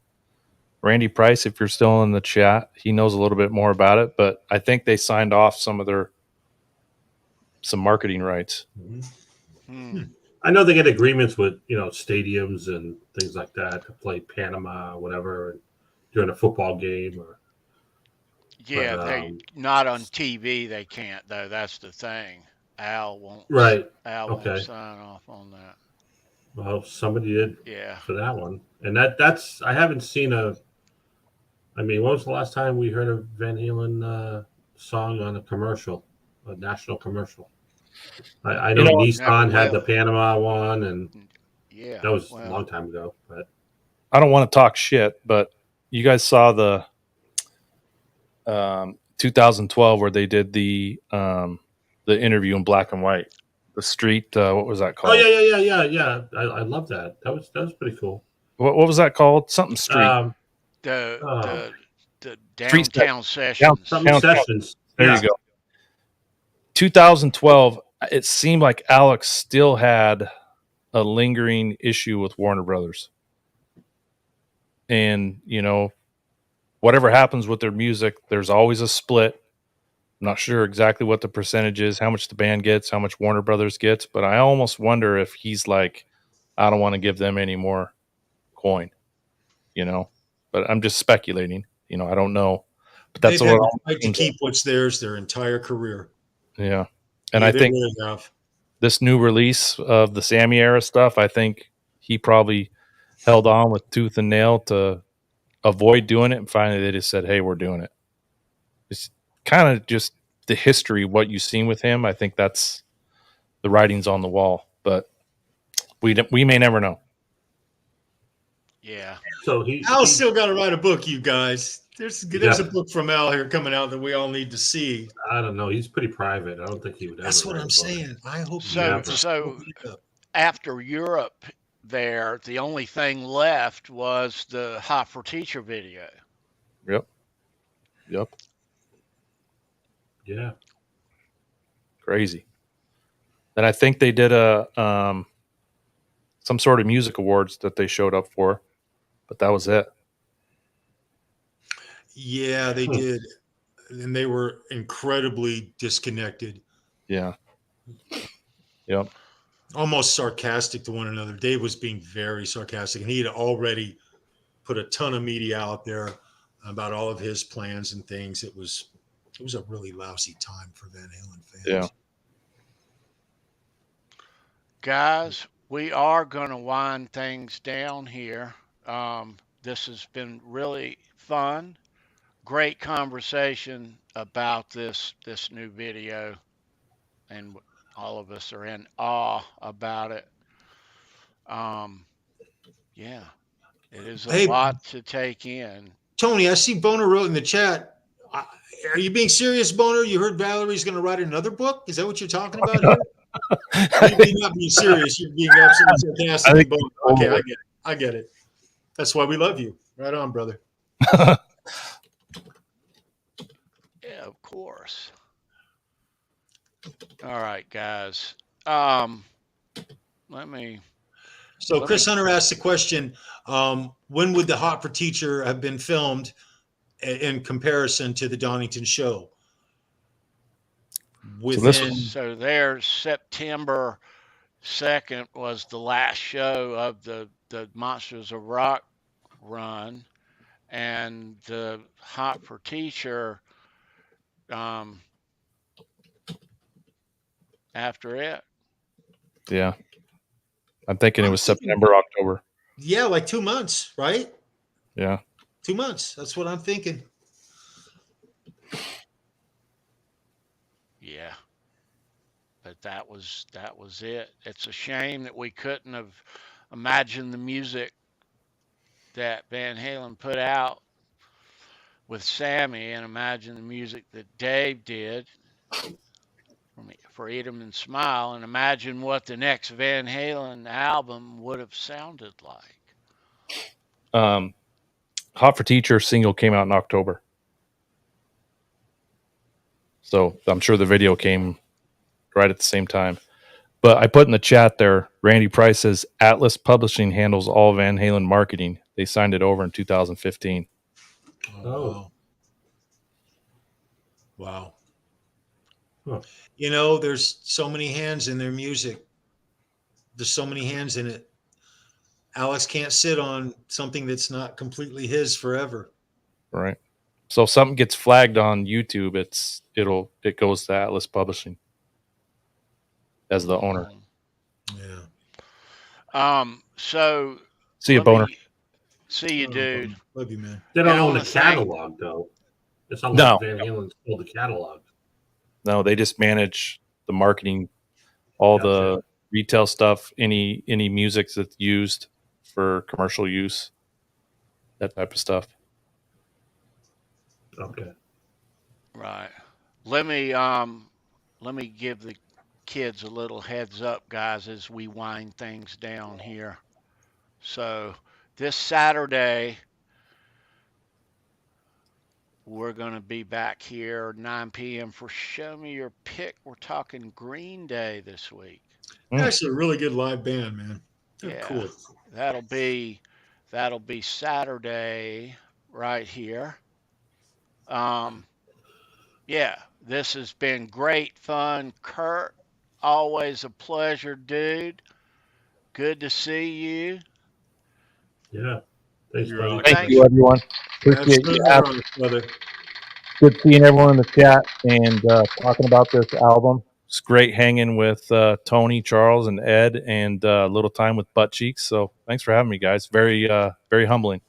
Randy Price, if you're still in the chat, he knows a little bit more about it, but I think they signed off some marketing rights. I know they get agreements with stadiums and things like that to play Panama or whatever during a football game. Yeah, they not on TV. They can't though. That's the thing. Al won't. Right. Al Okay. won't sign off on that. Well, somebody did. Yeah. For that one, and that's I haven't seen a. I mean, when was the last time we heard a Van Halen song on a commercial, a national commercial? I know Nissan had the Panama one, and that was a long time ago. But I don't want to talk shit, but you guys saw the 2012 where they did the interview in black and white, the street. What was that called? Oh yeah. I love that. That was pretty cool. What was that called? Something street. The downtown sessions. Sessions. There you go. 2012. It seemed like Alex still had a lingering issue with Warner Brothers, and whatever happens with their music, there's always a split. I'm not sure exactly what the percentage is, how much the band gets, how much Warner Brothers gets, but I almost wonder if he's like, I don't want to give them any more coin, but I'm just speculating. I don't know, but that's They've had what the right to keep what's theirs their entire career. Yeah. And I think really this new release of the Sammy era stuff, I think he probably held on with tooth and nail to avoid doing it. And finally they just said, hey, we're doing it. It's kind of just the history, what you've seen with him. I think that's the writing's on the wall, but we may never know. Yeah. So Al's still got to write a book, you guys. There's a book from Al here coming out that we all need to see. I don't know. He's pretty private. I don't think he would ever. That's what I'm saying. I hope so. After Europe, there, the only thing left was the Hot for Teacher video. Yep. Yeah. Crazy. And I think they did some sort of music awards that they showed up for, but that was it. Yeah, they did. And they were incredibly disconnected. Yeah. Yep. Almost sarcastic to one another. Dave was being very sarcastic, and he had already put a ton of media out there about all of his plans and things. It was a really lousy time for Van Halen fans. Yeah. Guys, we are going to wind things down here. This has been really fun. Great conversation about this new video, and all of us are in awe about it. Yeah, it is a lot to take in. Tony, I see Boner wrote in the chat. Are you being serious, Boner? You heard Valerie's going to write another book? Is that what you're talking about here? You're not being serious. You're being absolutely sarcastic. Okay, I get it. That's why we love you. Right on, brother. Yeah, of course. All right, guys. Chris Hunter asked the question, when would the Hot for Teacher have been filmed in comparison to the Donington show? So there's September 2nd was the last show of the Monsters of Rock run, and the Hot for Teacher after it. Yeah. I'm thinking it was September, October. Yeah, like 2 months, right? Yeah. 2 months. That's what I'm thinking. Yeah. But that was it. It's a shame that we couldn't have imagined the music that Van Halen put out with Sammy and imagine the music that Dave did. Let me Freedom and Smile, and imagine what the next Van Halen album would have sounded like. Hot for Teacher single came out in October. So I'm sure the video came right at the same time. But I put in the chat there, Randy Price says Atlas Publishing handles all Van Halen marketing. They signed it over in 2015. Oh. Wow. Huh. You know, there's so many hands in their music. There's so many hands in it. Alex can't sit on something that's not completely his forever. Right. So if something gets flagged on YouTube, it goes to Atlas Publishing as the owner. Yeah. So See you, Boner. See you, dude. Love you, man. They don't And I own the wanna thank- catalog, though. It's not No. like Van Halen's sold the catalog. No, they just manage the marketing, all Gotcha. the retail stuff, any music that's used for commercial use, that type of stuff. Okay. Right. Let me give the kids a little heads up, guys, as we wind things down here. So this Saturday, we're going to be back here 9 p.m. for Show Me Your Pick. We're talking Green Day this week. Actually, a really good live band, man. They're Yeah. cool. That'll be Saturday right here. Yeah, this has been great fun. Kurt, always a pleasure, dude. Good to see you. Yeah. Thanks, You're buddy. right. Thank you, everyone. Appreciate Absolutely you. right, brother. Good seeing everyone in the chat and talking about this album. It's great hanging with Tony, Charles, and Ed, and a little time with Butt Cheeks. So thanks for having me, guys. Very, very humbling.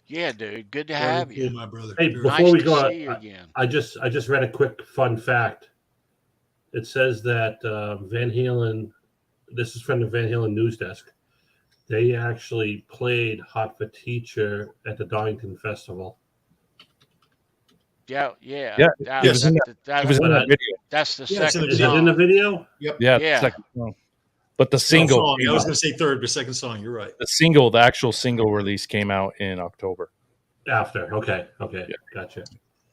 Yeah, dude. Good to Very have cool, you. my brother. Hey, Very before Nice we to go, see you again. I just read a quick fun fact. It says that Van Halen, this is from the Van Halen news desk, they actually played Hot for Teacher at the Donington Festival. Yeah. Yeah, it was in that video. That's the Yeah, it's in second the Is video. it in the song. video? Yep. Yeah, Yeah. second song. But the single, Song. came I was out- going to say third, but second song. You're right. the actual single release came out in October. After. Okay. Yeah. Gotcha.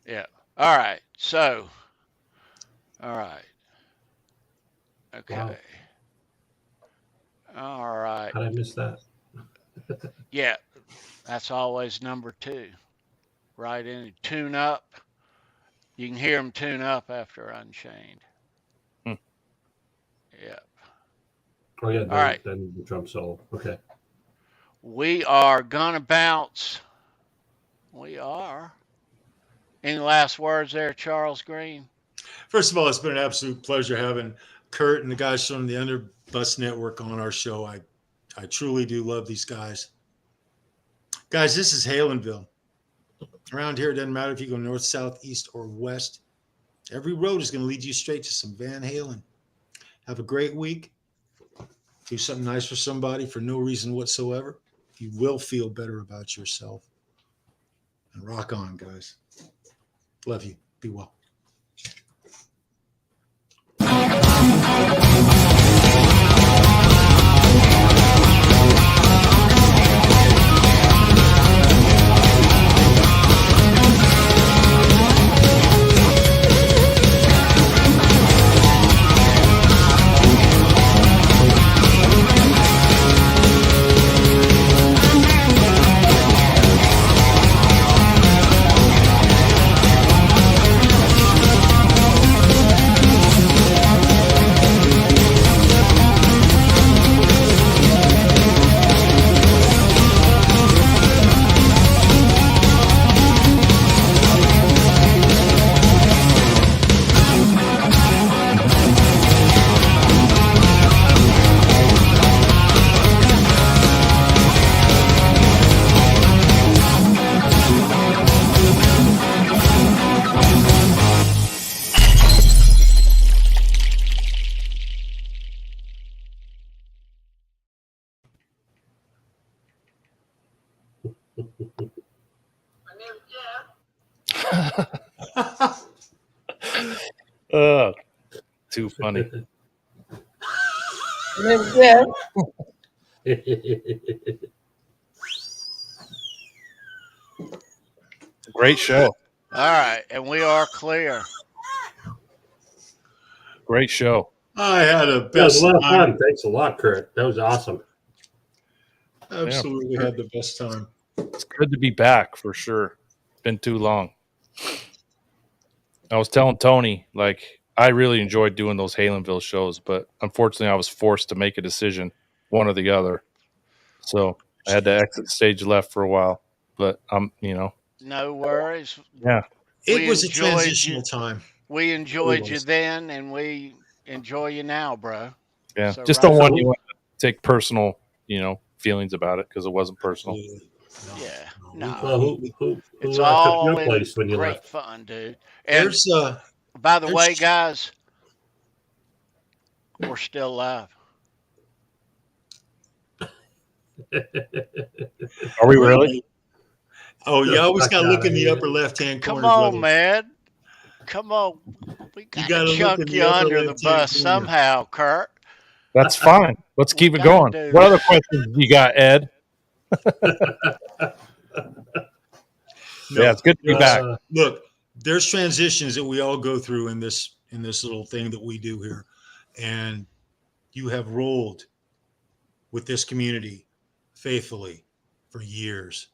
Yeah. All right. So, all right. Okay. Wow. All right. How did I miss that? Yeah. That's always number 2. Right in. Tune Up. You can hear them tune up after Unchained. Hmm. Yeah. Oh, yeah. All right. Then the drum solo. Okay. We are going to bounce. We are. Any last words there, Charles Green? First of all, it's been an absolute pleasure having Kurt and the guys from the Underbus Network on our show. I truly do love these guys. Guys, this is Halenville. Around here, it doesn't matter if you go north, south, east, or west. Every road is going to lead you straight to some Van Halen. Have a great week. Do something nice for somebody for no reason whatsoever. You will feel better about yourself. And rock on, guys. Love you. Be well. Too funny. Great show. All right, and we are clear. Great show. I had a That was best a lot of time. fun. Thanks a lot, Kurt. That was awesome. Absolutely had the best time. It's good to be back for sure. Been too long. I was telling Tony, like, I really enjoyed doing those HALENVILLE shows, but unfortunately I was forced to make a decision, one or the other. So I had to exit stage left for a while. But No worries. Yeah. It was a transitional time. We enjoyed you then, and we enjoy you now, bro. Yeah. So Just right don't want on. you to take personal, feelings about it because it wasn't personal. Yeah. No. Well, who It's took all your in place when you great left? fun, dude. And There's by the way, guys, we're still alive. Are we really? Oh, you always got to look in the upper left-hand corner. Come on, brother. man. Come on. We got gotta to look in chunk the you upper under the left-hand bus corner. somehow, Kurt. That's fine. Let's keep it gotta going. do What it. other questions you got, Ed? No, Yeah, it's good to be back. Look, there's transitions that we all go through in this little thing that we do here, and you have rolled with this community faithfully for years.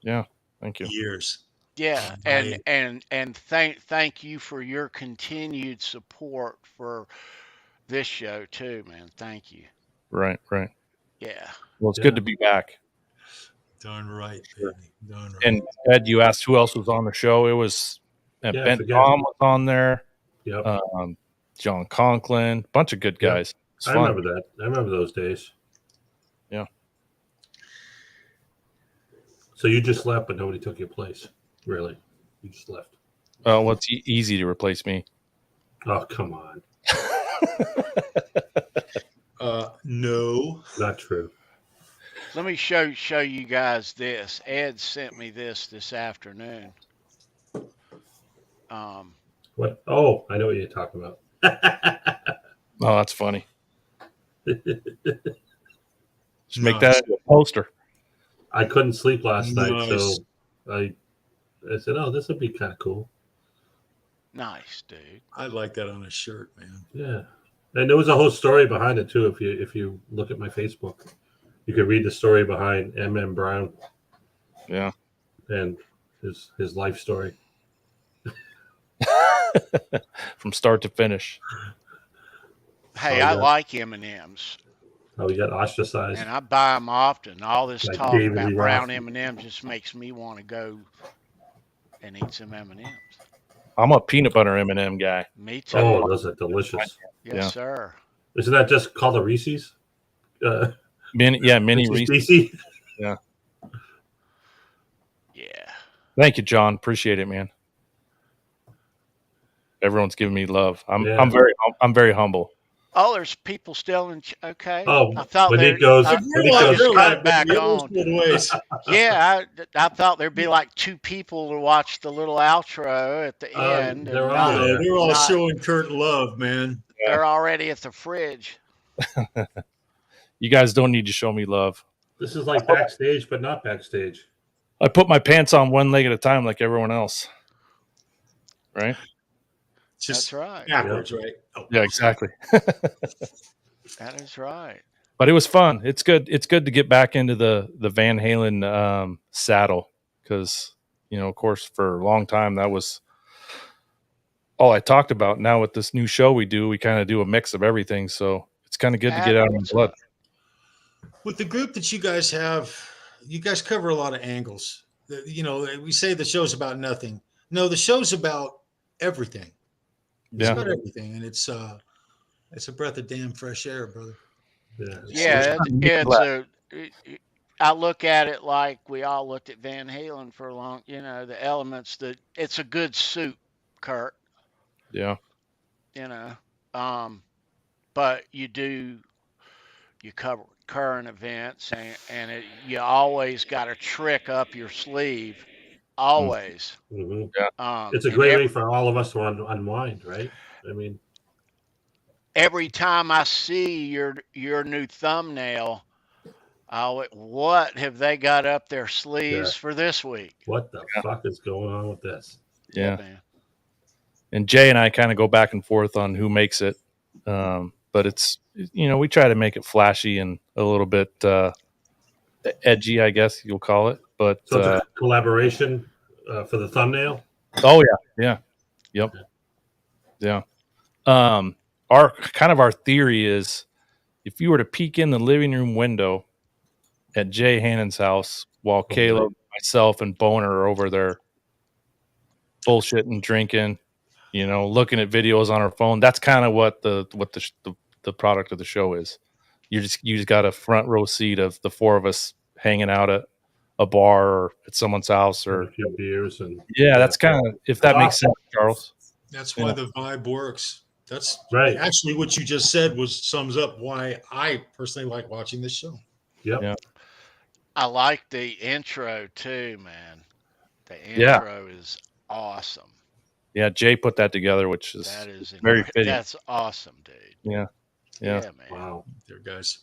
Yeah, thank you. Years. Yeah, and thank you for your continued support for this show too, man. Thank you. Right. Yeah. Well, it's good to be back. Darn right, baby. Darn right. And Ed, you asked who else was on the show. It was Ben Tom was on there. Yep. John Conklin, bunch of good guys. I remember that. I remember those days. Yeah. So you just left, but nobody took your place. Really? You just left. Well, it's easy to replace me. Oh, come on. No. Not true. Let me show you guys this. Ed sent me this afternoon. What? Oh, I know what you're talking about. Oh, that's funny. Just make that into a poster. I couldn't sleep last night, Nice. so I said, "Oh, this would be kind of cool." Nice, dude. I like that on a shirt, man. Yeah, and there was a whole story behind it too. If you look at my Facebook, you can read the story behind M.M. Brown. Yeah, and his life story from start to finish. Hey, I like M&Ms. Oh, he got ostracized. And I buy them often. All this Like talk David about Lee brown Roth. M&Ms just makes me want to go and eat some M&Ms. I'm a peanut butter M&M guy. Me too. Oh, those are delicious. Yes, sir. Isn't that just called a Reese's? Mini Reese's. Reese's. Yeah. Yeah. Thank you, John. Appreciate it, man. Everyone's giving me love. I'm very humble. Oh, there's people still in. Okay. Oh, I thought when there. it goes, I cut it back Baby. on. Yeah, I thought there'd be like two people to watch the little outro at the end. they're and all not- there. They're all not- showing Kurt love, man. They're already at the fridge. You guys don't need to show me love. This is like backstage, but not backstage. I put my pants on one leg at a time like everyone else. Right? Just That's right. backwards, right? Oh. Yeah, exactly. That is right. But it was fun. It's good. It's good to get back into the Van Halen saddle because, of course, for a long time that was all I talked about. Now with this new show we do, we kind of do a mix of everything. So it's kind of good to get out of the blood. With the group that you guys have, you guys cover a lot of angles. We say the show's about nothing. No, the show's about everything. It's about everything, and it's a breath of damn fresh air, brother. Yeah, I look at it like we all looked at Van Halen for a long. The elements that it's a good soup, Kurt. Yeah. But you cover current events, and you always got a trick up your sleeve. Always. Mm-hmm. Yeah. It's a great way for all of us to unwind, right? I mean, every time I see your new thumbnail, what have they got up their sleeves for this week? What the fuck is going on with this? Yeah. Man. And Jay and I kind of go back and forth on who makes it. But it's, we try to make it flashy and a little bit edgy, I guess you'll call it. But So it's a collaboration for the thumbnail? Oh, yeah. Yep. Yeah. Our theory is if you were to peek in the living room window at Jay Hannon's house while Caleb, myself, and Boner are over there bullshitting, drinking, looking at videos on our phone, that's kind of what the product of the show is. You just got a front row seat of the four of us hanging out at a bar or at someone's house or a few beers and that's kind of, if that makes sense, Charles. That's why the vibe works. That's right. Actually, what you just said sums up why I personally like watching this show. Yep. Yeah. I like the intro too, man. The intro is awesome. Yeah, Jay put that together, which is very fitting. That's awesome, dude. Yeah, man. Wow. There, guys.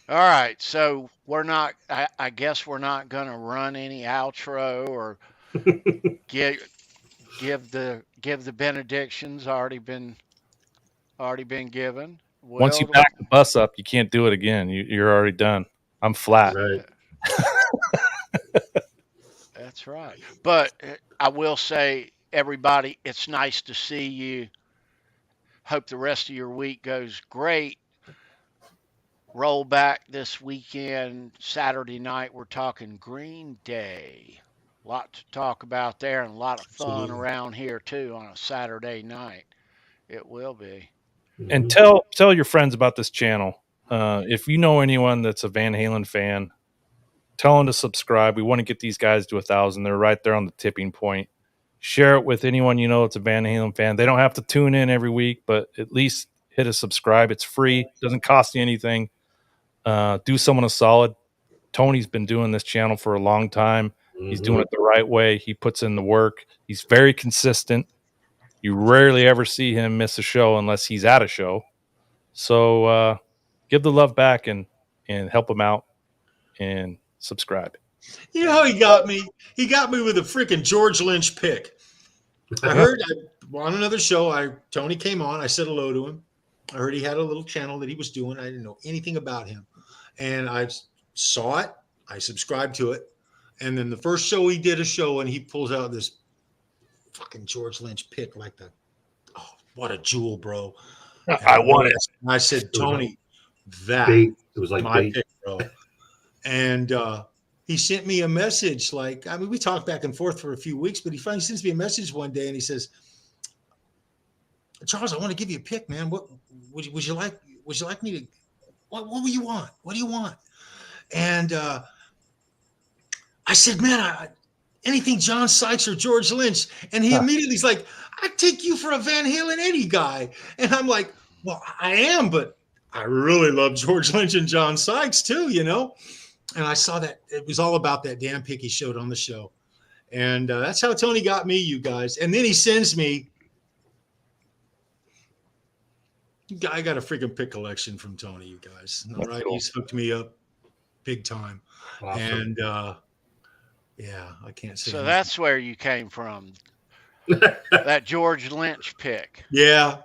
All right, so we're not. I guess we're not going to run any outro or give the benedictions. Already been given. Once you back the bus up, you can't do it again. You're already done. I'm flat. Right. That's right. But I will say, everybody, it's nice to see you. Hope the rest of your week goes great. Roll back this weekend, Saturday night, we're talking Green Day. A lot to talk about there and a lot of fun around here, too, on a Saturday night. It will be. And tell your friends about this channel. If you know anyone that's a Van Halen fan, tell them to subscribe. We want to get these guys to 1,000. They're right there on the tipping point. Share it with anyone you know that's a Van Halen fan. They don't have to tune in every week, but at least hit a subscribe. It's free. Doesn't cost you anything. Do someone a solid. Tony's been doing this channel for a long time. He's doing it the right way. He puts in the work. He's very consistent. You rarely ever see him miss a show unless he's at a show. So give the love back and help him out and subscribe. You know how he got me? He got me with a freaking George Lynch pick. I heard on another show, Tony came on. I said hello to him. I heard he had a little channel that he was doing. I didn't know anything about him. And I saw it. I subscribed to it. And then the first show he did a show and he pulls out this fucking George Lynch pick what a jewel, bro. I want it. And I said, Tony, it was like my pick, bro. And he sent me a message. We talked back and forth for a few weeks, but he finally sends me a message one day and he says, Charles, I want to give you a pick, man. What would you like me to, what do you want? What do you want? And I said, man, anything John Sykes or George Lynch. And he immediately's like, I take you for a Van Halen Eddie guy. And I'm like, well, I am, but I really love George Lynch and John Sykes too, And I saw that it was all about that damn pick he showed on the show. And that's how Tony got me, you guys. And then he sends me, I got a freaking pick collection from Tony, you guys. All right. Cool. He's hooked me up big time. Awesome. And I can't say. So that's where you came from. That George Lynch pick. Yeah.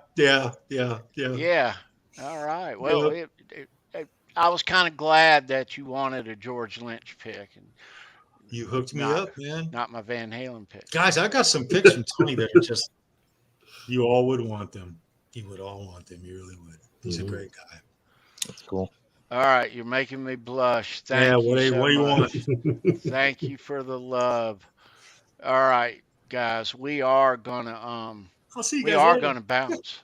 All right. Well, I was kind of glad that you wanted a George Lynch pick. And you hooked me up, man. Not my Van Halen pick. Guys, I got some picks from Tony that are just, you all would want them. You would all want them. You really would. He's a great guy. That's cool. All right. You're making me blush. Thank you. What do you want? Thank you for the love. All right, guys. We are going to, I'll see you guys later. Going to bounce.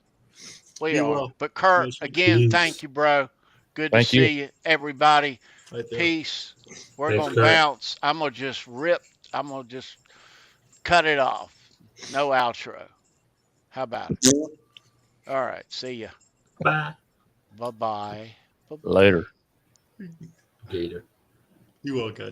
We are. But Kurt, again, thank you, bro. Good to see you, everybody. Right there. Peace. We're going to bounce. I'm going to just cut it off. No outro. How about it? All right. See ya. Bye. Bye-bye. Later. Gator. You will, guys.